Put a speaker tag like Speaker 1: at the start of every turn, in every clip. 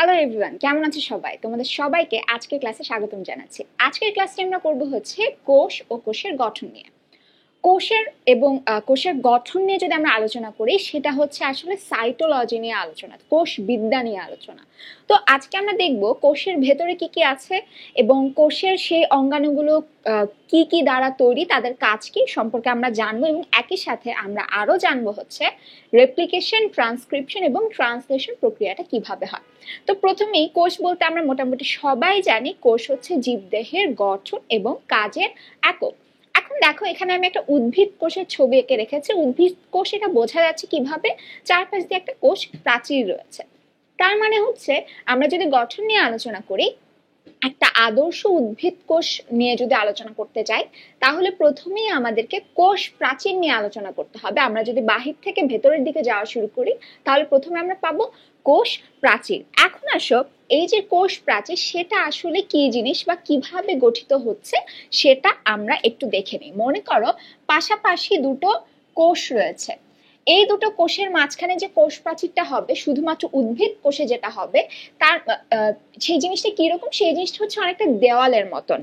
Speaker 1: Hello everyone, কেমন আছো সবাই? তোমাদের সবাইকে আজকের ক্লাসে স্বাগতম জানাচ্ছি। আজকের ক্লাসে আমরা করব হচ্ছে কোষ ও কোষের গঠন নিয়ে। কোষের গঠন নিয়ে যদি আমরা আলোচনা করি, সেটা হচ্ছে আসলে সাইটোলজি নিয়ে আলোচনা, কোষ বিদ্যা নিয়ে আলোচনা। তো আজকে আমরা দেখব কোষের ভেতরে কি কি আছে এবং কোষের সেই অঙ্গাণুগুলো কি কি দ্বারা তৈরি, তাদের কাজ কি সম্পর্কে আমরা জানবো এবং একই সাথে আমরা আরো জানবো হচ্ছে রেপ্লিকেশন, ট্রান্সক্রিপশন এবং ট্রান্সলেশন প্রক্রিয়াটা কিভাবে হয়। তো প্রথমেই কোষ বলতে আমরা মোটামুটি সবাই জানি, কোষ হচ্ছে জীবদেহের গঠন এবং কাজের একক। এখন দেখো, এখানে আমি একটা উদ্ভিদ কোষের ছবি এঁকে রেখেছি। উদ্ভিদ কোষ, এটা বোঝা যাচ্ছে কিভাবে, চারপাশ দিয়ে একটা কোষ প্রাচীর রয়েছে। তার মানে হচ্ছে আমরা যদি গঠন নিয়ে আলোচনা করি, একটা আদর্শ উদ্ভিদ কোষ নিয়ে যদি আলোচনা করতে চাই, তাহলে প্রথমেই আমাদেরকে কোষ প্রাচীর নিয়ে আলোচনা করতে হবে। আমরা যদি বাহির থেকে ভেতরের দিকে যাওয়া শুরু করি, তাহলে প্রথমে আমরা পাবো কোষ প্রাচীর। এখন আসো, এই যে কোষ প্রাচীর, সেটা আসলে কি জিনিস বা কিভাবে গঠিত হচ্ছে সেটা আমরা একটু দেখে নিই। মনে করো পাশাপাশি দুটো কোষ রয়েছে, এই দুটো কোষের মাঝখানে যে কোষ প্রাচীরটা হবে, শুধুমাত্র উদ্ভিদ কোষে যেটা হবে, তার সেই জিনিসটা কিরকম, সেই জিনিসটা হচ্ছে অনেকটা দেওয়ালের মতন।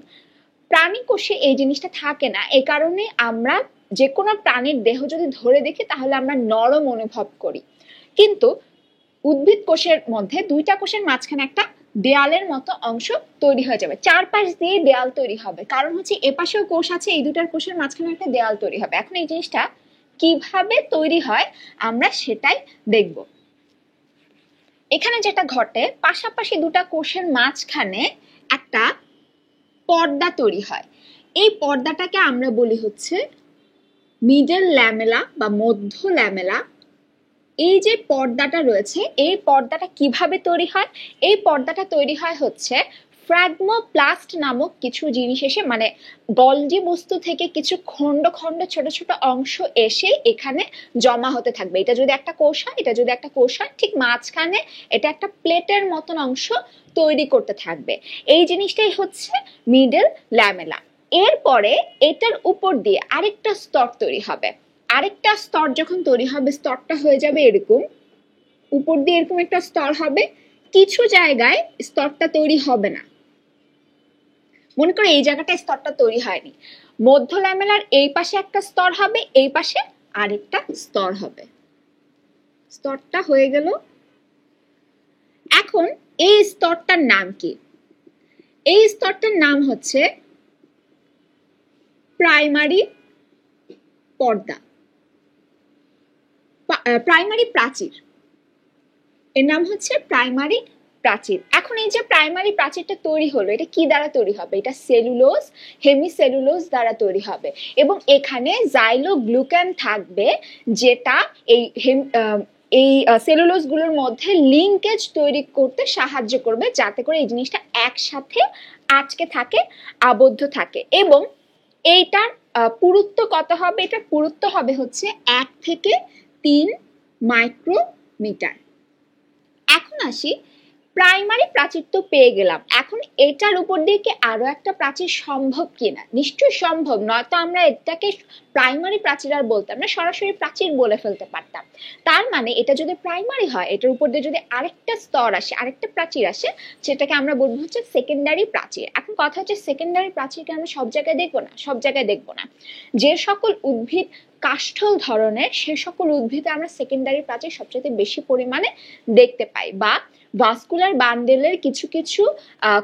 Speaker 1: প্রাণী কোষে এই জিনিসটা থাকে না। এই কারণে আমরা যে কোনো প্রাণীর দেহ যদি ধরে দেখি, তাহলে আমরা নরম অনুভব করি, কিন্তু উদ্ভিদ কোষের মধ্যে দুইটা কোষের মাঝখানে একটা দেয়ালের মতো অংশ তৈরি হয়ে যাবে, চারপাশ দিয়ে দেয়াল তৈরি হবে। কারণ হচ্ছে এপাশেও কোষ আছে, এই দুটার কোষের মাঝখানে একটা দেয়াল তৈরি হবে। এখন এই জিনিসটা কিভাবে তৈরি হয় আমরা সেটাই দেখব। এখানে যেটা ঘটে, পাশাপাশি দুটা কোষের মাঝখানে একটা পর্দা তৈরি হয়। এই পর্দাটাকে আমরা বলি হচ্ছে মিডল ল্যামেলা বা মধ্য ল্যামেলা। এই যে পর্দাটা রয়েছে, এই পর্দাটা কিভাবে তৈরি হয়? এই পর্দাটা তৈরি হয় হচ্ছে ফ্র্যাগমোপ্লাস্ট নামক কিছু জিনিস এসে, মানে গলজি বস্তু থেকে কিছু খন্ড খন্ড ছোট ছোট অংশ এসে এখানে জমা হতে থাকবে। এটা যদি একটা কোষ হয়, এটা যদি একটা কোষ হয়, ঠিক মাঝখানে এটা একটা প্লেটের মতন অংশ তৈরি করতে থাকবে। এই জিনিসটাই হচ্ছে মিডল ল্যামেলা। এরপরে এটার উপর দিয়ে আরেকটা স্তর তৈরি হবে। আরেকটা স্তর যখন তৈরি হবে, স্তরটা হয়ে যাবে এরকম, উপর দিয়ে এরকম একটা স্তর হবে। কিছু জায়গায় স্তরটা তৈরি হবে না, মনে করো এই জায়গাটায় স্তরটা তৈরি হয়নি। মধ্য ল্যামেলার এই পাশে একটা স্তর হবে, এই পাশে আরেকটা স্তর হবে। স্তরটা হয়ে গেল। এখন এই স্তরটার নাম কি? এই স্তরটার নাম হচ্ছে প্রাইমারি পর্দা, প্রাইমারি প্রাচীর। এর নাম হচ্ছে প্রাইমারি প্রাচীর। এখন এই যে প্রাইমারি প্রাচীরটা তৈরি হলো, এটা কি দ্বারা তৈরি হবে? এটা সেলুলোজ, হেমিসেলুলোজ দ্বারা তৈরি হবে এবং এখানে জাইলোগ্লুকান থাকবে, যেটা এই সেলুলোজ গুলোর মধ্যে লিঙ্কেজ তৈরি করতে সাহায্য করবে, যাতে করে এই জিনিসটা একসাথে আটকে থাকে, আবদ্ধ থাকে। এবং এইটার পুরুত্ব কত হবে? এটা পুরুত্ব হবে হচ্ছে 1 থেকে 3 মাইক্রোমিটার। এখন আসি, প্রাইমারি প্রাচীর তো পেয়ে গেলাম, এখন এটার উপর দিয়ে কি আরো একটা প্রাচীর সম্ভব কিনা? নিশ্চয়ই সম্ভব, নয়তো আমরা এটাকে প্রাইমারি প্রাচীর আর বলতাম না, সরাসরি প্রাচীর বলে ফেলতে পারতাম। তার মানে এটা যদি প্রাইমারি হয়, এটার উপর দিয়ে যদি আরেকটা স্তর আসে, আরেকটা প্রাচীর আসে, সেটাকে আমরা বলবো হচ্ছে সেকেন্ডারি প্রাচীর। এখন কথা হচ্ছে, সেকেন্ডারি প্রাচীরকে আমরা সব জায়গায় দেখবো না, সব জায়গায় দেখবো না। যে সকল উদ্ভিদ কাষ্ঠল ধরনের, সে সকল উদ্ভিদে আমরা সেকেন্ডারি প্রাচীর সবচেয়ে বেশি পরিমাণে দেখতে পাই। বা ভাস্কুলার বান্ডেলের কিছু কিছু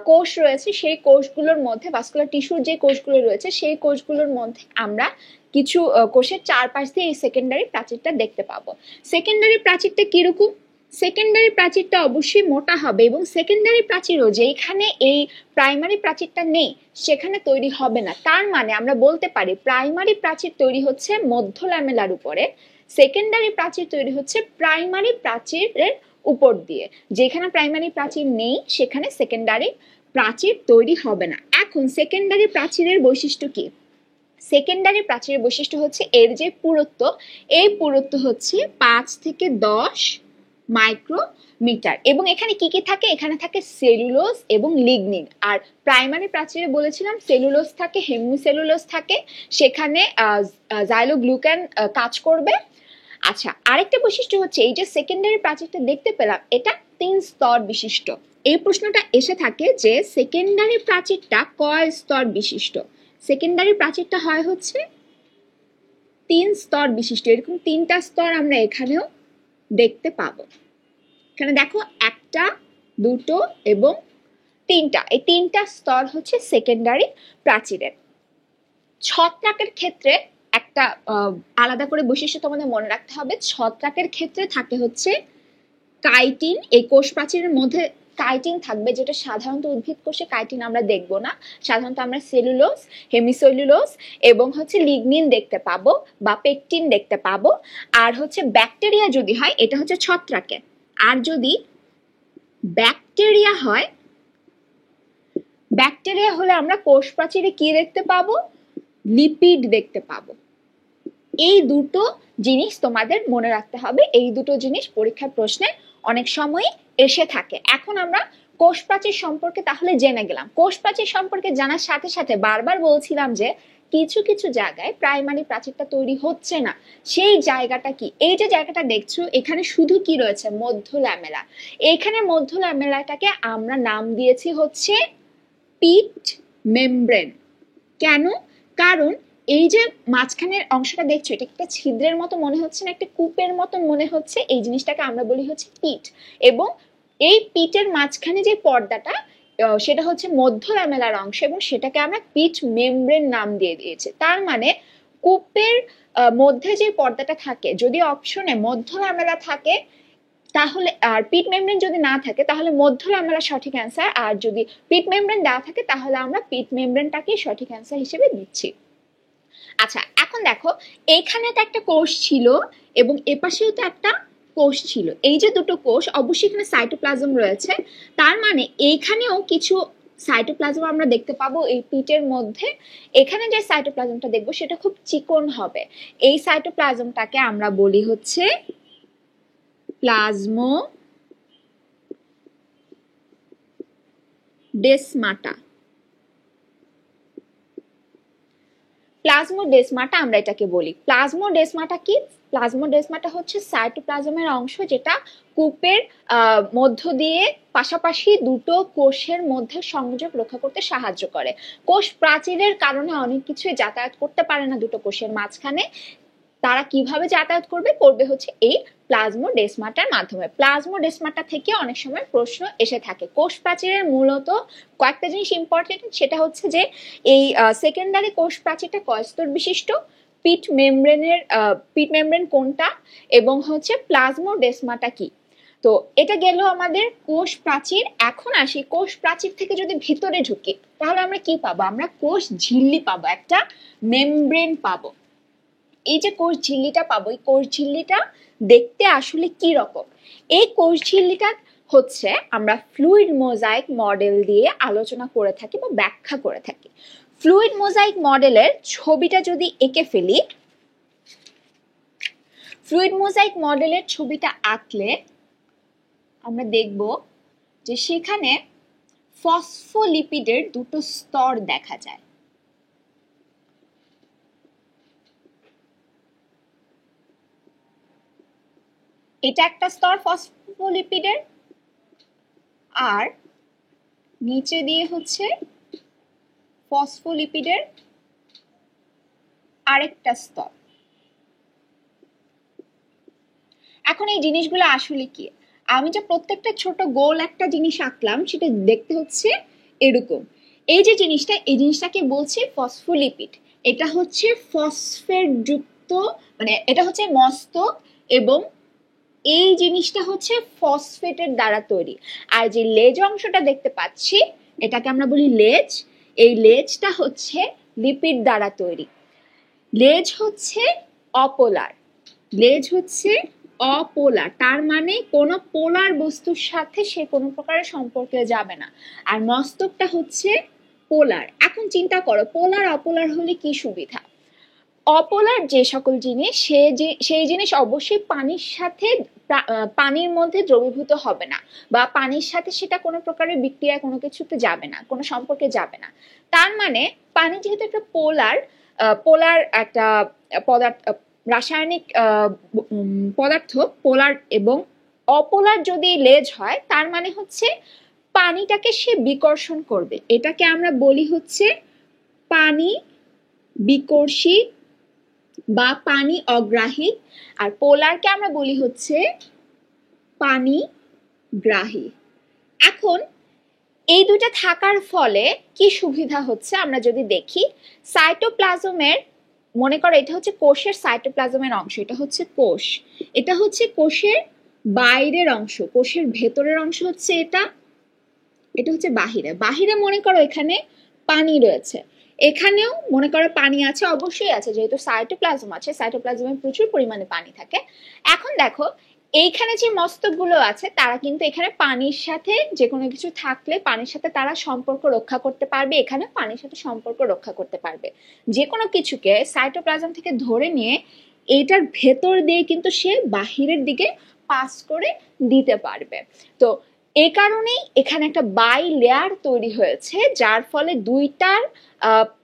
Speaker 1: কোষ রয়েছে, সেই কোষগুলোর মধ্যে, ভাস্কুলার টিস্যুর যে কোষগুলো রয়েছে, সেই কোষগুলোর মধ্যে আমরা কিছু কোষের চারপাশ দিয়ে এই সেকেন্ডারি প্রাচীরটা দেখতে পাবো। সেকেন্ডারি প্রাচীরটা কিরকম? সেকেন্ডারি প্রাচীরটা অবশ্যই মোটা হবে, এবং সেকেন্ডারি প্রাচীরও যেখানে এই প্রাইমারি প্রাচীরটা নেই, সেখানে তৈরি হবে না। তার মানে আমরা বলতে পারি প্রাইমারি প্রাচীর তৈরি হচ্ছে মধ্য ল্যামেলার উপরে, সেকেন্ডারি প্রাচীর তৈরি হচ্ছে প্রাইমারি প্রাচীরের উপর দিয়ে। যেখানে প্রাইমারি প্রাচীর নেই, সেখানে সেকেন্ডারি প্রাচীর তৈরি হবে না। এখন সেকেন্ডারি প্রাচীরের বৈশিষ্ট্য কি? সেকেন্ডারি প্রাচীরের বৈশিষ্ট্য হচ্ছে এর যে পুরুত্ব, এই পুরুত্ব হচ্ছে 5 থেকে 10 মাইক্রোমিটার। এবং এখানে কি কি থাকে? এখানে থাকে সেলুলোজ এবং লিগনিন। আর প্রাইমারি প্রাচীরে বলেছিলাম সেলুলোজ থাকে, হেমিসেলুলোজ থাকে, সেখানে জাইলোগ্লুকান কাজ করবে। আচ্ছা, আরেকটা বৈশিষ্ট্য হচ্ছে, এই যে সেকেন্ডারি প্রাচীরটা দেখতে পেলাম, এটা 3 স্তর বিশিষ্ট। এই প্রশ্নটা এসে থাকে যে সেকেন্ডারি প্রাচীরটা কয় স্তর বিশিষ্ট। সেকেন্ডারি প্রাচীরটা হয় হচ্ছে 3 স্তর বিশিষ্ট। এরকম 3টা স্তর আমরা এখানেও দেখতে পাবো। এখানে দেখো 1টা 2টো এবং 3টা, এই 3টা স্তর হচ্ছে সেকেন্ডারি প্রাচীরের। ছত্রাকের ক্ষেত্রে একটা আলাদা করে বৈশিষ্ট্য তোমাদের মনে রাখতে হবে। ছত্রাকের ক্ষেত্রে থাকে হচ্ছে কাইটিন। এই কোষ প্রাচীরের মধ্যে কাইটিন থাকবে, যেটা সাধারণত উদ্ভিদ কোষে কাইটিন আমরা দেখবো না। সাধারণত আমরা সেলুলোজ, হেমিসেলুলোজ এবং হচ্ছে লিগনিন দেখতে পাবো বা পেকটিন দেখতে পাবো। আর হচ্ছে ব্যাকটেরিয়া যদি হয় এটা হচ্ছে ছত্রাকের। আর যদি ব্যাকটেরিয়া হয়, ব্যাকটেরিয়া হলে আমরা কোষ প্রাচীরে কি দেখতে পাবো? লিপিড দেখতে পাবো। এই দুটো জিনিস তোমাদের মনে রাখতে হবে। এই দুটো জিনিস পরীক্ষার প্রশ্নে অনেক সময় এসে থাকে। এখন আমরা কোষ প্রাচীর সম্পর্কে তাহলে জেনে গেলাম। কোষ প্রাচীর সম্পর্কে জানার সাথে সাথে বারবার বলছিলাম যে কিছু কিছু জায়গায় প্রাইমারি প্রাচীরটা তৈরি হচ্ছে না। সেই জায়গাটা কি? এই যে জায়গাটা দেখছো এখানে শুধু কি রয়েছে? মধ্য ল্যামেলা। এখানে মধ্য ল্যামেলাটাকে আমরা নাম দিয়েছি হচ্ছে পিট মেমব্রেন। কেন? কারণ এই যে মাঝখানের অংশটা দেখছো এটা একটা ছিদ্রের মতো মনে হচ্ছে না, একটা কূপের মতো মনে হচ্ছে, এই জিনিসটাকে আমরা বলি হচ্ছে পিট। এবং এই পিটের মাঝখানে যে পর্দাটা সেটা হচ্ছে মধ্য ল্যামেলার অংশ এবং সেটাকে আমরা পিট মেমব্রেন নাম দিয়ে দিয়েছি। তার মানে কূপের মধ্যে যে পর্দাটা থাকে, যদি অপশনে মধ্য ল্যামেলা থাকে তাহলে, আর পিট মেমব্রেন যদি না থাকে তাহলে মধ্য ল্যামেলা সঠিক অ্যান্সার। আর যদি পিট মেমব্রেন দেওয়া থাকে তাহলে আমরা পিট মেমব্রেনটাকেই সঠিক অ্যান্সার হিসেবে দিচ্ছি। আচ্ছা, এখন দেখো এইখানে তো একটা কোষ ছিল এবং এপাশেও তো একটা কোষ ছিল। এই যে দুটো কোষ, অবশ্যই এখানে সাইটোপ্লাজম রয়েছে। তার মানে এইখানেও কিছু সাইটোপ্লাজম আমরা দেখতে পাবো এই পিটের মধ্যে। এখানে যে সাইটোপ্লাজমটা দেখবো সেটা খুব চিকন হবে। এই সাইটোপ্লাজমটাকে আমরা বলি হচ্ছে প্লাজমোডেসমাটা। প্লাজমোডেসমাটা আমরা এটাকে বলি। প্লাজমোডেসমাটা কি? প্লাজমোডেসমাটা হচ্ছে সাইটোপ্লাজমের অংশ যেটা কূপের মধ্য দিয়ে পাশাপাশি দুটো কোষের মধ্যে সংযোগ রক্ষা করতে সাহায্য করে। কোষ প্রাচীরের কারণে অনেক কিছুই যাতায়াত করতে পারে না দুটো কোষের মাঝখানে। তারা কিভাবে যাতায়াত করবে? করবে হচ্ছে এই প্লাজমোডেসমাটার মাধ্যমে। প্লাজমোডেসমাটা থেকে অনেক সময় প্রশ্ন এসে থাকে। কোষ প্রাচীরের মূলত কয়েকটা জিনিস ইম্পর্টেন্ট, সেটা হচ্ছে যে এই সেকেন্ডারি কোষ প্রাচীরটা কয় স্তর বিশিষ্ট, পিট মেমব্রেন কোনটা, এবং হচ্ছে প্লাজমোডেসমাটা কি। তো এটা গেল আমাদের কোষ প্রাচীর। এখন আসি কোষ প্রাচীর থেকে যদি ভিতরে ঢুকি তাহলে আমরা কি পাবো? আমরা কোষ ঝিল্লি পাবো, একটা মেমব্রেন পাবো। এই যে কোষ ঝিল্লিটা পাবো, এই কোষ ঝিল্লিটা দেখতে আসলে কি রকম? এই কোষ ঝিল্লিটা হচ্ছে আমরা ফ্লুইড মোজাইক মডেল দিয়ে আলোচনা করে থাকি বা ব্যাখ্যা করে থাকি। ফ্লুইড মোজাইক মডেলের ছবিটা যদি এঁকে ফেলি, ফ্লুইড মোজাইক মডেলের ছবিটা আঁকলে আমরা দেখব যে সেখানে ফসফোলিপিডের দুটো স্তর দেখা যায়। এটা একটা স্তর ফসফোলিপিডের, আর নিচে দিয়ে হচ্ছে ফসফোলিপিডের আরেকটা স্তর। এখন এই জিনিসগুলো আসলে কি? আমি যে প্রত্যেকটা ছোট গোল একটা জিনিস আঁকলাম সেটা দেখতে হচ্ছে এরকম। এই যে জিনিসটা, এই জিনিসটাকে বলছে ফসফোলিপিড। এটা হচ্ছে ফসফেট যুক্ত, মানে এটা হচ্ছে মস্তক এবং এই জিনিসটা হচ্ছে ফসফেটের দ্বারা তৈরি। আর যে লেজ অংশটা দেখতে পাচ্ছি এটাকে আমরা বলি লেজ। এই লেজটা হচ্ছে লিপিড দ্বারা তৈরি। লেজ হচ্ছে অপোলার, লেজ হচ্ছে অপোলার, তার মানে কোনো পোলার বস্তুর সাথে সে কোনো প্রকারের সম্পর্কে যাবে না। আর মস্তকটা হচ্ছে পোলার। এখন চিন্তা করো পোলার অপোলার হলে কি সুবিধা? অপোলার যে সকল জিনিস সেই জিনিস অবশ্যই পানির সাথে পানির মধ্যে দ্রবীভূত হবে না, বা পানির সাথে সেটা কোনো প্রকারের বিক্রিয়া কোনো কিছুতে যাবে না, কোনো সম্পর্কে যাবে না। তার মানে পানি যেহেতু একটা পোলার একটা পদার্থ, রাসায়নিক পদার্থ পোলার এবং অপোলার যদি লেজ হয় তার মানে হচ্ছে পানিটাকে সে বিকর্ষণ করবে, এটাকে আমরা বলি হচ্ছে পানি বিকর্ষী বা পানি অগ্রাহী। আর পোলারকে আমরা বলি হচ্ছে পানি গ্রাহী। এখন এই দুইটা থাকার ফলে কি সুবিধা হচ্ছে আমরা যদি দেখি, সাইটোপ্লাজমের, মনে করো এটা হচ্ছে কোষের সাইটোপ্লাজমের অংশ, এটা হচ্ছে কোষ, এটা হচ্ছে কোষের বাইরের অংশ, কোষের ভেতরের অংশ হচ্ছে এটা, এটা হচ্ছে বাহিরে। বাহিরে মনে করো এখানে পানি রয়েছে, এখানেও মনে করো পানি আছে, অবশ্যই আছে, যেহেতু সাইটোপ্লাজম আছে, সাইটোপ্লাজমে প্রচুর পরিমাণে পানি থাকে। এখন দেখো এইখানে যে মস্তকগুলো আছে তারা কিন্তু এখানে পানির সাথে যে কোনো কিছু থাকলে পানির সাথে তারা সম্পর্ক রক্ষা করতে পারবে, এখানে পানির সাথে সম্পর্ক রক্ষা করতে পারবে। যে কোনো কিছুকে সাইটোপ্লাজম থেকে ধরে নিয়ে এইটার ভেতর দিয়ে কিন্তু সে বাহিরের দিকে পাস করে দিতে পারবে। তো এই কারণেই এখানে একটা বাই লেয়ার তৈরি হয়েছে, যার ফলে দুইটার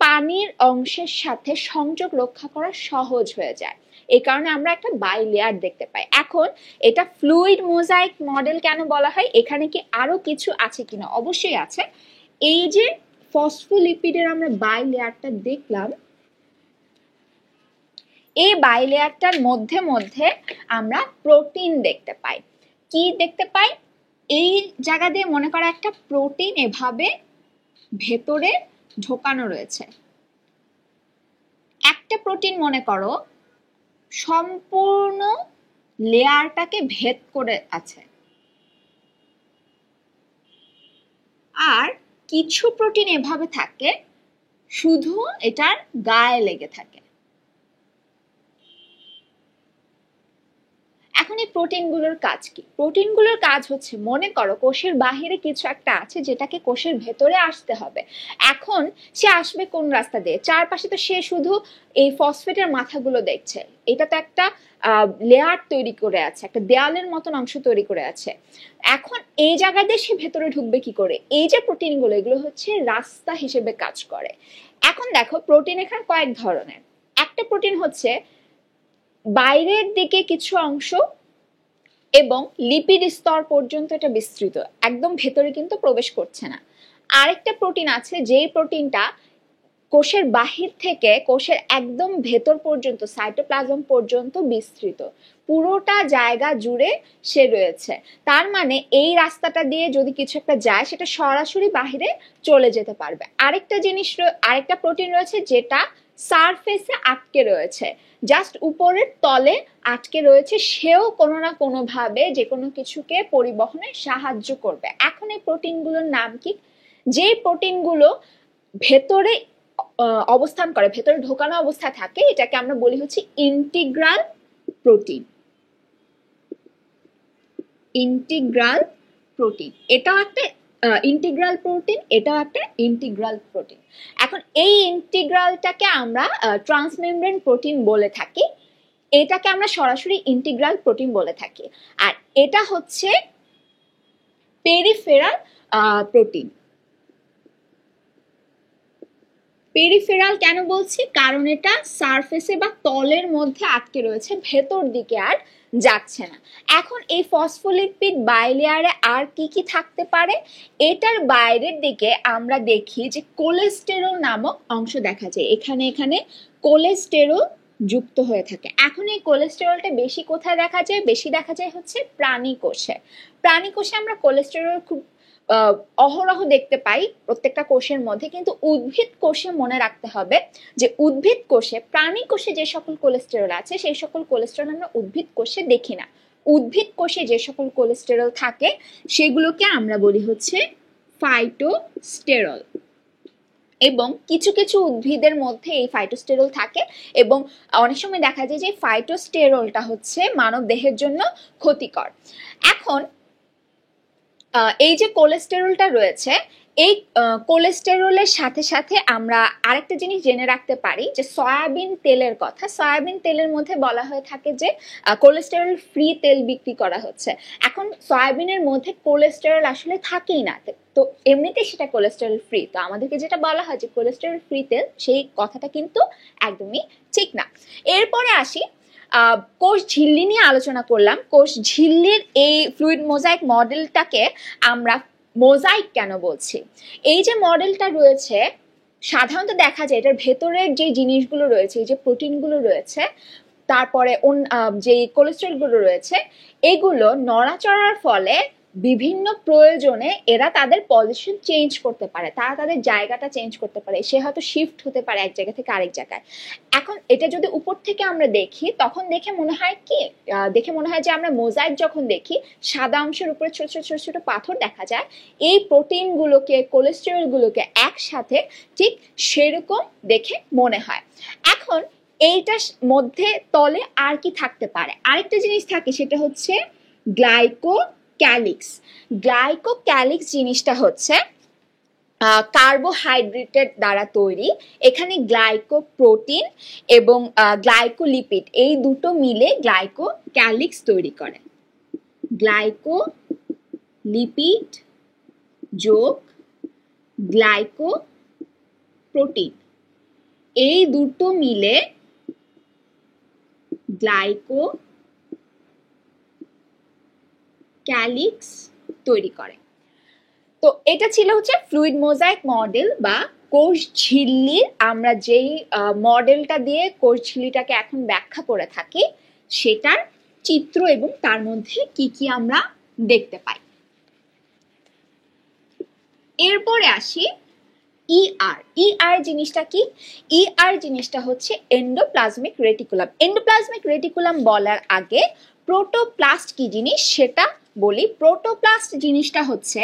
Speaker 1: পানির অংশের সাথে সংযোগ রক্ষা করা সহজ হয়ে যায়। এই কারণে আমরা একটা বাই লেয়ার দেখতে পাই। এখন এটা ফ্লুইড মোজাইক মডেল কেন বলা হয়, এখানে কি আরো কিছু আছে কিনা? অবশ্যই আছে। এই যে ফসফোলিপিডের আমরা বাই লেয়ারটা দেখলাম, এই বাই লেয়ারটার মধ্যে মধ্যে আমরা প্রোটিন দেখতে পাই। কি দেখতে পাই? এই জায়গা দিয়ে মনে করা একটা প্রোটিন এভাবে ভেতরে ঢোকানো রয়েছে। একটা প্রোটিন মনে করো সম্পূর্ণ লেয়ারটাকে ভেদ করে আছে, আর কিছু প্রোটিন এভাবে থাকে শুধু এটার গায়ে লেগে থাকে। এখন এই প্রোটিনগুলোর কাজ কি? প্রোটিনগুলোর কাজ হচ্ছে, মনে করো কোষের বাহিরে কিছু একটা আছে যেটাকে কোষের ভেতরে আসতে হবে। এখন সে আসবে কোন রাস্তা দিয়ে? চারপাশে তো সে শুধু এই ফসফেটের মাথাগুলো দেখছে, এটা তো একটা লেয়ার তৈরি করে আছে, একটা দেয়ালের মতন অংশ তৈরি করে আছে। এখন এই জায়গা দিয়ে সে ভেতরে ঢুকবে কি করে? এই যে প্রোটিনগুলো, এগুলো হচ্ছে রাস্তা হিসেবে কাজ করে। এখন দেখো প্রোটিন এখানে কয়েক ধরনের। একটা প্রোটিন হচ্ছে বাইরের দিকে কিছু অংশ এবং লিপিড স্তর পর্যন্ত এটা বিস্তৃত, একদম ভেতরে কিন্তু প্রবেশ করছে না। আরেকটা প্রোটিন আছে, যেই প্রোটিনটা কোষের বাহির থেকে কোষের একদম ভেতর পর্যন্ত, সাইটোপ্লাজম পর্যন্ত বিস্তৃত, পুরোটা জায়গা জুড়ে সে রয়েছে। তার মানে এই রাস্তাটা দিয়ে যদি কিছু একটা যায় সেটা সরাসরি বাহিরে চলে যেতে পারবে। আরেকটা জিনিস, আরেকটা প্রোটিন রয়েছে যেটা সারফেসে আটকে রয়েছে, জাস্ট উপরের তলে আটকে রয়েছে, সেও কোনো না কোনো ভাবে যে কোনো কিছুকে পরিবহনে সাহায্য করবে। এখন এই প্রোটিনগুলোর নাম কি? যে প্রোটিনগুলো ভেতরে অবস্থান করে, ভেতরে ঢোকানো অবস্থায় থাকে, এটাকে আমরা বলি হচ্ছে ইন্টিগ্রাল প্রোটিন। ইন্টিগ্রাল প্রোটিন, এটাও একটা ইন্টিগ্রাল প্রোটিন, এটাও একটা ইন্টিগ্রাল প্রোটিন। এখন এই ইন্টিগ্রালটাকে আমরা ট্রান্সমেমব্রেন প্রোটিন বলে থাকি, এটাকে আমরা সরাসরি ইন্টিগ্রাল প্রোটিন বলে থাকি। আর এটা হচ্ছে পেরিফেরাল প্রোটিন। পেরিফেরাল কেন বলছি? কারণ এটা সারফেসে বা তলের মধ্যে আটকে রয়েছে, ভেতর দিকে আর যাচ্ছে না। এখন এই ফসফোলিপিড বাইলেয়ারে আর কি কি থাকতে পারে? এটার বাইরের দিকে আমরা দেখি যে কোলেস্টেরল নামক অংশ দেখা যায়, এখানে এখানে কোলেস্টেরল যুক্ত হয়ে থাকে। এখন এই কোলেস্টেরলটা বেশি কোথায় দেখা যায়? বেশি দেখা যায় হচ্ছে প্রাণী কোষে। প্রাণী কোষে আমরা কোলেস্টেরল খুব অহরহ দেখতে পাই প্রত্যেকটা কোষের মধ্যে, কিন্তু উদ্ভিদ কোষে মনে রাখতে হবে যে উদ্ভিদ কোষে, প্রাণী কোষে যে সকল কোলেস্টেরল আছে সেই সকল কোলেস্টেরল আমরা উদ্ভিদ কোষে দেখি না। উদ্ভিদ কোষে যে সকল কোলেস্টেরল থাকে সেগুলোকে আমরা বলি হচ্ছে ফাইটোস্টেরল। এবং কিছু কিছু উদ্ভিদের মধ্যে এই ফাইটোস্টেরল থাকে, এবং অনেক সময় দেখা যায় যে ফাইটোস্টেরলটা হচ্ছে মানব দেহের জন্য ক্ষতিকর। এখন এই যে কোলেস্টেরলটা রয়েছে, এই কোলেস্টেরলের সাথে সাথে আমরা আরেকটা জিনিস জেনে রাখতে পারি যে সয়াবিন তেলের কথা। সয়াবিন তেলের মধ্যে বলা হয়ে থাকে যে কোলেস্টেরল ফ্রি তেল বিক্রি করা হচ্ছে। এখন সয়াবিনের মধ্যে কোলেস্টেরল আসলে থাকেই না, তো এমনিতে সেটা কোলেস্টেরল ফ্রি। তো আমাদেরকে যেটা বলা হয় যে কোলেস্টেরল ফ্রি তেল, সেই কথাটা কিন্তু একদমই ঠিক না। এরপরে আসি, কোষ ঝিল্লি নিয়ে আলোচনা করলাম। কোষ ঝিল্লির এই ফ্লুইড মোজাইক মডেলটাকে আমরা মোজাইক কেন বলছি? এই যে মডেলটা রয়েছে, সাধারণত দেখা যায় এটার ভেতরের যে জিনিসগুলো রয়েছে, এই যে প্রোটিনগুলো রয়েছে, তারপরে যে কোলেস্টেরলগুলো রয়েছে, এগুলো নড়াচড়ার ফলে বিভিন্ন প্রয়োজনে এরা তাদের পজিশন চেঞ্জ করতে পারে, তারা তাদের জায়গাটা চেঞ্জ করতে পারে, সে হয়তো শিফট হতে পারে এক জায়গা থেকে আরেক জায়গায়। এখন এটা যদি উপর থেকে আমরা দেখি, তখন দেখে মনে হয় যে আমরা মোজাইক যখন দেখি, সাদা অংশের উপরে ছোট ছোট ছোট ছোট পাথর দেখা যায়, এই প্রোটিনগুলোকে, কোলেস্টেরলগুলোকে একসাথে ঠিক সেরকম দেখে মনে হয়। এখন এইটার মধ্যে তলে আর কি থাকতে পারে? আরেকটা জিনিস থাকে, সেটা হচ্ছে গ্লাইকোক্যালিক্স। গ্লাইকোক্যালিক্স জিনিসটা হচ্ছে কার্বোহাইড্রেটের দ্বারা তৈরি। এখানে গ্লাইকোপ্রোটিন এবং গ্লাইকোলিপিড এই দুটো মিলে গ্লাইকোক্যালিক্স তৈরি করে। গ্লাইকোলিপিড যোগ গ্লাইকোপ্রোটিন এই দুটো মিলে গ্লাইকোক্যালিক্স তৈরি করে। তো এটা ছিল হচ্ছে ফ্লুইড মোজাইক মডেল বা কোষ ঝিল্লির, আমরা যেই মডেলটা দিয়ে কোষ ঝিল্লিটাকে এখন ব্যাখ্যা করে থাকি সেটার চিত্র এবং তার মধ্যে কি কি আমরা দেখতে পাই। এরপরে আসি ইআর জিনিসটা কি? ইআর জিনিসটা হচ্ছে এন্ডোপ্লাজমিক রেটিকুলাম। এন্ডোপ্লাজমিক রেটিকুলাম বলার আগে প্রোটোপ্লাস্ট কি জিনিস সেটা বলি। প্রোটোপ্লাস্ট জিনিসটা হচ্ছে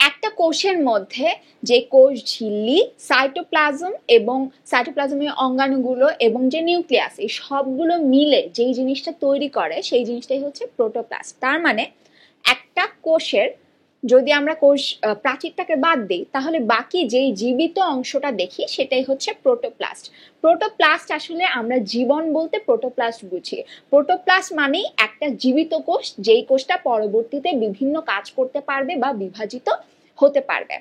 Speaker 1: একটা কোষের মধ্যে যে কোষ ঝিল্লি, সাইটোপ্লাজম এবং সাইটোপ্লাজমের অঙ্গাণুগুলো এবং যে নিউক্লিয়াস, এই সবগুলো মিলে যেই জিনিসটা তৈরি করে সেই জিনিসটাই হচ্ছে প্রোটোপ্লাস্ট। তার মানে একটা কোষের যদি আমরা কোষ প্রাচীরটাকে বাদ দিই, তাহলে বাকি যেই জীবিত অংশটা দেখি সেটাই হচ্ছে প্রোটোপ্লাস্ট। প্রোটোপ্লাস্ট আসলে আমরা জীবন বলতে প্রোটোপ্লাস্ট বুঝি। প্রোটোপ্লাস্ট মানেই একটা জীবিত কোষ, যেই কোষটা পরবর্তীতে বিভিন্ন কাজ করতে পারবে বা বিভাজিত হতে পারবে।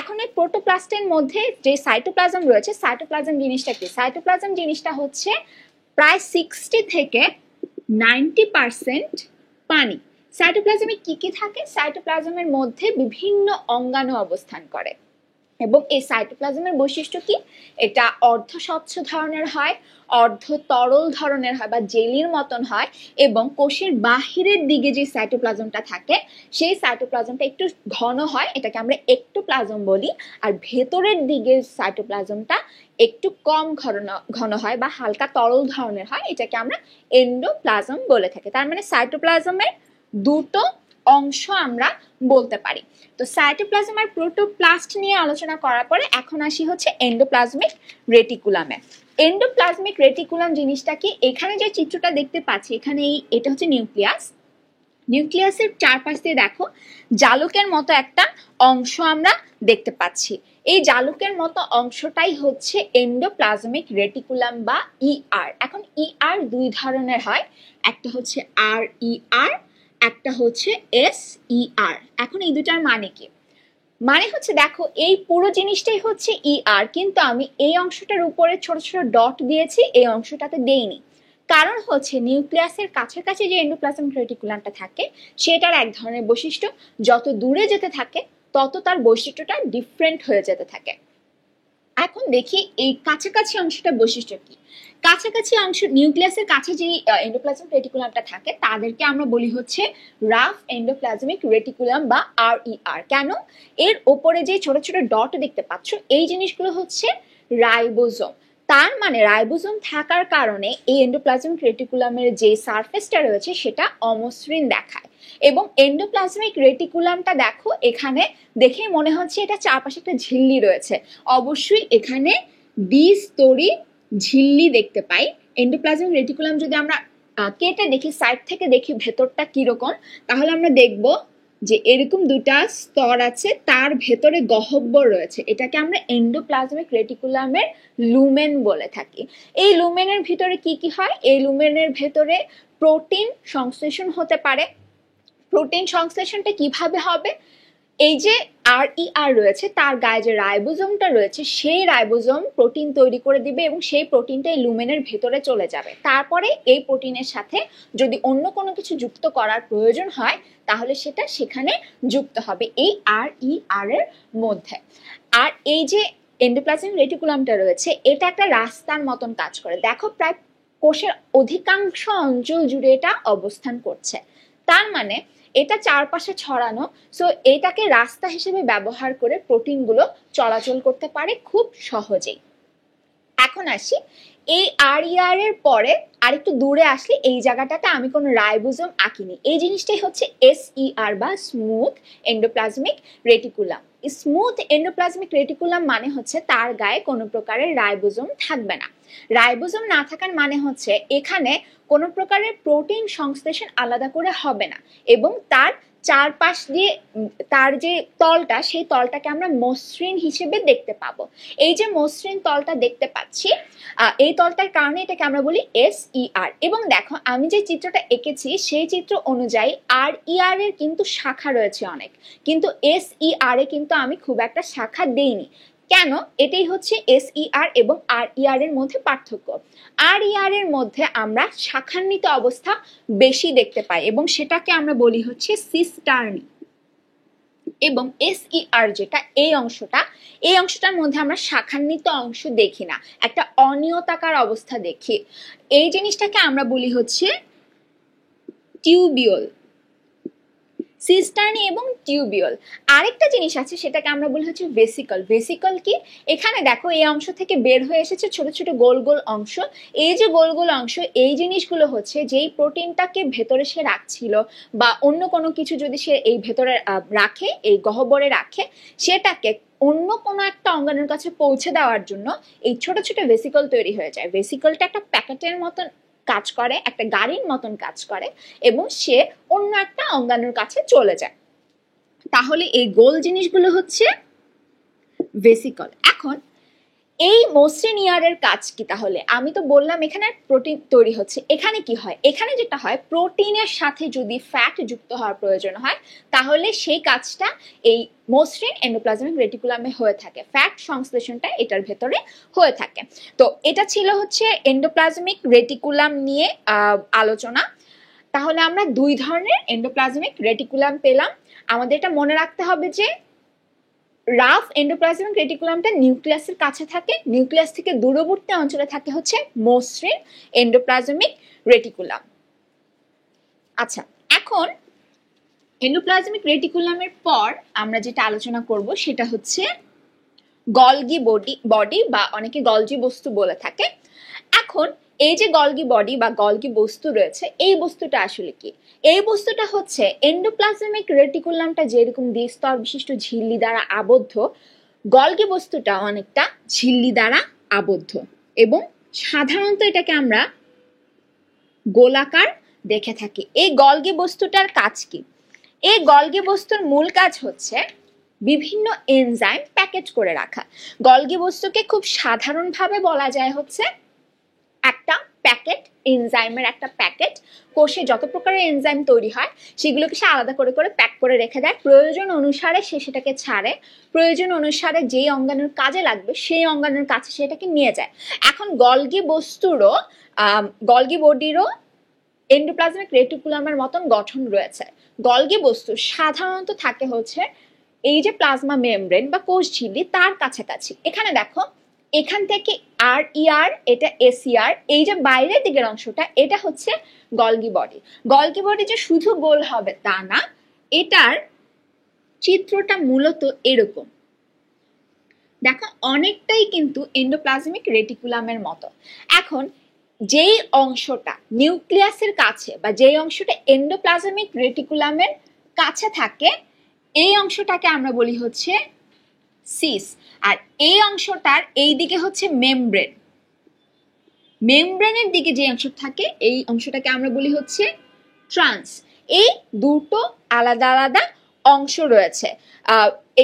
Speaker 1: এখন এই প্রোটোপ্লাস্টের মধ্যে যে সাইটোপ্লাজম রয়েছে, সাইটোপ্লাজম জিনিসটা কি? সাইটোপ্লাজম জিনিসটা হচ্ছে প্রায় 60 থেকে 90% পানি। সাইটোপ্লাজমে কি কি থাকে? সাইটোপ্লাজমের মধ্যে বিভিন্ন অঙ্গাণু অবস্থান করে এবং এই সাইটোপ্লাজমের বৈশিষ্ট্য কি? এটা অর্ধ স্বচ্ছ ধরনের হয়, অর্ধ তরল ধরনের হয় বা জেলির মতন হয়, এবং কোষের বাহিরের দিকে যে সাইটোপ্লাজমটা থাকে সেই সাইটোপ্লাজমটা একটু ঘন হয়, এটাকে আমরা এক্টোপ্লাজম বলি। আর ভেতরের দিকের সাইটোপ্লাজমটা একটু কম ঘন হয় বা হালকা তরল ধরনের হয়, এটাকে আমরা এন্ডোপ্লাজম বলে থাকি। তার মানে সাইটোপ্লাজমের দুটো অংশ আমরা বলতে পারি। তো সাইটোপ্লাজম আর প্রোটোপ্লাস্ট নিয়ে আলোচনা করার পরে এখন আসি হচ্ছে এন্ডোপ্লাজমিক রেটিকুলামে। এন্ডোপ্লাজমিক রেটিকুলাম জিনিসটা কি? এখানে যে চিত্রটা দেখতে পাচ্ছি, এখানে এটা হচ্ছে নিউক্লিয়াস। নিউক্লিয়াসের চারপাশ দিয়ে দেখো জালকের মতো একটা অংশ আমরা দেখতে পাচ্ছি। এই জালকের মতো অংশটাই হচ্ছে এন্ডোপ্লাজমিক রেটিকুলাম বা ইআর। এখন ইআর দুই ধরনের হয়, একটা হচ্ছে আরইআর, একটা হচ্ছে এসইআর। এখন এই দুটার মানে কি? মানে হচ্ছে দেখো এই পুরো জিনিসটাই হচ্ছে ইআর, কিন্তু আমি এই অংশটার উপরে ছোট ছোট ডট দিয়েছি, এই অংশটাতে দেইনি। কারণ হচ্ছে নিউক্লিয়াসের কাছাকাছি যে এন্ডোপ্লাজমিক রেটিকুলামটা থাকে সেটার এক ধরনের বৈশিষ্ট্য, যত দূরে যেতে থাকে তত তার বৈশিষ্ট্যটা ডিফারেন্ট হয়ে যেতে থাকে। এখন দেখি এই কাছাকাছি অংশটার বৈশিষ্ট্য কি। কাছাকাছি অংশ, নিউক্লিয়াসের কাছে যে এন্ডোপ্লাজমিক রেটিকুলামটা থাকে তাদেরকে আমরা বলি হচ্ছে রাফ এন্ডোপ্লাজমিক রেটিকুলাম বা আরইআর। কেন? এর ওপরে যে ছোট ছোট ডট দেখতে পাচ্ছ এই জিনিসগুলো হচ্ছে রাইবোজোম। তার মানে রাইবোজোম থাকার কারণে এই এন্ডোপ্লাজমিক রেটিকুলামের যে সারফেসটা রয়েছে সেটা অমসৃণ দেখায়। এবং এন্ডোপ্লাজমিক রেটিকুলামটা দেখো এখানে দেখে মনে হচ্ছে এটা চারপাশে একটা ঝিল্লি রয়েছে। অবশ্যই এখানে দ্বিস্তরী ঝিল্লি দেখতে পাই। এন্ডোপ্লাজমিক রেটিকুলাম যদি আমরা কেটে দেখি, সাইড থেকে দেখি ভেতরটা কিরকম, তাহলে আমরা দেখব যে এরকম দুটা স্তর আছে, তার ভেতরে গহ্বর রয়েছে। এটাকে আমরা এন্ডোপ্লাজমিক রেটিকুলামের লুমেন বলে থাকি। এই লুমেনের ভিতরে কি কি হয়? এই লুমেনের ভেতরে প্রোটিন সংশ্লেষণ হতে পারে। প্রোটিন সংশ্লেষণটা কিভাবে হবে? এই যে আর রয়েছে তার গায়ে যে রাইবোজোমটা রয়েছে সেই রাইবোজোম প্রোটিন তৈরি করে দিবে এবং সেই প্রোটিনটা এই লুমেনের ভেতরে চলে যাবে। তারপরে এই প্রোটিনের সাথে যদি অন্য কোনো কিছু যুক্ত করার প্রয়োজন হয় তাহলে সেটা সেখানে যুক্ত হবে এই আর এর মধ্যে। আর এই যে এন্ডোপ্লাজমিক রেটিকুলামটা রয়েছে এটা একটা রাস্তার মতন কাজ করে। দেখো প্রায় কোষের অধিকাংশ অঞ্চল জুড়ে এটা অবস্থান করছে, তার মানে এটা চারপাশে ছড়ানো, সো এটাকে রাস্তা হিসেবে ব্যবহার করে প্রোটিনগুলো চলাচল করতে পারে খুব সহজেই। এখন আসি এই আর এর পরে আরেকটু দূরে আসলে এই জায়গাটাতে আমি কোনো রাইবোজোম আঁকিনি, এই জিনিসটাই হচ্ছে SER বা smooth endoplasmic reticulum. Smooth endoplasmic reticulum মানে হচ্ছে তার গায়ে কোনো প্রকারের রাইবোজোম থাকবে না। রাইবোজোম না থাকার মানে হচ্ছে এখানে কোনো প্রকারের প্রোটিন সংশ্লেষণ আলাদা করে হবে না এবং তার চারপাশ দিয়ে তার যে তলটা সেই তলটাকে আমরা মসৃণ হিসেবে দেখতে পাবো। এই যে মসৃণ তলটা দেখতে পাচ্ছি এই তলটার কারণে এটাকে আমরা বলি SER। এবং দেখো আমি যে চিত্রটা এঁকেছি সেই চিত্র অনুযায়ী RER এর কিন্তু শাখা রয়েছে অনেক, কিন্তু SER এ কিন্তু আমি খুব একটা শাখা দেইনি। কেন? এটাই হচ্ছে SER এবং RER এর মধ্যে পার্থক্য। RER এর মধ্যে আমরা শাখান্বিত অবস্থা বেশি দেখতে পাই এবং সেটাকে আমরা বলি হচ্ছে সিস্টার্নি। এবং SER যেটা এই অংশটার মধ্যে আমরা শাখান্বিত অংশ দেখি না, একটা অনিয়তাকার অবস্থা দেখি। এই জিনিসটাকে আমরা বলি হচ্ছে টিউবিউল। সিস্টার্নি এবং টিউবিউল। আরেকটা জিনিস আছে সেটাকে আমরা বলি হচ্ছে ভেসিকল। ভেসিকল কি? এখানে দেখো এই অংশ থেকে বের হয়ে এসেছে ছোট ছোট গোল গোল অংশ। এই যে গোল গোল অংশ এই জিনিসগুলো হচ্ছে যেই প্রোটিনটাকে ভেতরে সে রাখছিল বা অন্য কোনো কিছু যদি সে এই ভেতরে রাখে, এই গহ্বরে রাখে, সেটাকে অন্য কোনো একটা অঙ্গাণুর কাছে পৌঁছে দেওয়ার জন্য এই ছোট ছোট ভেসিকল তৈরি হয়ে যায়। ভেসিকলটা একটা প্যাকেটের মতন কাজ করে, একটা গাড়ির মতন কাজ করে এবং সে অন্য একটা অঙ্গাণুর কাছে চলে যায়। তাহলে এই গোল জিনিসগুলো হচ্ছে ভেসিকল। এখন এই মসৃণ ইয়ারের কাজ কি? তাহলে আমি তো বললাম এখানে প্রোটিন তৈরি হচ্ছে, এখানে কি হয়? এখানে যেটা হয় প্রোটিনের সাথে যদি ফ্যাট যুক্ত হওয়ার প্রয়োজন হয় তাহলে সেই কাজটা এই মসৃণ এন্ডোপ্লাজমিক রেটিকুলামে হয়ে থাকে, ফ্যাট সংশ্লেষণটা এটার ভেতরে হয়ে থাকে। তো এটা ছিল হচ্ছে এন্ডোপ্লাজমিক রেটিকুলাম নিয়ে আলোচনা। তাহলে আমরা দুই ধরনের এন্ডোপ্লাজমিক রেটিকুলাম পেলাম। আমাদের এটা মনে রাখতে হবে যে রাফ এন্ডোপ্লাজমিক রেটিকুলামটা নিউক্লিয়াসের কাছে থাকে, নিউক্লিয়াস থেকে দূরবর্তী অঞ্চলে থাকে হচ্ছে মসৃণ এন্ডোপ্লাজমিক রেটিকুলাম। আচ্ছা, এখন এন্ডোপ্লাজমিক রেটিকুলামের পর আমরা যেটা আলোচনা করব সেটা হচ্ছে গলগি বডি বা অনেকে গলজি বস্তু বলে থাকে। এখন এই যে গলগি বডি বা গলগি বস্তু রয়েছে এই বস্তুটা আসলে কি? এই বস্তুটা হচ্ছে এন্ডোপ্লাজমিক রেটিকুলামটা যেরকম দ্বিস্তর বিশিষ্ট ঝিল্লি দ্বারা আবদ্ধ, গলগি বস্তুটা অনেকটা ঝিল্লি দ্বারা আবদ্ধ এবং সাধারণত এটাকে আমরা গোলাকার দেখে থাকি। এই গলগি বস্তুটার কাজ কি? এই গলগি বস্তুর মূল কাজ হচ্ছে বিভিন্ন এনজাইম প্যাকেট করে রাখা। গলগি বস্তুকে খুব সাধারণভাবে বলা যায় হচ্ছে একটা প্যাকেট, এনজাইমের একটা প্যাকেট। কোষে যত প্রকারের এনজাইম তৈরি হয় সেগুলোকে সে আলাদা করে করে প্যাক করে রেখে দেয়, প্রয়োজন অনুসারে সে সেটাকে ছাড়ে, প্রয়োজন অনুসারে যেই অঙ্গাণুর কাজে লাগবে সেই অঙ্গাণুর কাছে সেটাকে নিয়ে যায়। এখন গলগি বস্তুরও গলগি বডিরও এন্ডোপ্লাজমিক রেটিকুলামের মতন গঠন রয়েছে। গলগি বস্তু সাধারণত থাকে হচ্ছে এই যে প্লাজমা মেমব্রেন বা কোষ ঝিল্লি তার কাছাকাছি। এখানে দেখো এখান থেকে RER, এটা SER, এই যে বাইরের দিকের অংশটা এটা হচ্ছে গলগি বডি। গলগি বডি যে শুধু গোল হবে তা না, এটার চিত্রটা মূলত এরকম। দেখো অনেকটাই কিন্তু এন্ডোপ্লাজমিক রেটিকুলামের মতো। এখন যেই অংশটা নিউক্লিয়াসের কাছে বা যেই অংশটা এন্ডোপ্লাজমিক রেটিকুলামের কাছে থাকে এই অংশটাকে আমরা বলি হচ্ছে সিস, আর এই অংশটার এই দিকে হচ্ছে মেমব্রেন। মেমব্রেনের দিকে যে অংশ থাকে এই অংশটাকে আমরা বলি হচ্ছে ট্রান্স। এই দুটো আলাদা আলাদা অংশ রয়েছে,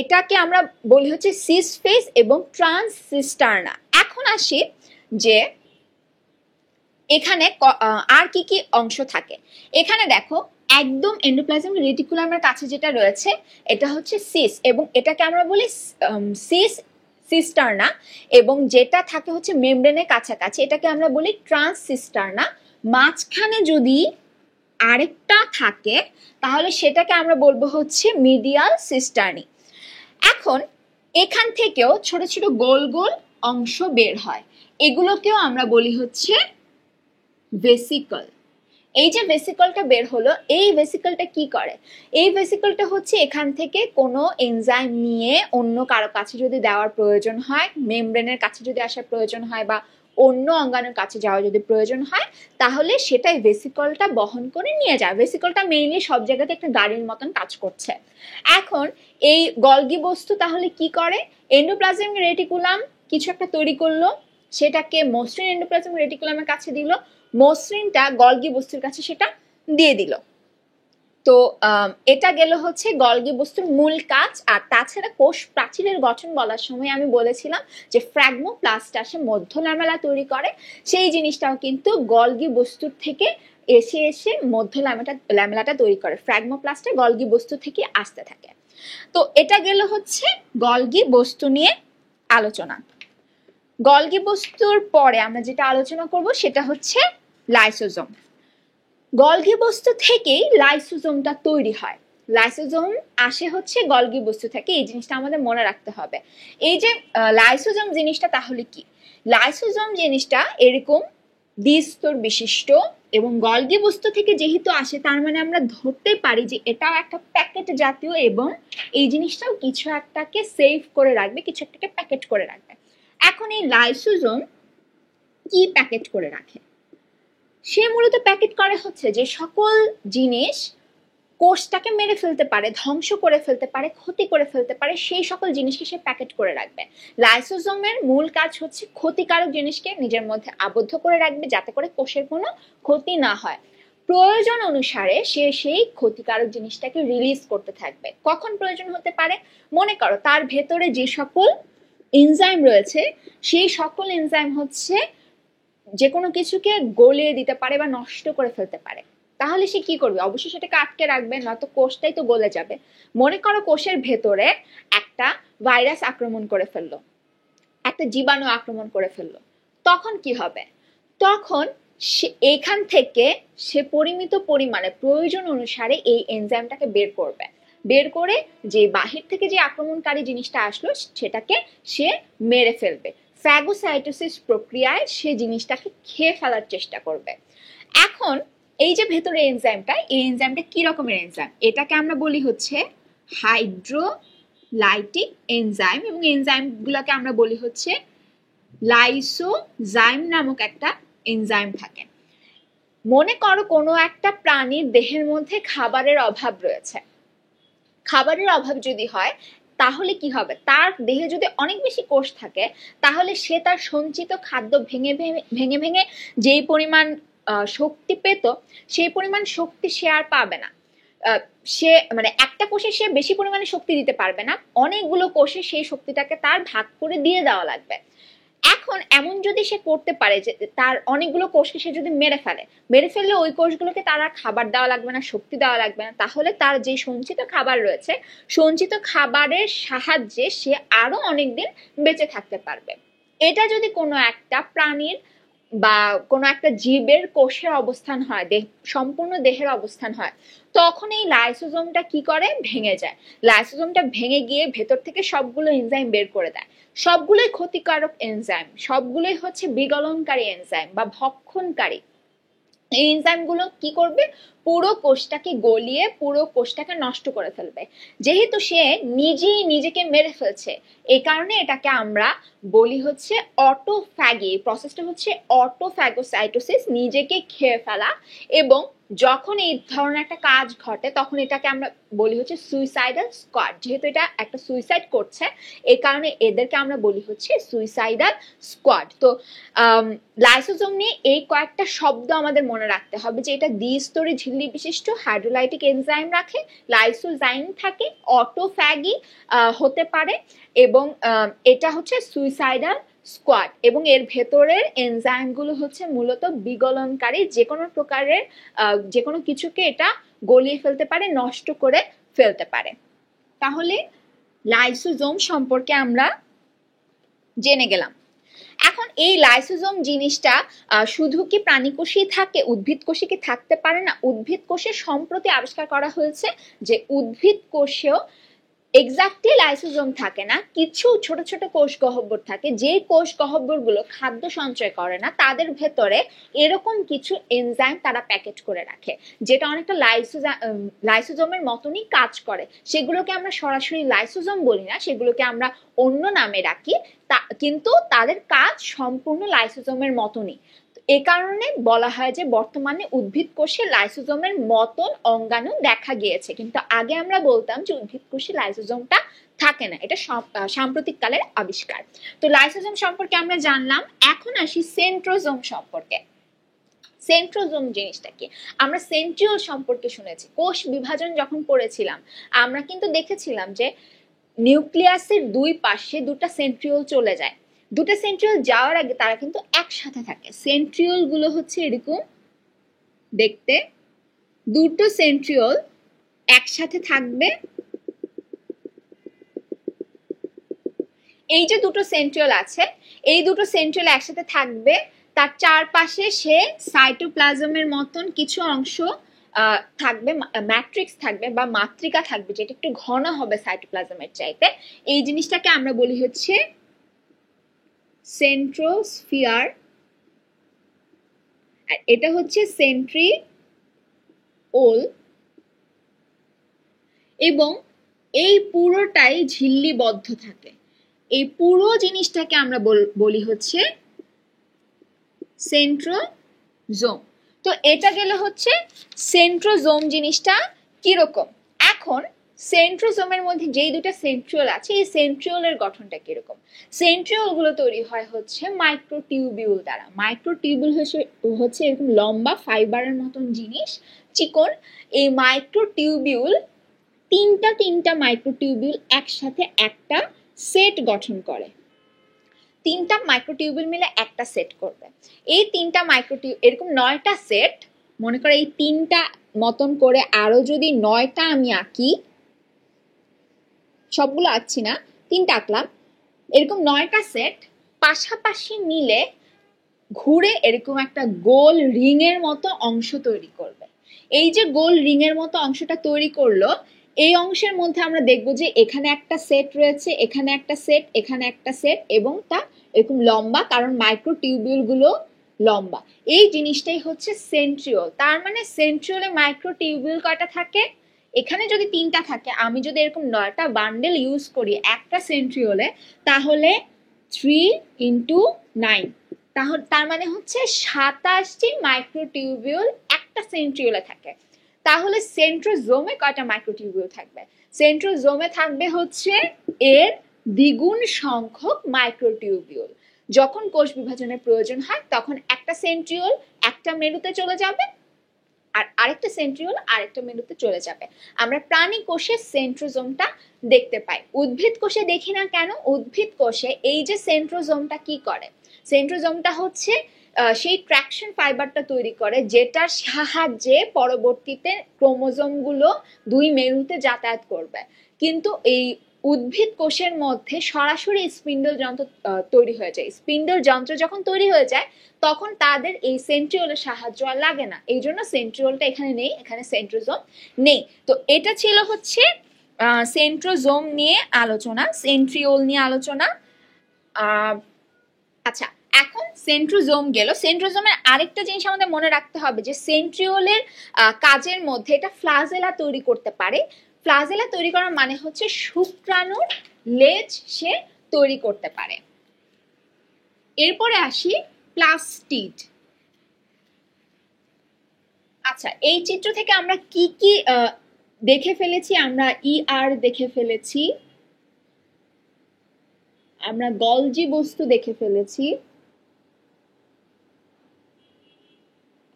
Speaker 1: এটাকে আমরা বলি হচ্ছে সিস ফেস এবং ট্রান্স সিস্টার্না। এখন আসি যে এখানে আর কি কি অংশ থাকে? এখানে দেখো একদম এন্ডোপ্লাজমিক রেটিকুলামের কাছে যেটা রয়েছে এটা হচ্ছে সিস, এবং এটাকে আমরা বলি সিস সিস্টারনা, এবং যেটা থাকে হচ্ছে মেমব্রেনের কাছাকাছি এটাকে আমরা বলি ট্রান্সসিস্টারনা। মাঝখানে যদি আরেকটা থাকে তাহলে সেটাকে আমরা বলবো হচ্ছে মিডিয়াল সিস্টার্নি। এখন এখান থেকেও ছোট ছোট গোল গোল অংশ বের হয়, এগুলোকেও আমরা বলি হচ্ছে ভেসিকল। এই যে ভেসিকলটা বের হলো, এই ভেসিকলটা কি করে? এই ভেসিকলটা হচ্ছে এখান থেকে কোনো এনজাইম নিয়ে অন্য কারো কাছে যদি দেওয়ার প্রয়োজন হয়, মেমব্রেনের কাছে যদি আসার প্রয়োজন হয়, বা অন্য অঙ্গাণুর কাছে যাওয়ার যদি প্রয়োজন হয়, তাহলে সেটাই ভেসিকলটা বহন করে নিয়ে যায়। ভেসিকলটা মেইনলি সব জায়গাতে একটা গাড়ির মতন কাজ করছে। এখন এই গলগি বস্তু তাহলে কি করে? এন্ডোপ্লাজমিক রেটিকুলাম কিছু একটা তৈরি করলো, সেটাকে মসৃণ এন্ডোপ্লাজমিক রেটিকুলামের কাছে দিল, মসৃণটা গলগি বস্তুর কাছে সেটা দিয়ে দিল। তো এটা গেল হচ্ছে গলগি বস্তুর মূল কাজ। আর তাছাড়া কোষ প্রাচীরের গঠন বলার সময় আমি বলেছিলাম যে ফ্র্যাগমোপ্লাস্ট আসে মধ্য ল্যামেলা তৈরি করে, সেই জিনিসটাও কিন্তু গলগি বস্তুর থেকে এসে এসে মধ্য ল্যামেলাটা তৈরি করে। ফ্র্যাগমোপ্লাস্টে গলগি বস্তু থেকে আসতে থাকে। তো এটা গেল হচ্ছে গলগি বস্তু নিয়ে আলোচনা। গলগি বস্তুর পরে আমরা যেটা আলোচনা করব সেটা হচ্ছে লাইসোজোম। গলগি বস্তু থেকেই লাইসোজোমটা তৈরি হয়। লাইসোজোম আসে হচ্ছে গলগি বস্তু থেকে, এই জিনিসটা আমাদের মনে রাখতে হবে। এই যে লাইসোজোম জিনিসটা তাহলে কি? লাইসোজোম জিনিসটা এরকম দ্বিস্তর বিশিষ্ট, এবং গলগি বস্তু থেকে যেহেতু আসে তার মানে আমরা ধরতে পারি যে এটাও একটা প্যাকেট জাতীয়, এবং এই জিনিসটাও কিছু একটাকে সেভ করে রাখবে, কিছু একটাকে প্যাকেট করে রাখবে। এখন এই লাইসোজোম কি প্যাকেট করে রাখে? সে মূলত প্যাকেট করে হচ্ছে যে সকল জিনিস কোষটাকে মেরে ফেলতে পারে, ধ্বংস করে ফেলতে পারে, ক্ষতি করে ফেলতে পারে, সেই সকল জিনিসকে সে প্যাকেট করে রাখবে। লাইসোজোমের মূল কাজ হচ্ছে ক্ষতিকারক জিনিসকে নিজের মধ্যে আবদ্ধ করে রাখবে, যাতে করে কোষের কোনো ক্ষতি না হয়। প্রয়োজন অনুসারে সে সেই ক্ষতিকারক জিনিসটাকে রিলিজ করতে থাকবে। কখন প্রয়োজন হতে পারে? মনে করো তার ভেতরে যে সকল এনজাইম রয়েছে, সেই সকল এনজাইম হচ্ছে যে কোনো কিছুকে গলিয়ে দিতে পারে বা নষ্ট করে ফেলতে পারে। তাহলে সে কি করবে? অবশ্যই সেটাকে আটকে রাখবে, নয়তো কোষটাই তো গলে যাবে। মনে করো কোষের ভেতরে একটা ভাইরাস আক্রমণ করে ফেললো, একটা জীবাণু আক্রমণ করে ফেললো, তখন কি হবে? তখন এখান থেকে সে পরিমিত পরিমাণে প্রয়োজন অনুসারে এই এনজাইমটাকে বের করবে, বের করে যে বাহির থেকে যে আক্রমণকারী জিনিসটা আসলো সেটাকে সে মেরে ফেলবে। ফ্যাগোসাইটোসিস প্রক্রিয়ায় সে জিনিসটাকে খেয়ে ফেলার চেষ্টা করবে। এখন এই যে ভেতরে এনজাইমটা, এই এনজাইমটা কি রকমের এনজাইম? এটাকে আমরা বলি হচ্ছে হাইড্রোলাইটিক এনজাইম, এবং এনজাইমগুলোকে আমরা বলি হচ্ছে লাইসোজাইম নামক একটা এনজাইম থাকে। মনে করো কোনো একটা প্রাণীর দেহের মধ্যে খাবারের অভাব রয়েছে। খাবারের অভাব যদি হয় তাহলে কি হবে? তার দেহে যদি অনেক বেশি কোষ থাকে তাহলে সে তার সঞ্চিত খাদ্য ভেঙে ভেঙে ভেঙে যেই পরিমাণ শক্তি পেত, সেই পরিমাণ শক্তি সে আর পাবে না। সে মানে একটা কোষে সে বেশি পরিমাণে শক্তি দিতে পারবে না, অনেকগুলো কোষে সেই শক্তিটাকে তার ভাগ করে দিয়ে দেওয়া লাগবে। এখন এমন যদি সে করতে পারে যে তার অনেকগুলো কোষকে সে যদি মেরে ফেললে ওই কোষগুলোকে তার আর খাবার দেওয়া লাগবে না, শক্তি দেওয়া লাগবে না, তাহলে তার যে সঞ্চিত খাবার রয়েছে, সঞ্চিত খাবারের সাহায্যে সে আরো অনেকদিন বেঁচে থাকতে পারবে। এটা যদি কোনো একটা প্রাণীর বা কোনো একটা জীবের কোষের অবস্থান হয়, সম্পূর্ণ দেহের অবস্থান হয়, তখন এই লাইসোজোমটা কি করে? ভেঙে যায়। লাইসোজোমটা ভেঙে গিয়ে ভেতর থেকে সবগুলো এনজাইম বের করে দেয়। সবগুলোই ক্ষতিকারক এনজাইম, সবগুলোই হচ্ছে বিগলনকারী এনজাইম বা ভক্ষণকারী। এই এনজাইমগুলো কি করবে? পুরো কোষটাকে গলিয়ে পুরো কোষটাকে নষ্ট করে ফেলবে। যেহেতু সে নিজেই নিজেকে মেরে ফেলছে, এই কারণে এটাকে আমরা বলি হচ্ছে অটোফ্যাগি। প্রসেসটা হচ্ছে অটোফ্যাগোসাইটোসিস, নিজেকে খেয়ে ফেলা। এবং যখন এই ধরনের একটা কাজ ঘটে তখন এটাকে আমরা বলি হচ্ছে সুইসাইডাল স্কোয়াড। যেহেতু এটা একটা সুইসাইড করছে, এই কারণে এদেরকে আমরা বলি হচ্ছে সুইসাইডাল স্কোয়াড। তো লাইসোজোম নিয়ে এই কয়েকটা শব্দ আমাদের মনে রাখতে হবে, যে এটা দ্বিস্তরী ঝিল্লি বিশিষ্ট হাইড্রোলাইটিক এনজাইম রাখে, লাইসোজাইম থাকে, অটোফ্যাগি হতে পারে, এবং এটা হচ্ছে সুইসাইডাল স্কোয়াড, এবং এর ভেতরের এনজাইমগুলো হচ্ছে মূলত বিগলনকারী, যে কোনো প্রকারের যে কোনো কিছুকে এটা গলিয়ে ফেলতে পারে, নষ্ট করে ফেলতে পারে। তাহলে লাইসোজোম সম্পর্কে আমরা জেনে গেলাম। এখন এই লাইসোজোম জিনিসটা শুধু কি প্রাণী কোষেই থাকে, উদ্ভিদ কোষে কি থাকতে পারে না? উদ্ভিদ কোষে সম্প্রতি আবিষ্কার করা হয়েছে যে উদ্ভিদ কোষেও এক্স্যাক্টলি লাইসোজোম থাকে না, কিছু ছোট ছোট কোষ গহ্বর থাকে, যে কোষ গহ্বর গুলো খাদ্য সঞ্চয় করে না, তাদের ভেতরে এরকম কিছু এনজাইম তারা প্যাকেট করে রাখে, যেটা অনেকটা লাইসোজোমের মতনই কাজ করে। সেগুলোকে আমরা সরাসরি লাইসোজোম বলি না, সেগুলোকে আমরা অন্য নামে রাখি, কিন্তু তাদের কাজ সম্পূর্ণ লাইসোজোমের মতনই। এ কারণে বলা হয় যে বর্তমানে উদ্ভিদ কোষে লাইসোজোমের মতন অঙ্গাণু দেখা গিয়েছে, কিন্তু আগে আমরা বলতাম যে উদ্ভিদ কোষে লাইসোজোমটা থাকে না। এটা সাম্প্রতিক কালের আবিষ্কার। তো লাইসোজোম সম্পর্কে আমরা জানলাম। এখন আসি সেন্ট্রোজোম সম্পর্কে। সেন্ট্রোজোম জিনিসটা কি? আমরা সেন্ট্রিওল সম্পর্কে শুনেছি, কোষ বিভাজন যখন পড়েছিলাম আমরা কিন্তু দেখেছিলাম যে নিউক্লিয়াসের দুই পাশে দুটা সেন্ট্রিওল চলে যায়। দুটো সেন্ট্রিওল যাওয়ার আগে তারা কিন্তু একসাথে থাকে। সেন্ট্রিওল গুলো হচ্ছে এরকম দেখতে, দুটো সেন্ট্রিওল একসাথে থাকবে। এই যে দুটো সেন্ট্রিওল আছে, এই দুটো সেন্ট্রিওল একসাথে থাকবে, তার চারপাশে সে সাইটোপ্লাজমের মতন কিছু অংশ থাকবে, ম্যাট্রিক্স থাকবে বা মাতৃকা থাকবে, যেটা একটু ঘন হবে সাইটোপ্লাজমের চাইতে। এই জিনিসটাকে আমরা বলি হচ্ছে সেন্ট্রোস্ফিয়ার, আর এটা হচ্ছে সেন্ট্রিওল, এবং এই পুরোটাই ঝিল্লিবদ্ধ থাকে। এই পুরো জিনিসটাকে আমরা বলি হচ্ছে সেন্ট্রোজোম। তো এটা গেল হচ্ছে সেন্ট্রোজোম জিনিসটা কিরকম। এখন সেন্ট্রোজোমের মধ্যে যেই দুটো সেন্ট্রিওল আছে, এই সেন্ট্রিওলের গঠনটা কিরকম? সেন্ট্রিওল গুলো তৈরি হয় হচ্ছে মাইক্রোটিউবিউল দ্বারা। মাইক্রোটিউবিউল হচ্ছে এরকম লম্বা ফাইবারের মতন জিনিস, চিকন। এই মাইক্রোটিউবিউল তিনটা মাইক্রোটিউবিউল একসাথে একটা সেট গঠন করে। তিনটা মাইক্রোটিউবিউল মিলে একটা সেট করবে। এই তিনটা এরকম 9টা সেট, মনে করো এই তিনটা মতন করে আরো যদি 9টা আমি আঁকি, সবগুলো আঁকছি না, 3টা আঁকলাম, এরকম 9টা সেট পাশাপাশি মিলে ঘুরে এরকম একটা গোল রিং এর মতো অংশ তৈরি করবে। এই যে গোল রিং এর মতো অংশটা তৈরি করলো, এই অংশের মধ্যে আমরা দেখবো যে এখানে একটা সেট রয়েছে, এখানে একটা সেট, এখানে একটা সেট, এবং তা এরকম লম্বা, কারণ মাইক্রোটিউবিউল গুলো লম্বা। এই জিনিসটাই হচ্ছে সেন্ট্রিওল। তার মানে সেন্ট্রিওলে মাইক্রোটিউবিউল কয়টা থাকে? এখানে যদি 3টা থাকে, আমি যদি এরকম 9টা বান্ডেল ইউজ করি একটা সেন্ট্রিওলে, তাহলে 3 × 9, তার মানে হচ্ছে 27টি মাইক্রোটিউবিউল একটা সেন্ট্রিওলে থাকে। তাহলে সেন্ট্রোজোমে কয়টা মাইক্রোটিউবিউল থাকবে? সেন্ট্রোজোমে থাকবে হচ্ছে এর দ্বিগুণ সংখ্যক মাইক্রোটিউবিউল। যখন কোষ বিভাজনের প্রয়োজন হয় তখন একটা সেন্ট্রিওল একটা মেরুতে চলে যাবে, আর আরেকটা সেন্ট্রিওল আরেকটা মেরুতে চলে যাবে। আমরা প্রাণী কোষে সেন্ট্রোজোমটা দেখতে পাই, উদ্ভিদ কোষে দেখি না কেন? উদ্ভিদ কোষে এই যে সেন্ট্রোজোমটা কি করে? সেন্ট্রোজোমটা হচ্ছে সেই ট্র্যাকশন ফাইবারটা তৈরি করে, যেটার সাহায্যে পরবর্তীতে ক্রোমোজোমগুলো দুই মেরুতে যাতায়াত করবে। কিন্তু এই উদ্ভিদ কোষের মধ্যে সরাসরি স্পিন্ডল যন্ত্র তৈরি হয়ে যায়। স্পিন্ডল যন্ত্র যখন তৈরি হয়ে যায় তখন তাদের এই সেন্ট্রিওলের সাহায্য আর লাগে না, এই জন্য সেন্ট্রিওলটা এখানে নেই, এখানে সেন্ট্রোজোম নেই। তো এটা ছিল হচ্ছে সেন্ট্রোজোম নিয়ে আলোচনা, সেন্ট্রিওল নিয়ে আলোচনা। আচ্ছা, এখন সেন্ট্রোজোম গেল। সেন্ট্রোজোমের আরেকটা জিনিস আমাদের মনে রাখতে হবে যে সেন্ট্রিওলের কাজের মধ্যে এটা ফ্লাজেলা তৈরি করতে পারে। ফ্লাজেলা তৈরি করার মানে হচ্ছে শুক্রাণুর লেজ সে তৈরি করতে পারে। এরপরে আসি প্লাস্টিড। আচ্ছা, এই চিত্র থেকে আমরা কি কি দেখে ফেলেছি? আমরা ER দেখে ফেলেছি, আমরা গলজি বস্তু দেখে ফেলেছি।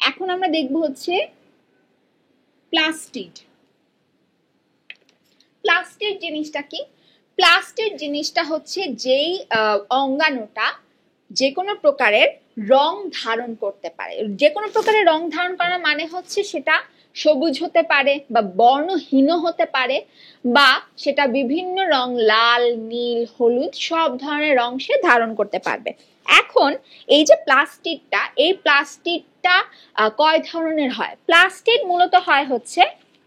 Speaker 1: এখন আমরা দেখব হচ্ছে প্লাস্টিড। প্লাস্টিড জিনিসটা কি? প্লাস্টিড জিনিসটা হচ্ছে যেই অঙ্গাণুটা যে কোনো প্রকারের রং ধারণ করতে পারে। যে কোনো প্রকারের রং ধারণ করা মানে হচ্ছে সেটা সবুজ হতে পারে বা বর্ণহীন হতে পারে, বা সেটা বিভিন্ন রং লাল, নীল, হলুদ সব ধরনের রং সে ধারণ করতে পারবে। এখন এই যে প্লাস্টিকটা, এই প্লাস্টিকটা কয় ধরনের হয়? প্লাস্টিক মূলত হয় হচ্ছে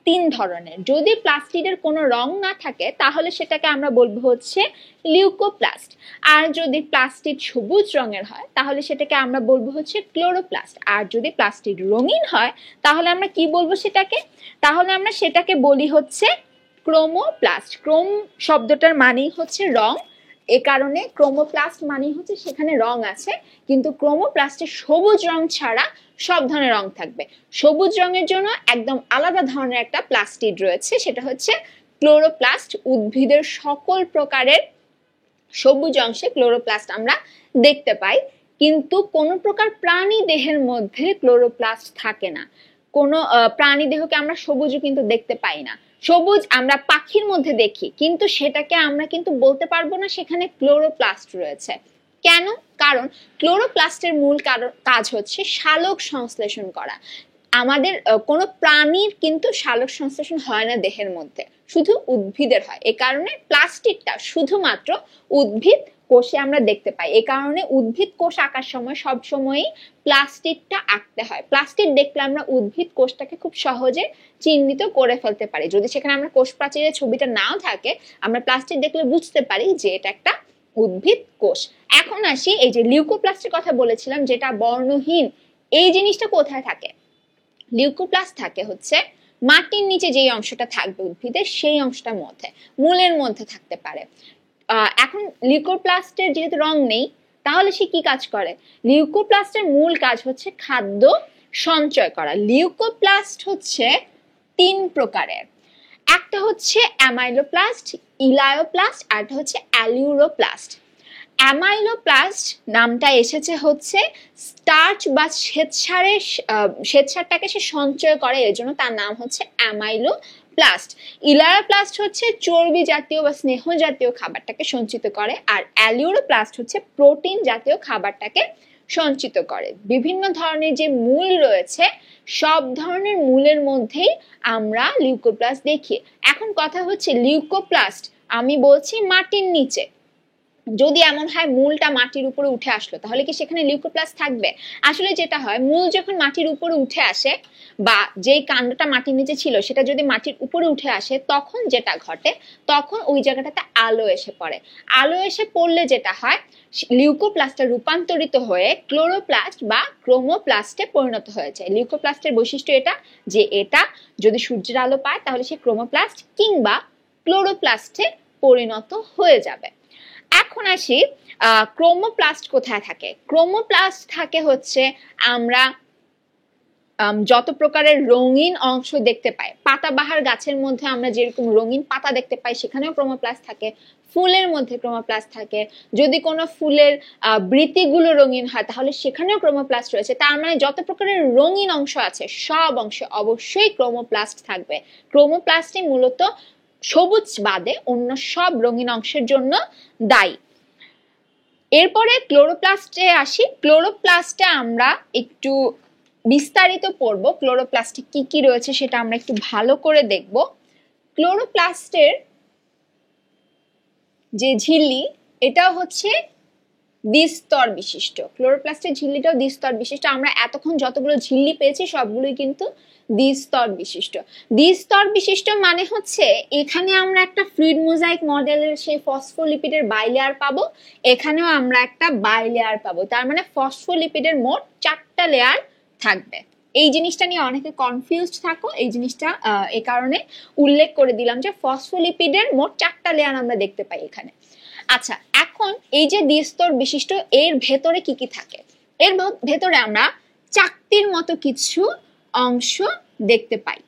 Speaker 1: 3 ধরনের। যদি প্লাস্টিকের কোনো রং না থাকে তাহলে সেটাকে আমরা বলবো হচ্ছে লিউকোপ্লাস্ট। আর যদি প্লাস্টিক সবুজ রঙের হয় তাহলে সেটাকে আমরা বলবো হচ্ছে ক্লোরোপ্লাস্ট। আর যদি প্লাস্টিক রঙিন হয় তাহলে আমরা কি বলবো সেটাকে? তাহলে আমরা সেটাকে বলি হচ্ছে ক্রোমোপ্লাস্ট। ক্রোম শব্দটার মানেই হচ্ছে রং, এ কারণে ক্রোমোপ্লাস্ট মানেই হচ্ছে সেখানে রং আছে, কিন্তু ক্রোমোপ্লাস্টে সবুজ রং ছাড়া সব ধরনের রং থাকবে। সবুজ রঙের জন্য একদম আলাদা ধরনের একটা প্লাস্টিড রয়েছে, সেটা হচ্ছে ক্লোরোপ্লাস্ট। উদ্ভিদের সকল প্রকারের সবুজ অংশে ক্লোরোপ্লাস্ট আমরা দেখতে পাই, কিন্তু কোনো প্রকার প্রাণী দেহের মধ্যে ক্লোরোপ্লাস্ট থাকে না। কোনো প্রাণী দেহকে আমরা সবুজও কিন্তু দেখতে পাই না। সবুজ আমরা পাখির মধ্যে দেখি, কিন্তু সেটাকে আমরা কিন্তু বলতে পারবো না সেখানে ক্লোরোপ্লাস্ট রয়েছে। কেন? কারণ ক্লোরোপ্লাস্টের মূল কাজ হচ্ছে সালোক সংশ্লেষণ করা। আমাদের কোনো প্রাণীর কিন্তু সালোক সংশ্লেষণ হয় না দেহের মধ্যে, শুধু উদ্ভিদের হয়। এ কারণে প্লাস্টিকটা শুধুমাত্র উদ্ভিদ কোষে আমরা দেখতে পাই। এ কারণে উদ্ভিদ কোষ আঁকার সময় সব সময়ই প্লাস্টিকটা আঁকতে হয়। প্লাস্টিক দেখলে আমরা উদ্ভিদ কোষটাকে খুব সহজে চিহ্নিত করে ফেলতে পারি। যদি সেখানে আমরা কোষ প্রাচীরের ছবিটা নাও থাকে, আমরা প্লাস্টিক দেখলে বুঝতে পারি যে এটা একটা উদ্ভিদ কোষ। এখন আসি এই যে লিউকোপ্লাস্টের কথা বলেছিলাম, যেটা বর্ণহীন, এই জিনিসটা কোথায় থাকে? লিউকোপ্লাস্ট থাকে হচ্ছে মাটির নিচে যেই অংশটা থাকবে উদ্ভিদের, সেই অংশটার মধ্যে, মূলের মধ্যে থাকতে পারে। এখন লিউকোপ্লাস্টের যেহেতু রং নেই, তাহলে সে কি কাজ করে? লিউকোপ্লাস্টের মূল কাজ হচ্ছে খাদ্য সঞ্চয় করা। লিউকোপ্লাস্ট হচ্ছে 3 প্রকারের। একটা হচ্ছে অ্যামাইলোপ্লাস্ট, ইলায়োপ্লাস্ট, আর একটা হচ্ছে অ্যালিউরোপ্লাস্ট। অ্যামাইলোপ্লাস্ট নামটা এসেছে হচ্ছে স্টার্চ বা শ্বেতসারটাকে সে সঞ্চয় করে, এর জন্য তার নাম হচ্ছে অ্যামাইলোপ্লাস্ট। ইলায়োপ্লাস্ট হচ্ছে চর্বি জাতীয় বা স্নেহ জাতীয় খাবারটাকে সঞ্চিত করে, আর অ্যালিউরোপ্লাস্ট হচ্ছে প্রোটিন জাতীয় খাবারটাকে সঞ্চিত করে। বিভিন্ন ধরনের যে মূল রয়েছে, সব ধরনের মূলের মধ্যেই আমরা লিউকোপ্লাস্ট দেখি। এখন কথা হচ্ছে লিউকোপ্লাস্ট আমি বলছি মাটির নিচে, যদি এমন হয় মূলটা মাটির উপরে উঠে আসলো, তাহলে কি সেখানে লিউকোপ্লাস্ট থাকবে? আসলে যেটা হয়, মূল যখন মাটির উপরে উঠে আসে বা যেই কাণ্ডটা মাটির নিচে ছিল সেটা যদি মাটির উপরে উঠে আসে, তখন যেটা ঘটে, তখন ওই জায়গাটাতে আলো এসে পড়ে। আলো এসে পড়লে যেটা হয়, লিউকোপ্লাস্টটা রূপান্তরিত হয়ে ক্লোরোপ্লাস্ট বা ক্রোমোপ্লাস্টে পরিণত হয়ে যায়। লিউকোপ্লাস্টের বৈশিষ্ট্য এটা যে এটা যদি সূর্যের আলো পায় তাহলে সে ক্রোমোপ্লাস্ট কিংবা ক্লোরোপ্লাস্টে পরিণত হয়ে যাবে। এখন আসি ক্রোমোপ্লাস্ট কোথায় থাকে। ক্রোমোপ্লাস্ট থাকে হচ্ছে আমরা যত প্রকারের রঙিন অংশ দেখতে পাই, পাতাবাহার গাছের মধ্যে আমরা যেরকম রঙিন পাতা দেখতে পাই সেখানেও ক্রোমোপ্লাস্ট থাকে। ফুলের মধ্যে ক্রোমোপ্লাস্ট থাকে। যদি কোনো ফুলের বৃতিগুলো রঙিন হয় তাহলে সেখানেও ক্রোমোপ্লাস্ট রয়েছে। তার মানে যত প্রকারের রঙিন অংশ আছে সব অংশে অবশ্যই ক্রোমোপ্লাস্ট থাকবে। ক্রোমোপ্লাস্টই মূলত সবুজ বাদে অন্য সব রঙিন অংশের জন্য দায়ী। এরপরে ক্লোরোপ্লাস্টে আসি। ক্লোরোপ্লাস্টে আমরা একটু বিস্তারিত পড়বো। ক্লোরোপ্লাস্টে কি কি রয়েছে সেটা আমরা একটু ভালো করে দেখব। ক্লোরোপ্লাস্টের যে ঝিল্লি, এটাও হচ্ছে দ্বিস্তর বিশিষ্ট। ক্লোরোপ্লাস্টের ঝিল্লিটাও দ্বিস্তর বিশিষ্ট। আমরা এতক্ষণ যতগুলো ঝিল্লি পেয়েছি সবগুলোই কিন্তু দ্বিস্তর বিশিষ্ট। দ্বিস্তর বিশিষ্ট মানে হচ্ছে এখানে আমরা একটা ফ্লুইড মোজাইক মডেলের সেই ফসফোলিপিডের বাইলেয়ার পাবো, এখানেও আমরা একটা বাইলেয়ার পাবো। তার মানে ফসফোলিপিডের মোট 4টা লেয়ার থাকবে। এই জিনিসটা নিয়ে অনেকে কনফিউজড থাকো, এই জিনিসটা এই কারণে উল্লেখ করে দিলাম যে ফসফোলিপিডের মোট 4টা লেয়ার আমরা দেখতে পাই এখানে। আচ্ছা, এখন এই যে দ্বিস্তর বিশিষ্ট, এর ভেতরে কি কি থাকে? এর ভেতরে আমরা চাকতির মতো কিছু অংশ দেখতে পাই।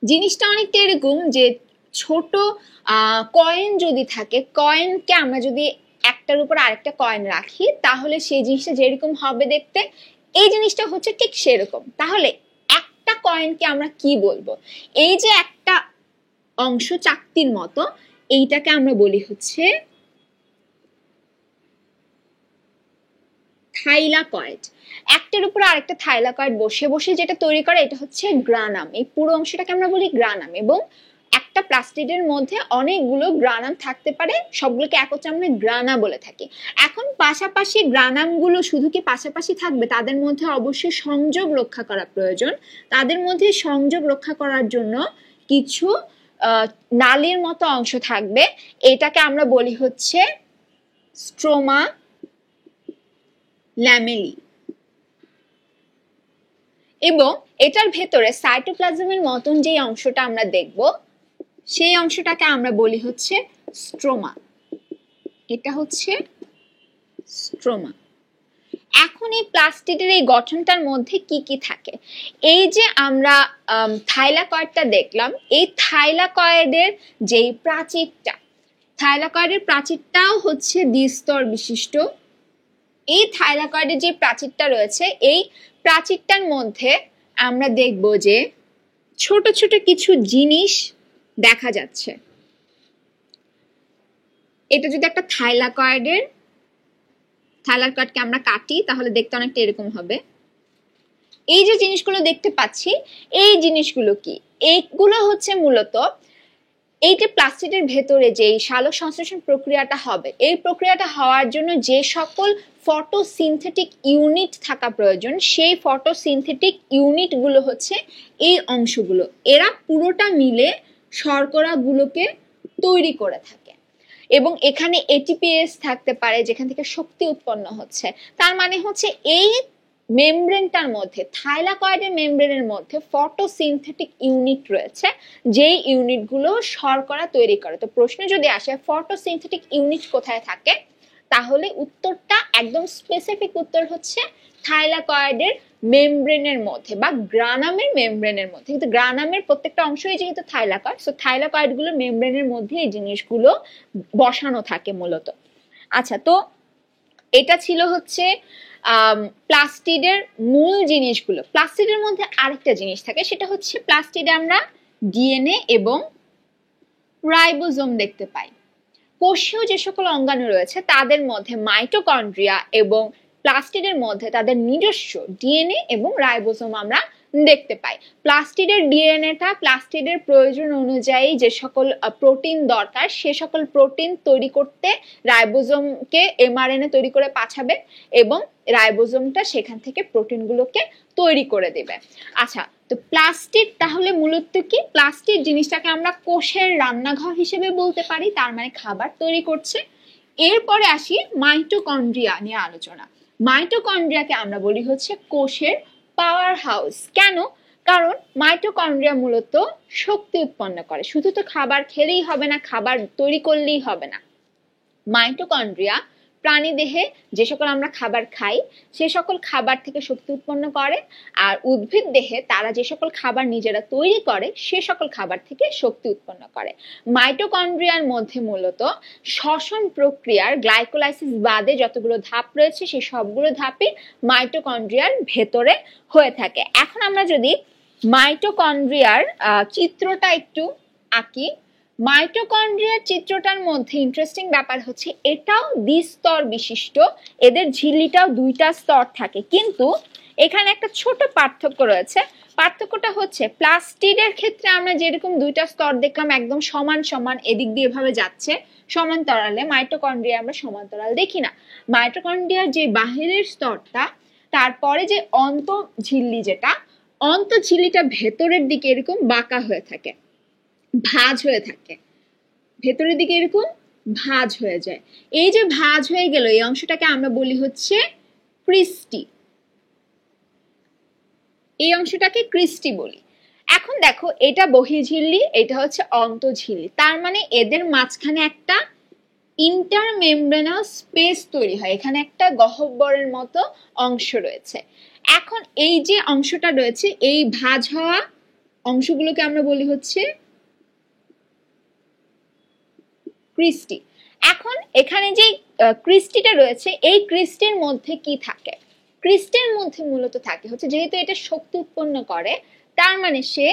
Speaker 1: জিনিসটা অনেকটা এরকম যে ছোট কয়েন যদি থাকে, কয়েনকে আমরা যদি একটার উপর আরেকটা কয়েন রাখি তাহলে সেই জিনিসটা যেরকম হবে দেখতে, এই জিনিসটা হচ্ছে ঠিক সেরকম। তাহলে একটা কয়েনকে আমরা কি বলবো? এই যে একটা অংশ চাকতির মতো, এইটাকে আমরা বলি হচ্ছে থাইলাকয়েড। একটার উপরে আরেকটা থাইলাকয়েড বসে বসে যেটা তৈরি করে এটা হচ্ছে গ্রানাম। এই পুরো অংশটাকে আমরা বলি গ্রানাম। এবং একটা প্লাস্টিডের মধ্যে অনেকগুলো গ্রানাম থাকতে পারে, সবগুলোকে একত্রে আমরা গ্রানা বলে থাকি। এখন পাশাপাশি গ্রানামগুলো শুধু কি পাশাপাশি থাকবে? তাদের মধ্যে অবশ্যই সংযোগ রক্ষা করা প্রয়োজন। তাদের মধ্যে সংযোগ রক্ষা করার জন্য কিছু নালীর মতো অংশ থাকবে, এটাকে আমরা বলি হচ্ছে স্ট্রোমা ল্যামেলি। এবং এটার ভেতরে সাইটোপ্লাজমের মতন যে অংশটা আমরা দেখব সেই অংশটাকে আমরা বলি হচ্ছে স্ট্রোমা। এটা হচ্ছে স্ট্রোমা। এখন এই প্লাস্টিডের এই গঠনটার মধ্যে কি কি থাকে? এই যে আমরা থাইলাকয়েডটা দেখলাম, এই থাইলাকয়েডের যেই প্রাচীরটা, থাইলাকয়েডের প্রাচীরটাও হচ্ছে দ্বিস্তর বিশিষ্ট। এই থাইলাকয়েডের যে প্রাচীরটা রয়েছে, এই প্রাচীরটার মধ্যে আমরা দেখব যে ছোট ছোট কিছু জিনিস দেখা যাচ্ছে। এটা যদি একটা থাইলাকয়েডকে আমরা কাটি তাহলে দেখতে অনেকটা এরকম হবে। এই যে জিনিসগুলো দেখতে পাচ্ছি, এই জিনিসগুলো কি? এইগুলো হচ্ছে মূলত এই যে প্লাস্টিডের ভেতরে যে সালোক সংশ্লেষণ প্রক্রিয়াটা হবে, এই প্রক্রিয়াটা হওয়ার জন্য যে সকল ফটোসিনথেটিক ইউনিট থাকা প্রয়োজন, সেই ফটোসিনথেটিক ইউনিটগুলো হচ্ছে এই অংশগুলো। এরা পুরোটা মিলে শর্করাগুলোকে তৈরি করে থাকে। এবং এখানে এটিপিএস থাকতে পারে যেখান থেকে শক্তি উৎপন্ন হচ্ছে। তার মানে হচ্ছে এই মেমব্রেনটার মধ্যে, থাইলাকয়েডের মেমব্রেনের মধ্যে ফটোসিনথেটিক ইউনিট রয়েছে, যেই ইউনিটগুলো শর্করা তৈরি করে। তো প্রশ্ন যদি আসে ফটোসিনথেটিক ইউনিট কোথায় থাকে, তাহলে উত্তরটা একদম স্পেসিফিক উত্তর হচ্ছে থাইলাকয়েডের মেমব্রেনের মধ্যে বা গ্রানামের মেমব্রেনের মধ্যে। কিন্তু গ্রানামের প্রত্যেকটা অংশই যেহেতু থাইলাকয়েড, সো থাইলাকয়েডগুলো মেমব্রেনের মধ্যে এই জিনিসগুলো বসানো থাকে মূলত। আচ্ছা, তো এটা ছিল হচ্ছে প্লাস্টিডের মূল জিনিসগুলো। প্লাস্টিডের মধ্যে আরেকটা জিনিস থাকে, সেটা হচ্ছে প্লাস্টিডে আমরা ডিএনএ এবং রাইবোজোম দেখতে পাই। কোষীয় যে সকল অঙ্গাণু রয়েছে তাদের মধ্যে মাইটোকন্ড্রিয়া এবং প্লাস্টিডের মধ্যে তাদের নিজস্ব ডিএনএ এবং রাইবোজোম আমরা দেখতে পাই। প্লাস্টিডের ডিএনএটা প্লাস্টিডের প্রয়োজন অনুযায়ী যে সকল প্রোটিন দরকার সে সকল প্রোটিন তৈরি করতে রাইবোজোমকে এমআরএনএ তৈরি করে পাঠাবে এবং রাইবোজোমটা সেখান থেকে প্রোটিনগুলোকে তৈরি করে দেবে। আচ্ছা, তো প্লাস্টিড তাহলে মূলত কি? প্লাস্টিড জিনিসটাকে আমরা কোষের রান্নাঘর হিসেবে বলতে পারি, তার মানে খাবার তৈরি করছে। এরপরে আসি মাইটোকন্ড্রিয়া নিয়ে আলোচনা। মাইটোকন্ড্রিয়াকে আমরা বলি হচ্ছে কোষের পাওয়ার হাউস। কেন? কারণ মাইটোকন্ড্রিয়া মূলত শক্তি উৎপন্ন করে। শুধু তো খাবার খেলেই হবে না, খাবার তৈরি করলেই হবে না। মাইটোকন্ড্রিয়া প্রাণী দেহে যে সকল আমরা খাবার খাই সে সকল খাবার থেকে শক্তি উৎপন্ন করে, আর উদ্ভিদ দেহে তারা যে সকল খাবার নিজেরা তৈরি করে সে সকল খাবার থেকে শক্তি উৎপন্ন করে। মাইটোকন্ড্রিয়ার মধ্যে মূলত শ্বসন প্রক্রিয়ার গ্লাইকোলাইসিস বাদে যতগুলো ধাপ রয়েছে সেই সবগুলো ধাপই মাইটোকন্ড্রিয়ার ভেতরে হয়ে থাকে। এখন আমরা যদি মাইটোকন্ড্রিয়ার চিত্রটা একটু আঁকি, মাইটোকন্ড্রিয়ার চিত্রটার মধ্যে ইন্টারেস্টিং ব্যাপার হচ্ছে এটাও দ্বিস্তর বিশিষ্ট, এদের ঝিল্লিটাও দুইটা স্তর থাকে। কিন্তু এখানে একটা ছোট পার্থক্য রয়েছে। পার্থক্যটা হচ্ছে প্লাস্টিডের ক্ষেত্রে আমরা যেরকম দুইটা স্তর দেখলাম একদম সমান সমান এদিক দিয়ে এভাবে যাচ্ছে সমান্তরালে, মাইটোকন্ড্রিয়া আমরা সমান্তরাল দেখি না। মাইটোকন্ড্রিয়ার যে বাহিরের স্তরটা, তারপরে যে অন্তঃঝিল্লি, যেটা অন্তঃঝিল্লিটা ভেতরের দিকে এরকম বাঁকা হয়ে থাকে, ভাঁজ হয়ে থাকে, ভেতরের দিকে এরকম ভাঁজ হয়ে যায়। এই যে ভাঁজ হয়ে গেল এই অংশটাকে আমরা বলি হচ্ছে ক্রিস্টি। এই অংশটাকে ক্রিস্টি বলি। এখন দেখো, এটা বহিঃঝিল্লি, এটা হচ্ছে অন্তঃঝিল্লি, তার মানে এদের মাঝখানে একটা ইন্টারমেমব্রেনাল স্পেস তৈরি হয়, এখানে একটা গহ্বরের মতো অংশ রয়েছে। এখন এই যে অংশটা রয়েছে এই ভাঁজ হওয়া অংশগুলোকে আমরা বলি হচ্ছে ক্রিস্টি। এখন এখানে যে ক্রিস্টিটা রয়েছে এই ক্রিস্টির মধ্যে কি থাকে? ক্রিস্টির মধ্যে মূলত থাকে হচ্ছে, যেহেতু এটা শক্তি উৎপন্ন করে তার মানে সে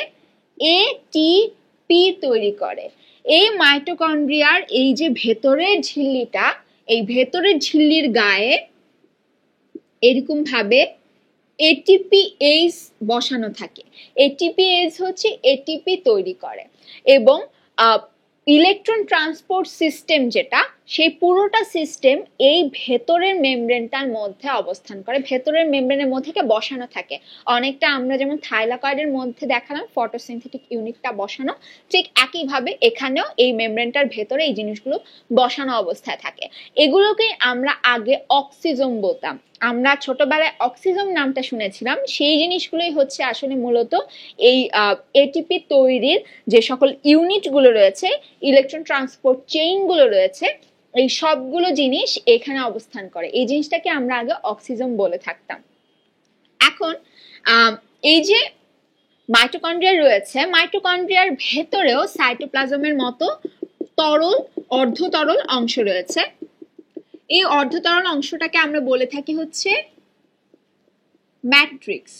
Speaker 1: এটিপি তৈরি করে। এই মাইটোকন্ড্রিয়ার এই যে ভেতরের ঝিল্লিটা, এই ভেতরের ঝিল্লির গায়ে এরকম ভাবে এটিপিএইচ বসানো থাকে। এটিপিএইচ হচ্ছে এটিপি তৈরি করে এবং ইলেকট্রন ট্রান্সপোর্ট সিস্টেম যেটা, সেই পুরোটা সিস্টেম এই ভেতরের মেমব্রেনটার মধ্যে অবস্থান করে, ভেতরের মেমব্রেনের মধ্যে বসানো থাকে। অনেকটা আমরা যেমন থাইলাকয়েডের মধ্যে দেখালাম ফটোসিনথেটিক ইউনিটটা বসানো, ঠিক একইভাবে এখানেও এই মেমব্রেনটার ভেতরে এই জিনিসগুলো বসানো অবস্থায় থাকে। এগুলোকেই আমরা আগে অক্সিজোম বলতাম। আমরা ছোটবেলায় অক্সিজোম নামটা শুনেছিলাম, সেই জিনিসগুলোই হচ্ছে আসলে মূলত এই এটিপি তৈরির যে সকল ইউনিটগুলো রয়েছে, ইলেকট্রন ট্রান্সপোর্ট চেইনগুলো রয়েছে, এই সবগুলো জিনিস এখানে অবস্থান করে। এই জিনিসটাকে আমরা আগে অক্সিজোম বলে থাকতাম। এখন এই যে মাইটোকন্ড্রিয়া রয়েছে, মাইটোকন্ড্রিয়ার ভেতরেও সাইটোপ্লাজমের মতো তরল, অর্ধতরল অংশ রয়েছে। এই অর্ধতরল অংশটাকে আমরা বলে থাকি হচ্ছে ম্যাট্রিক্স।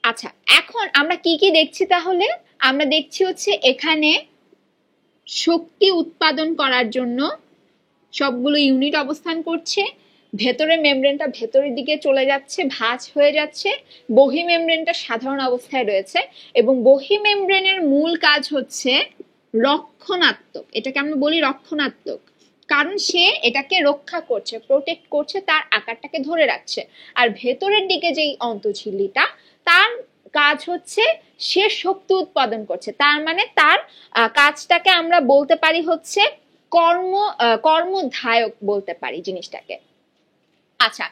Speaker 1: আচ্ছা, এখন আমরা কি কি দেখছি তাহলে? আমরা দেখছি হচ্ছে এখানে শক্তি উৎপাদন করার জন্য সবগুলো ইউনিট অবস্থান করছে। ভেতরের মেমব্রেনটা ভেতরের দিকে চলে যাচ্ছে, ভাঁজ হয়ে যাচ্ছে। বহি মেমব্রেনটা সাধারণ অবস্থায় রয়েছে এবং বহি মেমব্রেনের মূল কাজ হচ্ছে রক্ষণাত্মক। এটাকে আমরা বলি রক্ষণাত্মক, কারণ সে এটাকে রক্ষা করছে, প্রোটেক্ট করছে, তার আকারটাকে ধরে রাখছে। আর ভেতরের দিকে যেই অন্তঃঝিল্লিটা, তার কাজ হচ্ছে সে শক্তি উৎপাদন করছে। তার মানে তার কাজটাকে আমরা বলতে পারি হচ্ছে কর্মধায়ক বলতে পারি জিনিসটাকে। আচ্ছা,